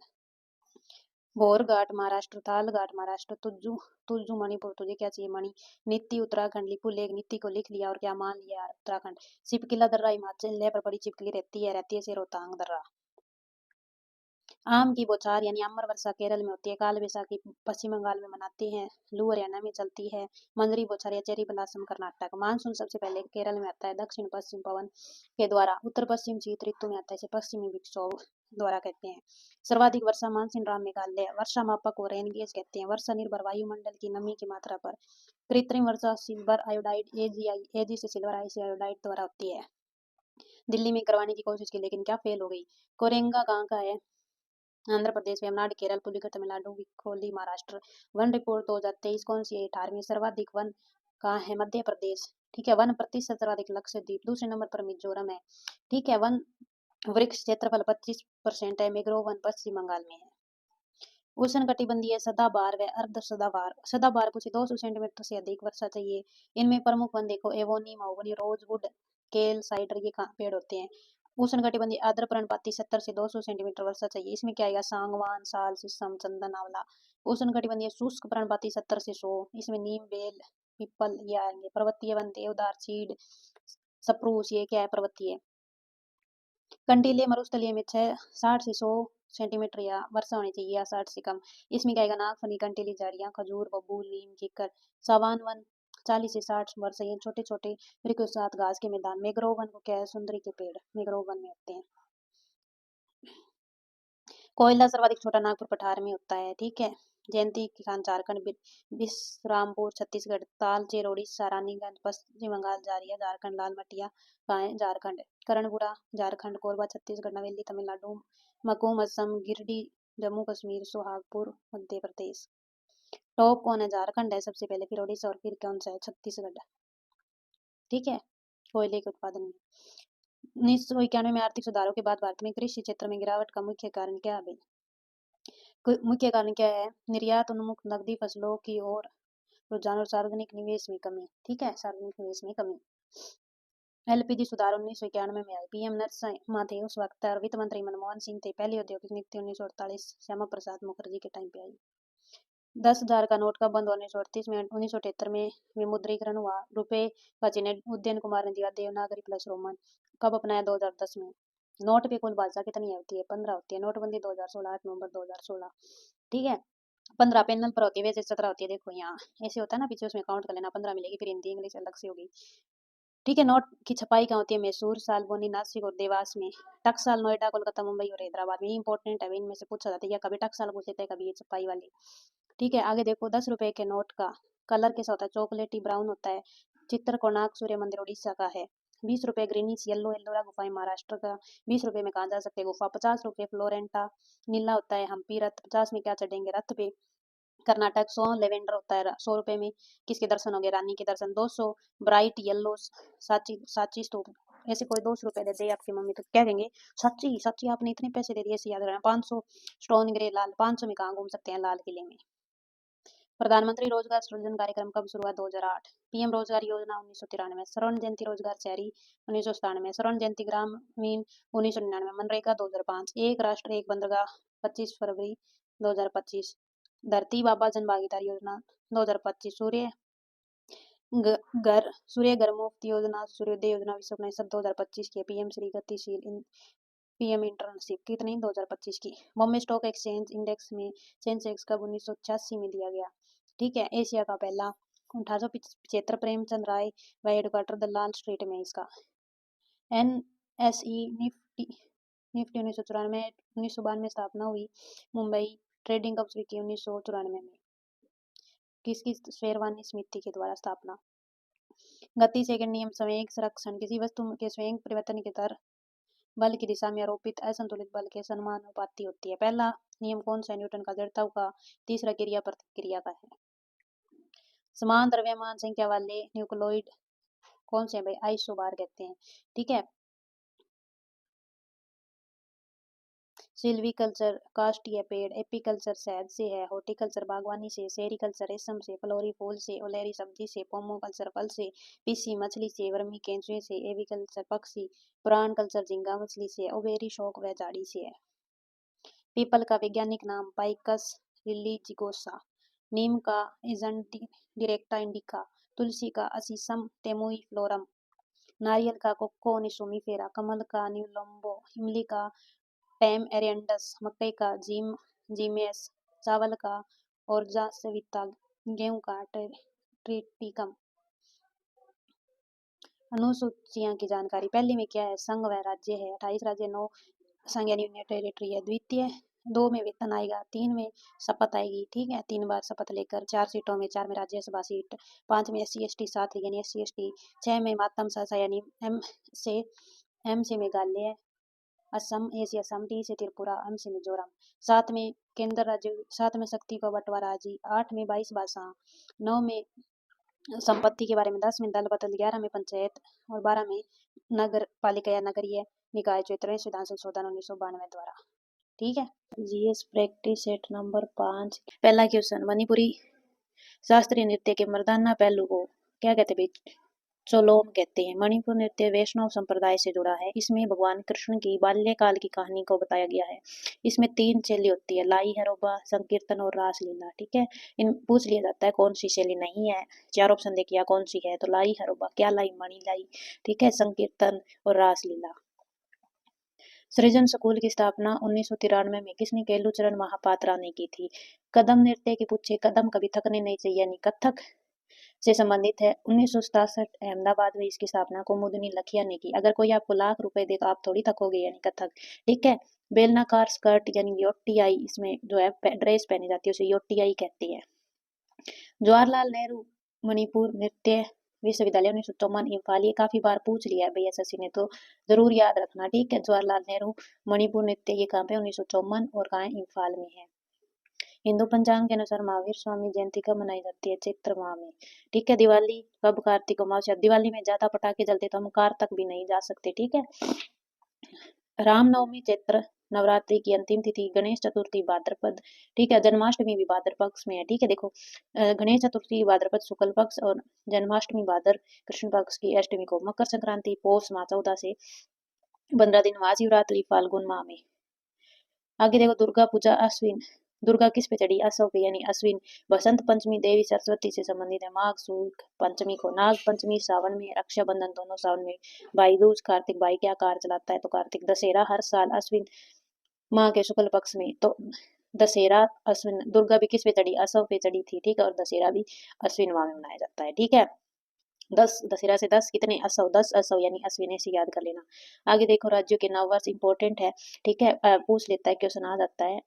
भोरघाट महाराष्ट्र, थालघाट महाराष्ट्र, तुज्जू तुज्जू मणिपुर, तुझे क्या चाहिए? मणि, नीति उत्तराखंड, लिपुलेख नीति को लिख लिया और क्या मान लिया? उत्तराखंड। छिपकिला दर्रा हिमाचल, लेह पर बड़ी छिपकली रहती है से रोहतांग दर्रा। आम की बौछार यानी अमर वर्षा केरल में होती है। काल बैसाखी पश्चिम बंगाल में मनाते हैं। लू हरियाणा में चलती है। मंजरी बौछार या चेरी ब्लॉसम कर्नाटक। मानसून सबसे पहले केरल में आता है दक्षिण पश्चिम पवन के द्वारा। उत्तर पश्चिम शीत ऋतु में आता है, इसे पश्चिमी विक्षोभ द्वारा कहते हैं। सर्वाधिक वर्षा मानसून राम मेघालय। वर्षा मापक को रेन गेज कहते हैं। वर्षा निर्भर वायुमंडल की नमी की मात्रा पर। कृत्रिम वर्षा सिल्वर आयोडाइड एजी से सिल्वर आई से आयोडाइड द्वारा होती है। दिल्ली में करवाने की कोशिश की लेकिन क्या फेल हो गई। कोरेंगा कहाँ का है? आंध्र प्रदेश, वेमनाड केरल, पुलिगढ़ तमिलनाडु, विक्कोली महाराष्ट्र। वन रिपोर्ट 2023 कौन सी है? 18वीं। सर्वाधिक वन कहाँ है? मध्य प्रदेश, ठीक है। वन प्रतिशत सर्वाधिक लक्षद्वीप। दूसरे नंबर पर मिजोरम है, ठीक है। वन वृक्ष क्षेत्रफल 25% है। मैंग्रोव वन पश्चिम बंगाल में है। उष्ण कटिबंधीय सदाबहार व अर्ध सदाबहार। सदाबहार पूछे 200 सेंटीमीटर से अधिक वर्षा चाहिए। इनमें प्रमुख वन देखो, एवोनी, महोगनी, रोजवुड, केल, साइडर, ये पेड़ होते हैं। उष्ण कटिबंधीय आर्द्र पर्णपाती 70 से 200 सेंटीमीटर वर्षा चाहिए। इसमें क्या आएगा? सागवान, साल, शीशम, चंदन, आंवला। उष्ण कटिबंधीय शुष्क पर्णपाती 70 से 100, इसमें नीम, बेल, पीपल ये आएंगे। पर्वतीय वन देवदार, चीड़, सप्रूस, ये क्या है? पर्वतीय। कंटीले मरुस्थलीय में 60 से 100 सेंटीमीटर या वर्षा होनी चाहिए या 60 से कम। इसमें क्या आएगा? नागफनी, कंटीली झाड़ियां, खजूर, बबूल, नीम, कीकर। सावान वन 40 से 60 वर्षा, ये छोटे छोटे वृक्ष के साथ घास के मैदान। मैग्रोव वन को क्या है? सुंदरी के पेड़ मैग्रोव वन में होते हैं। कोयला सर्वाधिक छोटा नागपुर पठार में होता है, ठीक है। जयंती किसान झारखंड, विश्रामपुर छत्तीसगढ़, तालचेर उड़ीसा, रानीगंज पश्चिम बंगाल, जारिया झारखंड, लाल मटिया कहाँ है? झारखंड। करणपुरा झारखंड, कोरबा छत्तीसगढ़, नवेली तमिलनाडु, मकुम असम, गिरडी जम्मू कश्मीर, सोहागपुर मध्य प्रदेश। टॉप कौन है? झारखंड है सबसे पहले, फिर उड़ीसा और फिर कौन सा है? छत्तीसगढ़, ठीक है। कोयले के उत्पादन में 1991 में आर्थिक सुधारों के बाद भारत में कृषि क्षेत्र में गिरावट का मुख्य कारण क्या है? मुख्य कारण क्या है? निर्यात उन्मुख नकदी फसलों की ओर रुझान और सार्वजनिक निवेश में कमी, ठीक है। सार्वजनिक निवेश में कमी। एलपीजी सुधार 1991 में आए। पीएम नरसिम्हा थे उस वक्त और वित्त मंत्री मनमोहन सिंह थे। पहली औद्योगिक नीति 1948 श्यामा प्रसाद मुखर्जी के टाइम पे आई। 10,000 का नोट कब बंद हुआ? 1938 में। 1973 में विमुद्रीकरण हुआ। रुपए का चिन्ह उदयन कुमार ने दिया, देवनागरी प्लस रोमन। कब अपनाया? 2010 में। नोट पे कुल भाषा कितनी होती है? 15 होती है। नोटबंदी 2016, 8 नवंबर 2016, ठीक है। 15 पैनल पर होती है, वैसे 17 होती है। देखो यहाँ ऐसे होता है ना, पीछे उसमें काउंट कर लेना। 15 मिलेगी, फिर हिंदी इंग्लिश अलग से होगी, ठीक है। नोट की छपाई कहाँ होती है? मैसूर, सालबोनी, नासिक और देवास में। टकसाल नोएडा, कोलकाता, मुंबई और हैदराबाद में। इंपॉर्टेंट है, इनमें से पूछा जाता है, या कभी टकसाल पूछ लेते हैं, कभी ये छपाई वाली, ठीक है। आगे देखो 10 रुपए के नोट का कलर कैसा होता है? चॉकलेटी ब्राउन होता है। चित्रकोणार्क सूर्य मंदिर उड़ीसा का है। 20 रुपये ग्रीनिच येल्लोरा गुफाएं महाराष्ट्र का। 20 रुपये में कहाँ जा सकते हैं गुफा। 50 रुपये फ्लोरेंटा नीला होता है हम्पी रथ। 50 में क्या चढ़ेंगे रथ पे। कर्नाटक 100 लेवेंडर होता है 100 रुपये में किसके दर्शन हो गए रानी के दर्शन। 200 ब्राइट येलो साची साची स्तूप। ऐसे कोई 200 रुपये दे दे आपकी मम्मी तो क्या कहेंगे सच्ची सच्ची आपने इतने पैसे दे दिए ऐसे याद रखना। 500 स्टोन ग्रे लाल। 500 में कहाँ घूम सकते हैं लाल किले में। प्रधानमंत्री रोजगार सृजन कार्यक्रम कब शुरुआत 2008। पीएम रोजगार योजना 1993। स्वर्ण जयंती रोजगार शहरी 1997। स्वर्ण जयंती ग्रामीण 1999। मनरेगा 2005। एक राष्ट्र एक बंदरगाह 25 फरवरी 2025। धरती बाबा जन भागीदारी योजना 2025। सूर्य घर मुफ्त योजना सूर्योदय योजना विश्व सब 2025 की। पीएम श्री गतिशील पीएम इंटर्नशिप कितनी 2025 की। बॉम्बे स्टॉक एक्सचेंज इंडेक्स में सेंसेक्स कब 1986 में दिया गया। ठीक है एशिया का पहला 1875 प्रेमचंद राय व हेडक्वार्टर दलाल स्ट्रीट में इसका। NSE निफ्टी निफ्टी 1992 स्थापना हुई। मुंबई ट्रेडिंग कब शुरू की 1994 में। किसकी शेरवानी समिति के द्वारा स्थापना। गति सेकंड नियम संवेग संरक्षण किसी वस्तु के स्वयं परिवर्तन के दर बल की दिशा में आरोपित असंतुलित बल के समानुपाती होती है। पहला नियम कौन सा न्यूटन का जड़त्व का। तीसरा क्रिया प्रतिक्रिया का है। समान द्रव्यमान संख्या वाले न्यूक्लियोइड कौन से भाई आइसोबार कहते हैं। ठीक है सिल्वीकल्चर काष्ठीय पेड़। एपीकल्चर शहद से है। हॉर्टिकल्चर बागवानी से। सेरिकल्चर रेशम से। फ्लोरी फूल से। ओलेरी सब्जी से। पोमोकल्चर फल से। पीसी मछली से। वर्मी केंचुए से। एविकल्चर पक्षी। पुराण कल्चर झींगा मछली से। ओबेरी शौक व झाड़ी से है। पीपल का वैज्ञानिक नाम पाइकस रिलीजियोसा। नीम का इजन डायरेक्टा इंडिका। तुलसी का असीसम टेमुई फ्लोरम। नारियल का कोको निसोमीफेरा। कमल का न्यूलम्बो। इमली का टेम एरियंडस। मकई का जीमेस। चावल का ओरजा सविता। गेहूं का ट्रिटिकम। अनुसूचियां की जानकारी। पहली में क्या है संघ व राज्य है। 28 राज्य 9 संघ यानी यूनियन टेरिटरी है। द्वितीय 2 में वेतन आएगा। 3 में शपथ आएगी। ठीक है 3 बार शपथ लेकर। 4 सीटों में 4 में राज्यसभा सीट। 5 में SC ST 7 यानी SC ST। 6 में मातम सासा यानी M से मेघालय असम ए से असम। टी से त्रिपुरा। एम से मिजोरम। 7 में केंद्र राज्य। 7 में शक्ति का बंटवारा जी। 8 में 22 भाषा। 9 में संपत्ति के बारे में। 10 में दल बदल। 11 में पंचायत और 12 में नगर पालिका या नगरीय निकाय। 43 विधान संशोधन 1992 द्वारा। ठीक है GS प्रैक्टिस सेट नंबर 5। पहला क्वेश्चन मणिपुरी शास्त्रीय नृत्य के मर्दाना पहलू को क्या कहते हैं भाई चोलोम कहते हैं। मणिपुर नृत्य वैष्णव संप्रदाय से जुड़ा है। इसमें भगवान कृष्ण की बाल्यकाल की कहानी को बताया गया है। इसमें 3 शैली होती है लाई हरोबा संकीर्तन और रासलीला। ठीक है इन पूछ लिया जाता है कौन सी शैली नहीं है। 4 ऑप्शन देखिए कौन सी है तो लाई हरोबा क्या लाई मणि लाई। ठीक है संकीर्तन और रासलीला। सृजन स्कूल की स्थापना 1993 में किसने केलुचरण महापात्रा ने की थी। कदम नृत्य के पूछे कदम कभी थकने नहीं चाहिए यानी कथक से संबंधित है। 1967 अहमदाबाद में इसकी स्थापना कुमुदनी लखिया ने की। अगर कोई आपको लाख रुपए देगा आप थोड़ी थकोगे यानी कथक। ठीक है बेलनाकार स्कर्ट यानी योटीआई इसमें जो है ड्रेस पहनी जाती है उसे योटीआई कहती है। जवाहरलाल नेहरू मणिपुर नृत्य विश्वविद्यालय 1954 इम्फाल। ये काफी बार पूछ लिया है भैया SSC ने तो जरूर याद रखना। ठीक है जवाहरलाल नेहरू मणिपुर नृत्य ये कहाँ पे 1954 और कहाँ इम्फाल में है। हिंदू पंचांग के अनुसार महावीर स्वामी जयंती कब मनाई जाती है चैत्र माह में। ठीक है दिवाली कब कार्तिक अमावस्या। दिवाली में ज्यादा पटाखे जलते तो हम कारतक भी नहीं जा सकते। ठीक है रामनवमी चैत्र नवरात्रि की अंतिम तिथि। गणेश चतुर्थी भाद्रपद। ठीक है जन्माष्टमी भी भाद्र पक्ष में है। ठीक है देखो गणेश चतुर्थी भाद्रपद शुक्ल पक्ष और जन्माष्टमी भाद्र कृष्ण पक्ष की अष्टमी को। मकर संक्रांति पौष माह 14 से 15 दिन। महाशिवरात्रि फाल्गुन माह में। आगे देखो दुर्गा पूजा अश्विन। दुर्गा किस पे चढ़ी असव पे यानी अश्विन। बसंत पंचमी देवी सरस्वती से संबंधित है। माघ शुक्ल पंचमी को। नाग पंचमी सावन में। रक्षाबंधन दोनों सावन में। भाई दूज कार्तिक भाई क्या कार चलाता है तो कार्तिक। दशहरा हर साल अश्विन माह के शुक्ल पक्ष में तो दशहरा अश्विन। दुर्गा भी किस पे चढ़ी असव पे चढ़ी थी। ठीक है और दशहरा भी अश्विन माह में मनाया जाता है। ठीक है 10 दशहरा से 10 कितने असव 10 असव यानी अश्विन से याद कर लेना। आगे देखो राज्यों के नववर्ष इंपॉर्टेंट है। ठीक है पूछ लेता है क्वेश्चन आ जाता है।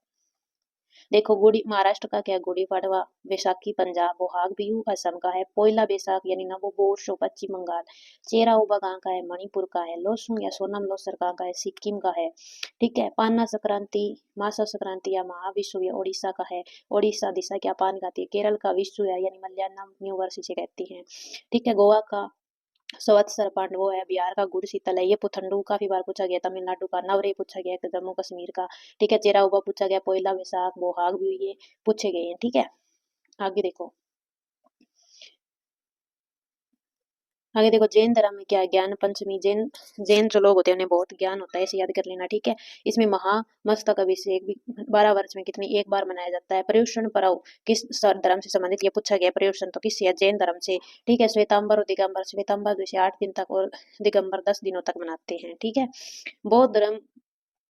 देखो गुड़ी महाराष्ट्र का क्या, गुड़ी पड़वा, वैसाखी पंजाब, बोहाग बिहू असम का है, पोइला बैसाख यानी नवबोर्ष पश्चिम बंगाल, चेरा उबा कहाँ का है, मणिपुर का है, लोसुम या सोनम लोसर कहाँ का है, सिक्किम का है। ठीक है, पाना संक्रांति, मासा संक्रांति या महाविषु या उड़ीसा का है, उड़ीसा दिशा क्या पान खाती है, केरल का विषु है यानी मलयालम न्यू वर्ष इसे कहती है। ठीक है, गोवा का संवत्सर पांडवो है, बिहार का गुड़ शीतल है, ये पुथंडू काफी बार पूछा गया, तमिलनाडु का नवरे पूछा गया, जम्मू कश्मीर का। ठीक है, चेरा उबा पूछा गया, पोइला वैसाख, बोहाग भी ये पूछे गए हैं। ठीक है, आगे देखो, आगे देखो जैन धर्म में क्या है, ज्ञान पंचमी, जैन जैन जो लोग होते हैं उन्हें बहुत ज्ञान होता है, इसे याद कर लेना। ठीक है, इसमें महामस्तक अभिषेक भी 12 वर्ष में कितनी एक बार मनाया जाता है। पर्युषण पर्व किस धर्म से संबंधित, ये पूछा गया, पर्युषण तो किससे है, जैन धर्म से। ठीक है, श्वेतांबर और दिगंबर, श्वेतांबर जैसे 8 दिन तक और दिगंबर 10 दिनों तक मनाते हैं। ठीक है, बौद्ध धर्म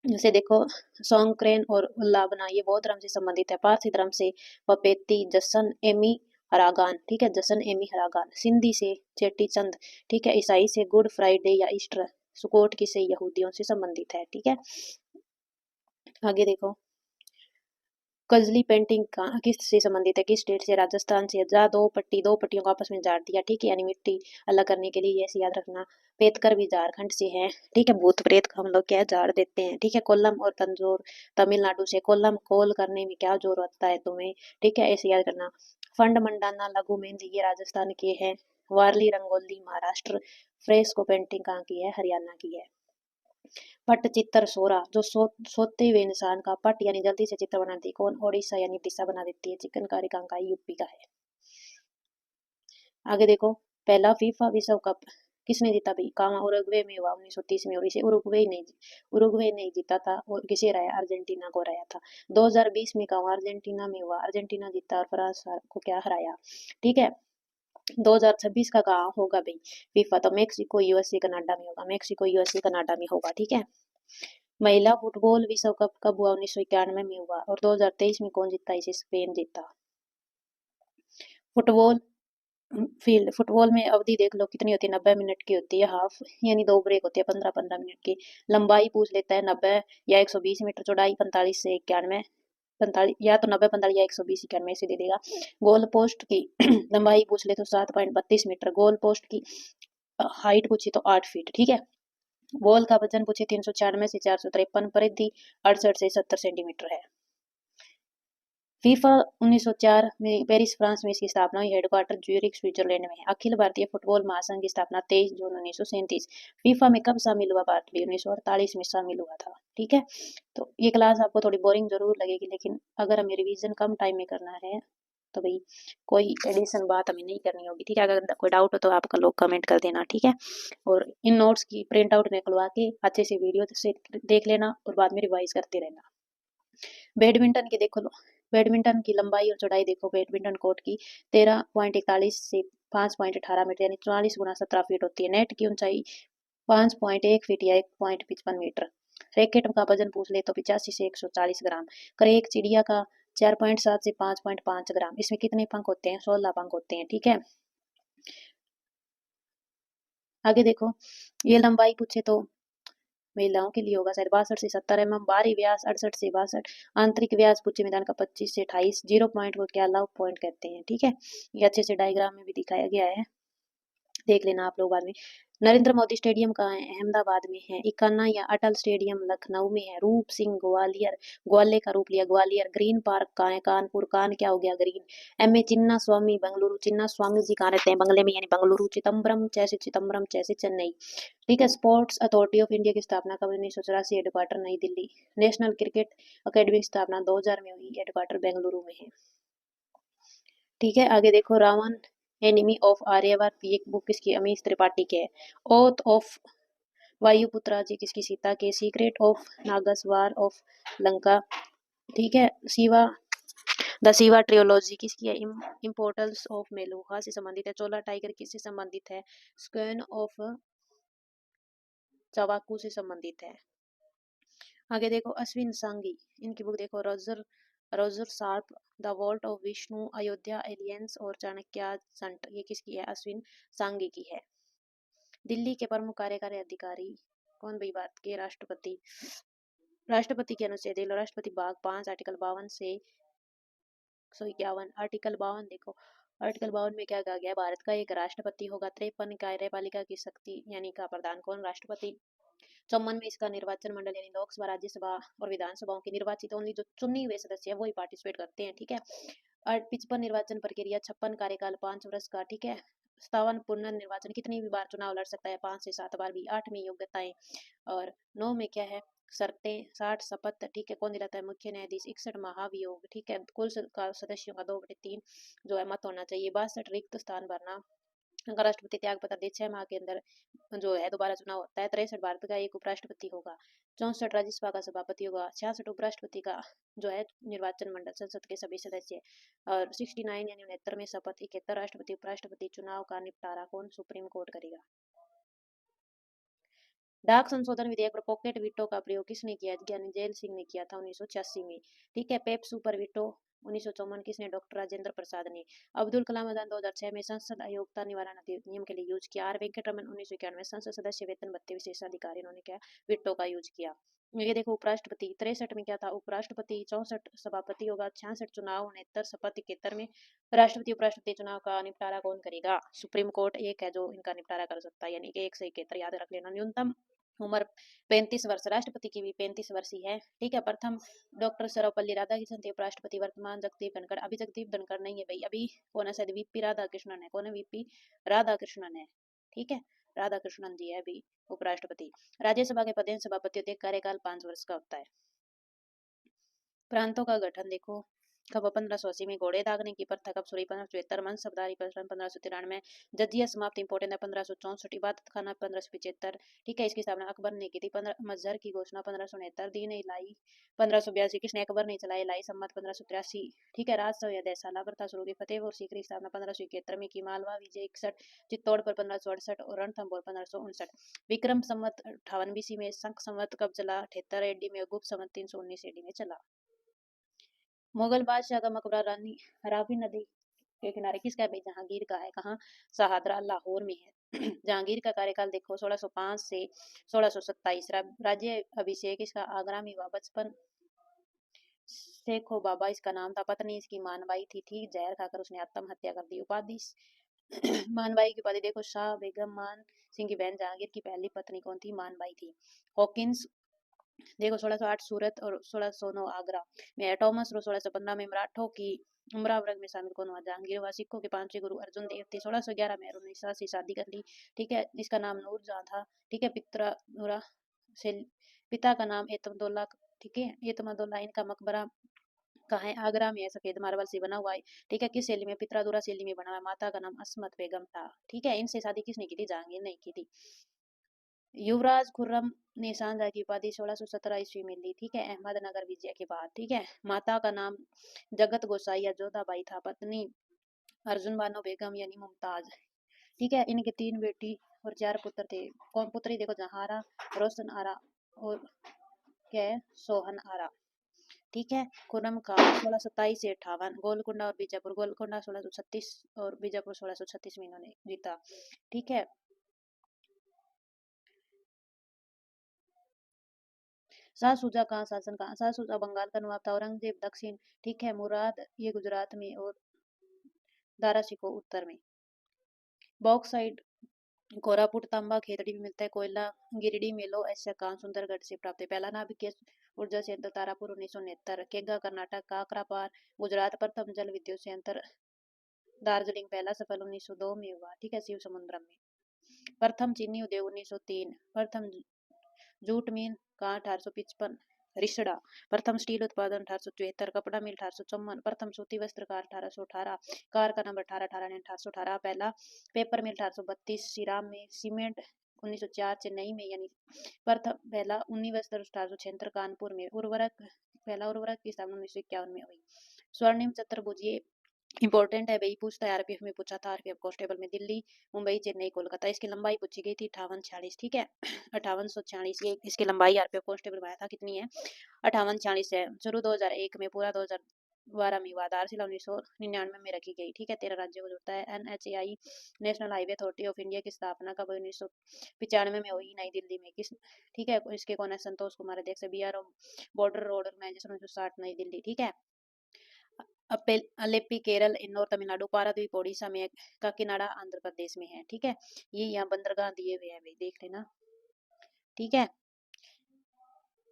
जैसे देखो सोंक्रेन और उल्लाबना, ये बौद्ध धर्म से संबंधित है। पारसी धर्म से पपेती, जसन एमी हरागान। ठीक है, जसन एमी हरागान। सिंधी से चेटी चंद। ठीक है, ईसाई से गुड फ्राइडे या ईस्टर। सुकोट की से यहूदियों से संबंधित है। ठीक है, आगे देखो, कजली पेंटिंग किस से संबंधित है, किस स्टेट से, राजस्थान से। जा दो पट्टियों को आपस में झाड़ दिया। ठीक है, यानी मिट्टी अलग करने के लिए, ऐसे याद रखना। पेतकर भी झारखंड से है। ठीक है, भूत प्रेत को हम लोग क्या झाड़ देते हैं। ठीक है, कोल्लम और तंजोर तमिलनाडु से, कोल्लम कोल करने में क्या जोर होता है तुम्हें। ठीक है, ऐसे याद करना। फंड मंडाना लघु मेहंदी ये राजस्थान के है। वारली रंगोली महाराष्ट्र। फ्रेस्को पेंटिंग कहाँ की है, हरियाणा की है। पट्टचित्र सोरा जो सोते हुए इंसान का पट यानी जल्दी से चित्र बनाती है, कौन, ओडिशा यानी दिशा बना देती है। चिकनकारी कहाँ का है, यूपी का है। आगे देखो, पहला फीफा विश्व कप किसने जीता भाई, कहाँ, उरुग्वे में हुआ 1930 में, और इसे उरुग्वे नहीं जीता था, और किसे हराया, अर्जेंटीना को हराया था। 2020 में कहा अर्जेंटीना में हुआ, अर्जेंटीना जीता और फ्रांस को क्या हराया। ठीक है, 2026 का कहाँ होगा भाई फीफा, तो मेक्सिको यूएसए कनाडा में होगा, मेक्सिको यूएसए कनाडा में होगा। ठीक है, महिला फुटबॉल विश्व कप कब हुआ, 1991 में हुआ, और 2023 में कौन जीता, इसे स्पेन जीता। फुटबॉल फील्ड, फुटबॉल में अवधि देख लो कितनी होती है, 90 मिनट की होती है, हाफ यानी दो ब्रेक होती है 15-15 मिनट की। लंबाई पूछ लेता है, 90 या 120 मीटर, चौड़ाई 45 से 91, 45 या तो 90 45 या 120 91 से दे देगा। गोल पोस्ट की लंबाई पूछ ले तो 7.32 मीटर, गोल पोस्ट की हाइट पूछी तो 8 फीट। ठीक है, बॉल का वजन पूछे 396 से 453, परिधि 68 से 70 सेंटीमीटर है। फीफा 1904 में पेरिस फ्रांस में इसकी स्थापना हुई, हेडक्वार्टर ज्यूरिख स्विट्जरलैंड में है। अखिल भारतीय फुटबॉल महासंघ की स्थापना 23 जून 1937। फीफा में कब शामिल हुआ भारत भी, 1948 में शामिल हुआ था। ठीक है, तो ये क्लास आपको थोड़ी बोरिंग जरूर लगेगी, लेकिन अगर हमें रिवीजन कम टाइम में करना है तो भाई कोई एडिशन बात हमें नहीं करनी होगी। ठीक है, अगर कोई डाउट हो तो आपका लोग कमेंट कर देना। ठीक है, और इन नोट्स की प्रिंट आउट निकलवा के अच्छे से वीडियो से देख लेना और बाद में रिवाइज करते रहना। बैडमिंटन की देखो लो, बैडमिंटन की लंबाई और चौड़ाई देखो, बैडमिंटन कोर्ट की 13.41 से 5.18 मीटर यानी 44 × 17 फीट होती है। नेट की ऊंचाई 5.1 फीट या 1.55 मीटर। रैकेट का वजन पूछ ले तो 85 से 140 ग्राम। क्रेक चिड़िया का 4.7 से 5.5 ग्राम। इसमें कितने पंख होते हैं, 16 पंख होते हैं। ठीक है, आगे देखो, ये लंबाई पूछे तो महिलाओं के लिए होगा शायद 62 से 70 mm, बाहरी व्यास 68 से 62, आंतरिक व्यास पूछे मैदान का 25 से 28, 0 पॉइंट को क्या लव पॉइंट कहते हैं। ठीक है, ये अच्छे से डायग्राम में भी दिखाया गया है, देख लेना आप लोग बाद में। नरेंद्र मोदी स्टेडियम कहाँ है, अहमदाबाद में है। इकाना या अटल स्टेडियम लखनऊ में है। रूप सिंह ग्वालियर, ग्वाले का रूप लिया ग्वालियर। ग्रीन पार्क कहाँ है, कानपुर, कान क्या हो गया ग्रीन। एम ए चिन्ना स्वामी बेंगलुरु, चिन्ना स्वामी जी कहाँ रहते हैं, बंगले में यानी बेंगलुरु। चिदम्बरम जैसे चेन्नई। ठीक है, स्पोर्ट्स अथॉरिटी ऑफ इंडिया की स्थापना कब, 1984, हेडक्वार्टर नई दिल्ली। नेशनल क्रिकेट अकेडमी की स्थापना 2000 में हुई, हेडक्वार्टर बेंगलुरु में है। ठीक है, आगे देखो, रावण एनिमी ऑफ आर्यवर्त ये बुक किसकी, अमीश त्रिपाठी के है। ओथ ऑफ वायुपुत्रा जी किसकी, सीता के। Secret of Nagas, war of Lanka. ठीक है, शिवा द शिवा ट्रियोलॉजी किसकी है, इम्पोर्टल्स ऑफ मेलुहा से संबंधित है। चोला टाइगर किससे संबंधित है, स्क्वेन ऑफ चवाकू से संबंधित है। आगे देखो, अश्विन सांगी इनकी बुक देखो, रोजर रोजर शार्प, the vault of Vishnu, Ayodhya aliens और चाणक्य संट, ये किसकी है, अश्विन सांगी की है। दिल्ली के प्रमुख कार्यकारी अधिकारी कौन भाई, भारत के राष्ट्रपति। राष्ट्रपति के अनुच्छेद राष्ट्रपति भाग 5 आर्टिकल 52 से 1951। आर्टिकल 52 देखो, आर्टिकल 52 में क्या कहा गया है, भारत का एक राष्ट्रपति होगा। 53 कार्यपालिका की शक्ति यानी का प्रधान कौन, राष्ट्रपति। 54 में इसका निर्वाचन मंडल यानी लोकसभा, राज्यसभा और विधानसभाओं के निर्वाचित ओनली जो चुने हुए सदस्य है वही पार्टिसिपेट करते हैं, ठीक है। और 55 निर्वाचन प्रक्रिया, 56 कार्यकाल 5 वर्ष का, ठीक है। 57 पुनर्निर्वाचन, कितनी भी बार चुनाव लड़ सकता है, 5 से 7 बार भी। 8 में योग्यताएं, और 9 में क्या है, शर्तें। 60 शपथ, ठीक है, कौन दिलाता है, मुख्य न्यायाधीश। 61 महाभियोग, ठीक है, कुल सदस्यों का 2/3 जो है मत होना चाहिए। 62 रिक्त स्थान भरना, अगर राष्ट्रपति त्याग पत्र दे 6 माह के अंदर जो है दोबारा चुनाव होता है। 63 भारत का एक उपराष्ट्रपति होगा। 64 राज्यसभा का सभापति होगा। 66 उपराष्ट्रपति का जो है निर्वाचन मंडल, संसद के सभी सदस्य। और 69 यानी 69 में शपथ। 71 राष्ट्रपति उपराष्ट्रपति चुनाव का निपटारा कौन, सुप्रीम कोर्ट करेगा। डाक संशोधन विधेयक पर पॉकेट वीटो का प्रयोग किसने किया, ज्ञानी जैल सिंह ने किया था 1986 में, ठीक है। पेप सुपर वीटो 1954 किसने, डॉक्टर राजेंद्र प्रसाद ने। अब्दुल कलाम आजाद 2006 में संसद अयोग्यता निवारण अधिनियम के लिए यूज किया। आर वेंकट रमन 1991 संसद सदस्य वेतन भत्ते विशेषाधिकारी, उन्होंने क्या, वीटो का यूज किया। ये देखो उपराष्ट्रपति 63 में क्या था, उपराष्ट्रपति। 64 सभापति होगा। 66 चुनाव। 69 शपथ। 71 में राष्ट्रपति उपराष्ट्रपति चुनाव का निपटारा कौन करेगा, सुप्रीम कोर्ट एक है जो इनका निपटारा कर सकता है, यानी कि 1 से 71 याद रख लेना। न्यूनतम उम्र 35 वर्ष, राष्ट्रपति की भी 35 वर्ष ही है, ठीक है। प्रथम डॉक्टर सर्वपल्ली राधाकृष्णन थे उपराष्ट्रपति। वर्तमान जगदीप धनखड़, अभी जगदीप धनखड़ नहीं है भाई, अभी कौन है, शायद वीपी राधाकृष्णन है। कौन है, वीपी राधाकृष्णन है, ठीक है, राधाकृष्णन जी है अभी उपराष्ट्रपति। राज्यसभा के पदेन सभापति होते, कार्यकाल 5 वर्ष का होता है। प्रांतों का गठन देखो, कब, 1580 में घोड़े दागने की प्रथा कब शुरू, 1574। मनसबदारी प्रचलन 1593। जजिया समाप्त इंपोर्टेंट है 1564। इबादत खाना 1575, ठीक है, इसकी स्थापना अकबर ने की थी। मजहर की घोषणा 1569। दीन इलाही 1582, किसने, अकबर ने चलाई। इलाही सम्मत 1583, ठीक है। राजसव या दहसाला प्रथा शुरू की। फतेहपुर सीकरी की स्थापना 1571 में की। मालवा विजय 61, चित्तौड़ पर 1568 और रणथंभौर 1559। विक्रम संवत 58 बीसी में। शंख संवत कब चला, 78 एडी में। गुप्त संवत 319 एडी में चला। मुगल बादशाह का मकबरा रावी नदी के किनारे किसका है भाई, जहांगीर का है। कहाँ, शाहदरा लाहौर में है। जहांगीर का कार्यकाल देखो 1605 से 1627। राज्य अभिषेक इसका आगरा में हुआ। बचपन शेखो बाबा इसका नाम था। पत्नी इसकी मानबाई थी, ठीक, जहर खाकर उसने आत्महत्या कर दी। उपाधि मानबाई की उपाधि देखो, शाह बेगम मान सिंह की बहन जहांगीर की पहली पत्नी कौन थी, मानबाई थी। हॉकिंस देखो 1608 सूरत और 1609 आगरा में है। टॉमस रो 1615 में मराठों की उमरा वर्ग में शामिल कौन हुआ, जहांगीर हुआ। सिखों के 5वें गुरु अर्जुन देव थे। 1611 में उन्नीस से शादी कर ली, ठीक है, इसका नाम नूर जहां था, ठीक है। पित्रा से पिता का नाम एतमदुल्ला, ठीक है, एतमदुल्ला। इनका मकबरा कहाँ है, आगरा में है, सफेद मार्बल से बना हुआ है, ठीक है। किस शैली में, पित्रादुरा शैली में बना हुआ है। माता का नाम असमत बेगम था, ठीक है। इनसे शादी किसने की थी, जहांगीर ने की थी। युवराज खुर्रम ने शाहजहां की उपाधि 1617 ईस्वी में ली, ठीक है, अहमदनगर विजय के बाद, ठीक है। माता का नाम जगत गोसाई या जोधाबाई था। पत्नी अर्जुन बानो बेगम यानी मुमताज, ठीक है। इनके 3 बेटी और 4 पुत्र थे। कौन पुत्री देखो, जहारा, रोशन आरा और क्या है, सोहन आरा, ठीक है। खुर्रम का 1627 से 58। गोलकुंडा और बीजापुर, गोलकुंडा 1636 और बीजापुर 1636 में इन्होंने जीता, ठीक है। शाह शुजा कहाँ शासन कहाँ, शाह शुजा बंगाल का नवाब था। औरंगजेब दक्षिण, ठीक है। मुराद ये गुजरात में और दारा शिकोह उत्तर में। बॉक्साइड कोरापुट तांबा खेतड़ी में मिलता है। कोयला गिरिडीह में लो ऐसा कहाँ, सुंदरगढ़ से प्राप्त है। पहला नाभिकीय ऊर्जा संयंत्र तारापुर 1969। केगा कर्नाटक। काकरापार गुजरात। प्रथम जल विद्युत संयंत्र दार्जिलिंग पहला सफल 1902 में हुआ, ठीक है, शिव समुद्रम में। प्रथम चीनी उद्योग 1903। प्रथम जूट मिल कहाँ, 1855 रिसड़ा। प्रथम स्टील उत्पादन 1874। कपड़ा मिल 1854। प्रथम सूती वस्त्र कार 1818। कार का नंबर 1818 ने 1818। पहला पेपर मिल 1832 सिराम में। सीमेंट 1904 चेन्नई में, यानी प्रथम पहला ऊनी वस्त्र 1876 कानपुर में। उर्वरक पहला उर्वरक की स्थापना 1951 में हुई। स्वर्णिम चतुर्भुज इंपॉर्टेंट है भाई, पूछता है, आरपीएफ में पूछा था, आरपीएफ कांस्टेबल में। दिल्ली, मुंबई, चेन्नई, कोलकाता। इसकी लंबाई पूछी गई थी 5846, ठीक है। 5846 ये इसकी लंबाई आरपीएफ कांस्टेबल में आया था, कितनी है, 5846 है। शुरू 2001 में, पूरा 2012 में हुआ। आधारशिला 1999 में रखी गई, ठीक है। 13 राज्यों को जोड़ता है। NHAI national highway authority of India की स्थापना कब 1995 में हुई, नई दिल्ली में। किस, ठीक है, इसके कौन है, संतोष कुमार अध्यक्ष। BRO बॉर्डर रोड मैनेजर 1960 नई दिल्ली, ठीक है। अलेप्पी केरल, इन्नौर तमिलनाडु, पारादीप ओडिशा में, काकीनाडा आंध्र प्रदेश में है। ठीक है, ये यहाँ बंदरगाह दिए हुए हैं भाई, देख लेना। ठीक है,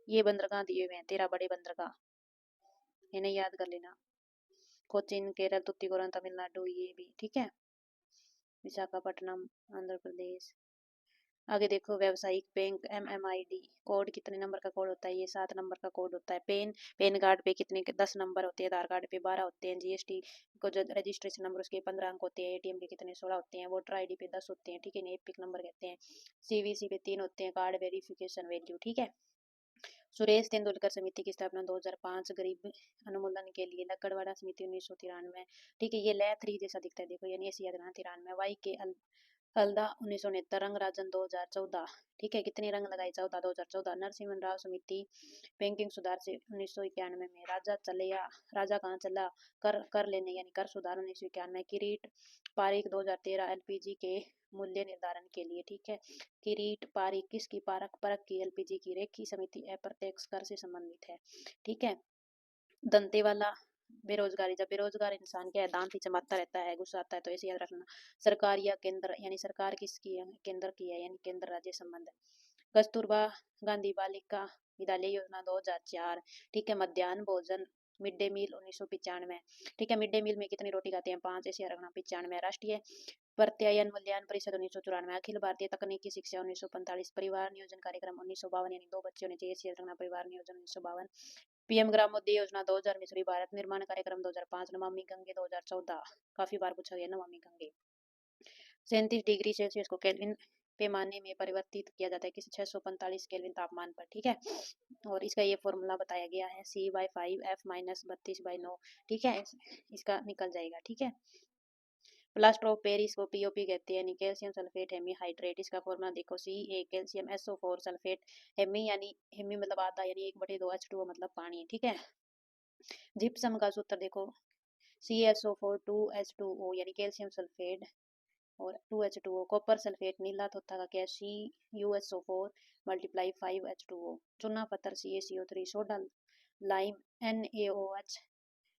ये बंदरगाह दिए हुए हैं 13 बड़े बंदरगाह, इन्हें याद कर लेना। कोचीन केरल, तुतीकोरन तमिलनाडु, ये भी ठीक है। विशाखापट्टनम आंध्र प्रदेश। आगे देखो, व्यावसायिक बैंक MMID कोड कितने नंबर का कोड होता है? ये 7 नंबर का कोड होता है। पेन कार्ड पे कितने 10 नंबर होते हैं, आधार कार्ड पे 12 होते हैं, GST को जो रजिस्ट्रेशन नंबर उसके 15 अंक होते हैं, ATM के कितने 16 होते हैं, वोटर ID पे 10 होते हैं। ठीक है, इन्हें एपिक नंबर कहते हैं। CVC पे 3 होते हैं, कार्ड वेरिफिकेशन वैल्यू। ठीक है, सुरेश तेंदुलकर समिति की स्थापना 2005, गरीब अनुमूलन के लिए लकड़वाड़ा समिति 1993। ठीक है, ये लय 3 जैसा दिखता है, देखो यानी ऐसे याद रखना। 93 वाई के हल्दा 1969, रंग राजन 2014। ठीक है, कितने रंग लगाए? 14, 2014। नरसिम्हा राव समिति बैंकिंग सुधार से 1991 में। राजा कहाँ चला? कर लेने यानी कर सुधार 1991। किरीट पारिक 2013, LPG के मूल्य निर्धारण के लिए। ठीक है, किरीट पारिक किसकी? परख की, LPG की। रेखी समिति अप्रत्यक्ष कर से संबंधित है। ठीक है, दंतेवाला बेरोजगारी, जब बेरोजगार इंसान क्या है, दांत ही चबाता रहता है, गुस्सा आता है, तो ऐसे याद रखना। सरकार या केंद्र यानी सरकार किसकी है? केंद्र की है, यानी केंद्र राज्य संबंध। कस्तूरबा गांधी बालिका विद्यालय योजना 2004। ठीक है, मध्याह्न भोजन मिड डे मील 1995। ठीक है, मिड डे मील में कितनी रोटी खाते हैं? 5, ऐसे रखना। 95। राष्ट्रीय प्रत्यायन मूल्यांकन परिषद 1994। अखिल भारतीय तकनीकी शिक्षा 1945। परिवार नियोजन कार्यक्रम 1952, यानी 2 बच्चे होने चाहिए, ऐसे रखना। परिवार नियोजन 1952। PM ग्रामोदय योजना 2000 में, श्री भारत निर्माण कार्यक्रम 2005। नमामि गंगे 2014, काफी बार पूछा गया नमामि गंगे। 37 डिग्री सेल्सियस को केल्विन पैमाने में परिवर्तित किया जाता है किस? 645 केल्विन तापमान पर। ठीक है, और इसका ये फॉर्मूला बताया गया है, C/5 F - 32/9। ठीक है, इसका निकल जाएगा। ठीक है, प्लास्टर ऑफ पेरिस को POP कहते हैं, कैल्शियम सल्फेट हेमीहाइड्रेट। इसका फॉर्मूला देखो, Ca calcium SO4 sulphate. Hemi यानी हेमी मतलब आधा, यानी 1/2 H2O मतलब पानी। ठीक है, जिप्सम का सूत्र देखो, CaSO4 2H2O यानी कैल्शियम सल्फेट और 2H2O। कॉपर सल्फेट नीला थोथा का क्या? CuSO4 × 5H2O। चूना पत्थर CaCO3। Soda lime NaOH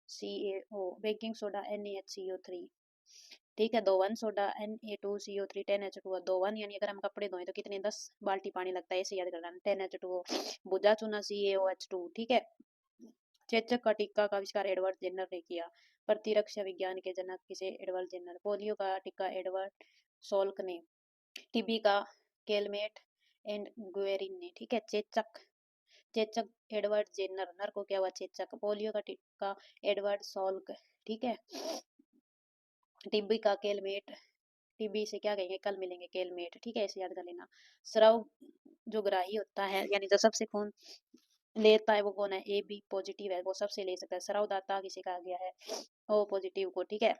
CaO। Baking soda NaHCO3। ठीक है, 2 1 सोडा Na2CO3 10H2O। 2 1 यानी अगर हम कपड़े धोएं तो कितने? 10 बाल्टी पानी लगता है, ऐसे याद करना। 10H2O। भुजा चूना CaOH2। ठीक है, चेचक का टीका का आविष्कार एडवर्ड जेनर ने किया। प्रतिरक्षा विज्ञान के जनक किसे? Edward Jenner. पोलियो का टीका एडवर्ड सोल्क ने। टीबी का केलमेट एंड गुएरिन ने। ठीक है, चेचक चेचक एडवर्ड जेनर, नर को क्या हुआ? चेचक। पोलियो का टीका एडवर्ड सोल्क। ठीक है, टीबी का केलमेट, टीबी से क्या कहेंगे? कल मिलेंगे, केलमेट। ठीक है, ऐसे याद कर लेना। स्राव जो ग्राही होता है, यानी जो सबसे खून लेता है, वो कौन है? AB पॉजिटिव है, वो सबसे ले सकता है। स्रावदाता किसे कहा गया है? O पॉजिटिव को। ठीक है,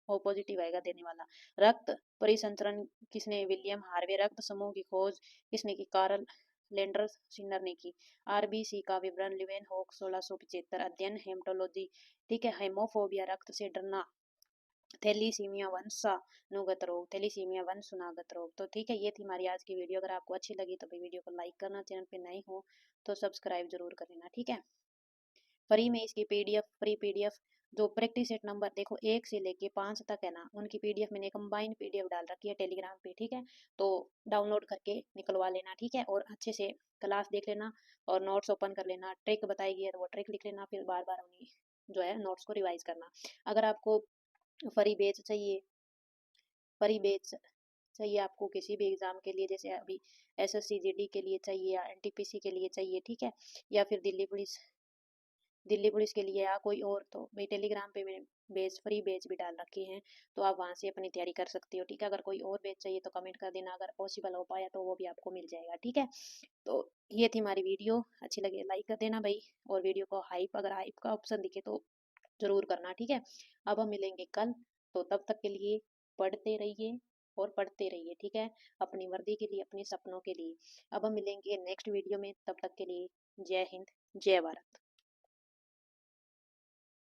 O पॉजिटिव आएगा देने वाला। रक्त परिसंचरण किसने? William Harvey. रक्त समूह की खोज किसने की? कार्ल लेंडर सिनर ने की। RBC का विवरण लिवेनहोक 1675। अध्ययन हेमेटोलॉजी। ठीक है, हेमोफोबिया रक्त से डरना। थैलीसीमिया वंशानुगत रोग, थैलीसीमिया वंशानुगत रोग। तो ठीक है, ये थी हमारी आज की वीडियो। अगर आपको अच्छी लगी तो भाई वीडियो को लाइक करना, चैनल पे नए हो तो सब्सक्राइब जरूर कर लेना। ठीक है, फ्री में इसकी PDF जो प्रैक्टिस सेट नंबर देखो 1 से लेके 5 तक है ना, उनकी PDF मैंने कंबाइन PDF डाल रखी है टेलीग्राम पे। ठीक है, तो डाउनलोड करके निकलवा लेना। ठीक है, और अच्छे से क्लास देख लेना और नोट्स ओपन कर लेना। ट्रिक बताई गई है तो वो ट्रिक लिख लेना, फिर बार बार उन्हीं जो है नोट्स को रिवाइज करना। अगर आपको फ्री बैच चाहिए, फ्री बैच चाहिए आपको किसी भी एग्जाम के लिए, जैसे अभी SSC GD के लिए चाहिए या NTPC के लिए चाहिए। ठीक है, या फिर दिल्ली पुलिस के लिए या कोई और, तो भाई टेलीग्राम पे मैंने फ्री बैच भी डाल रखी हैं, तो आप वहां से अपनी तैयारी कर सकते हो। ठीक है, अगर कोई और बैच चाहिए तो कमेंट कर देना, अगर पॉसिबल हो पाया तो वो भी आपको मिल जाएगा। ठीक है, तो ये थी हमारी वीडियो, अच्छी लगे लाइक कर देना भाई, और वीडियो को हाइप, अगर हाइप का ऑप्शन दिखे तो जरूर करना। ठीक है, अब हम मिलेंगे कल, तो तब तक के लिए पढ़ते रहिए और पढ़ते रहिए। ठीक है, अपनी वर्दी के लिए, अपने सपनों के लिए। अब हम मिलेंगे नेक्स्ट वीडियो में, तब तक के लिए जय हिंद, जय भारत।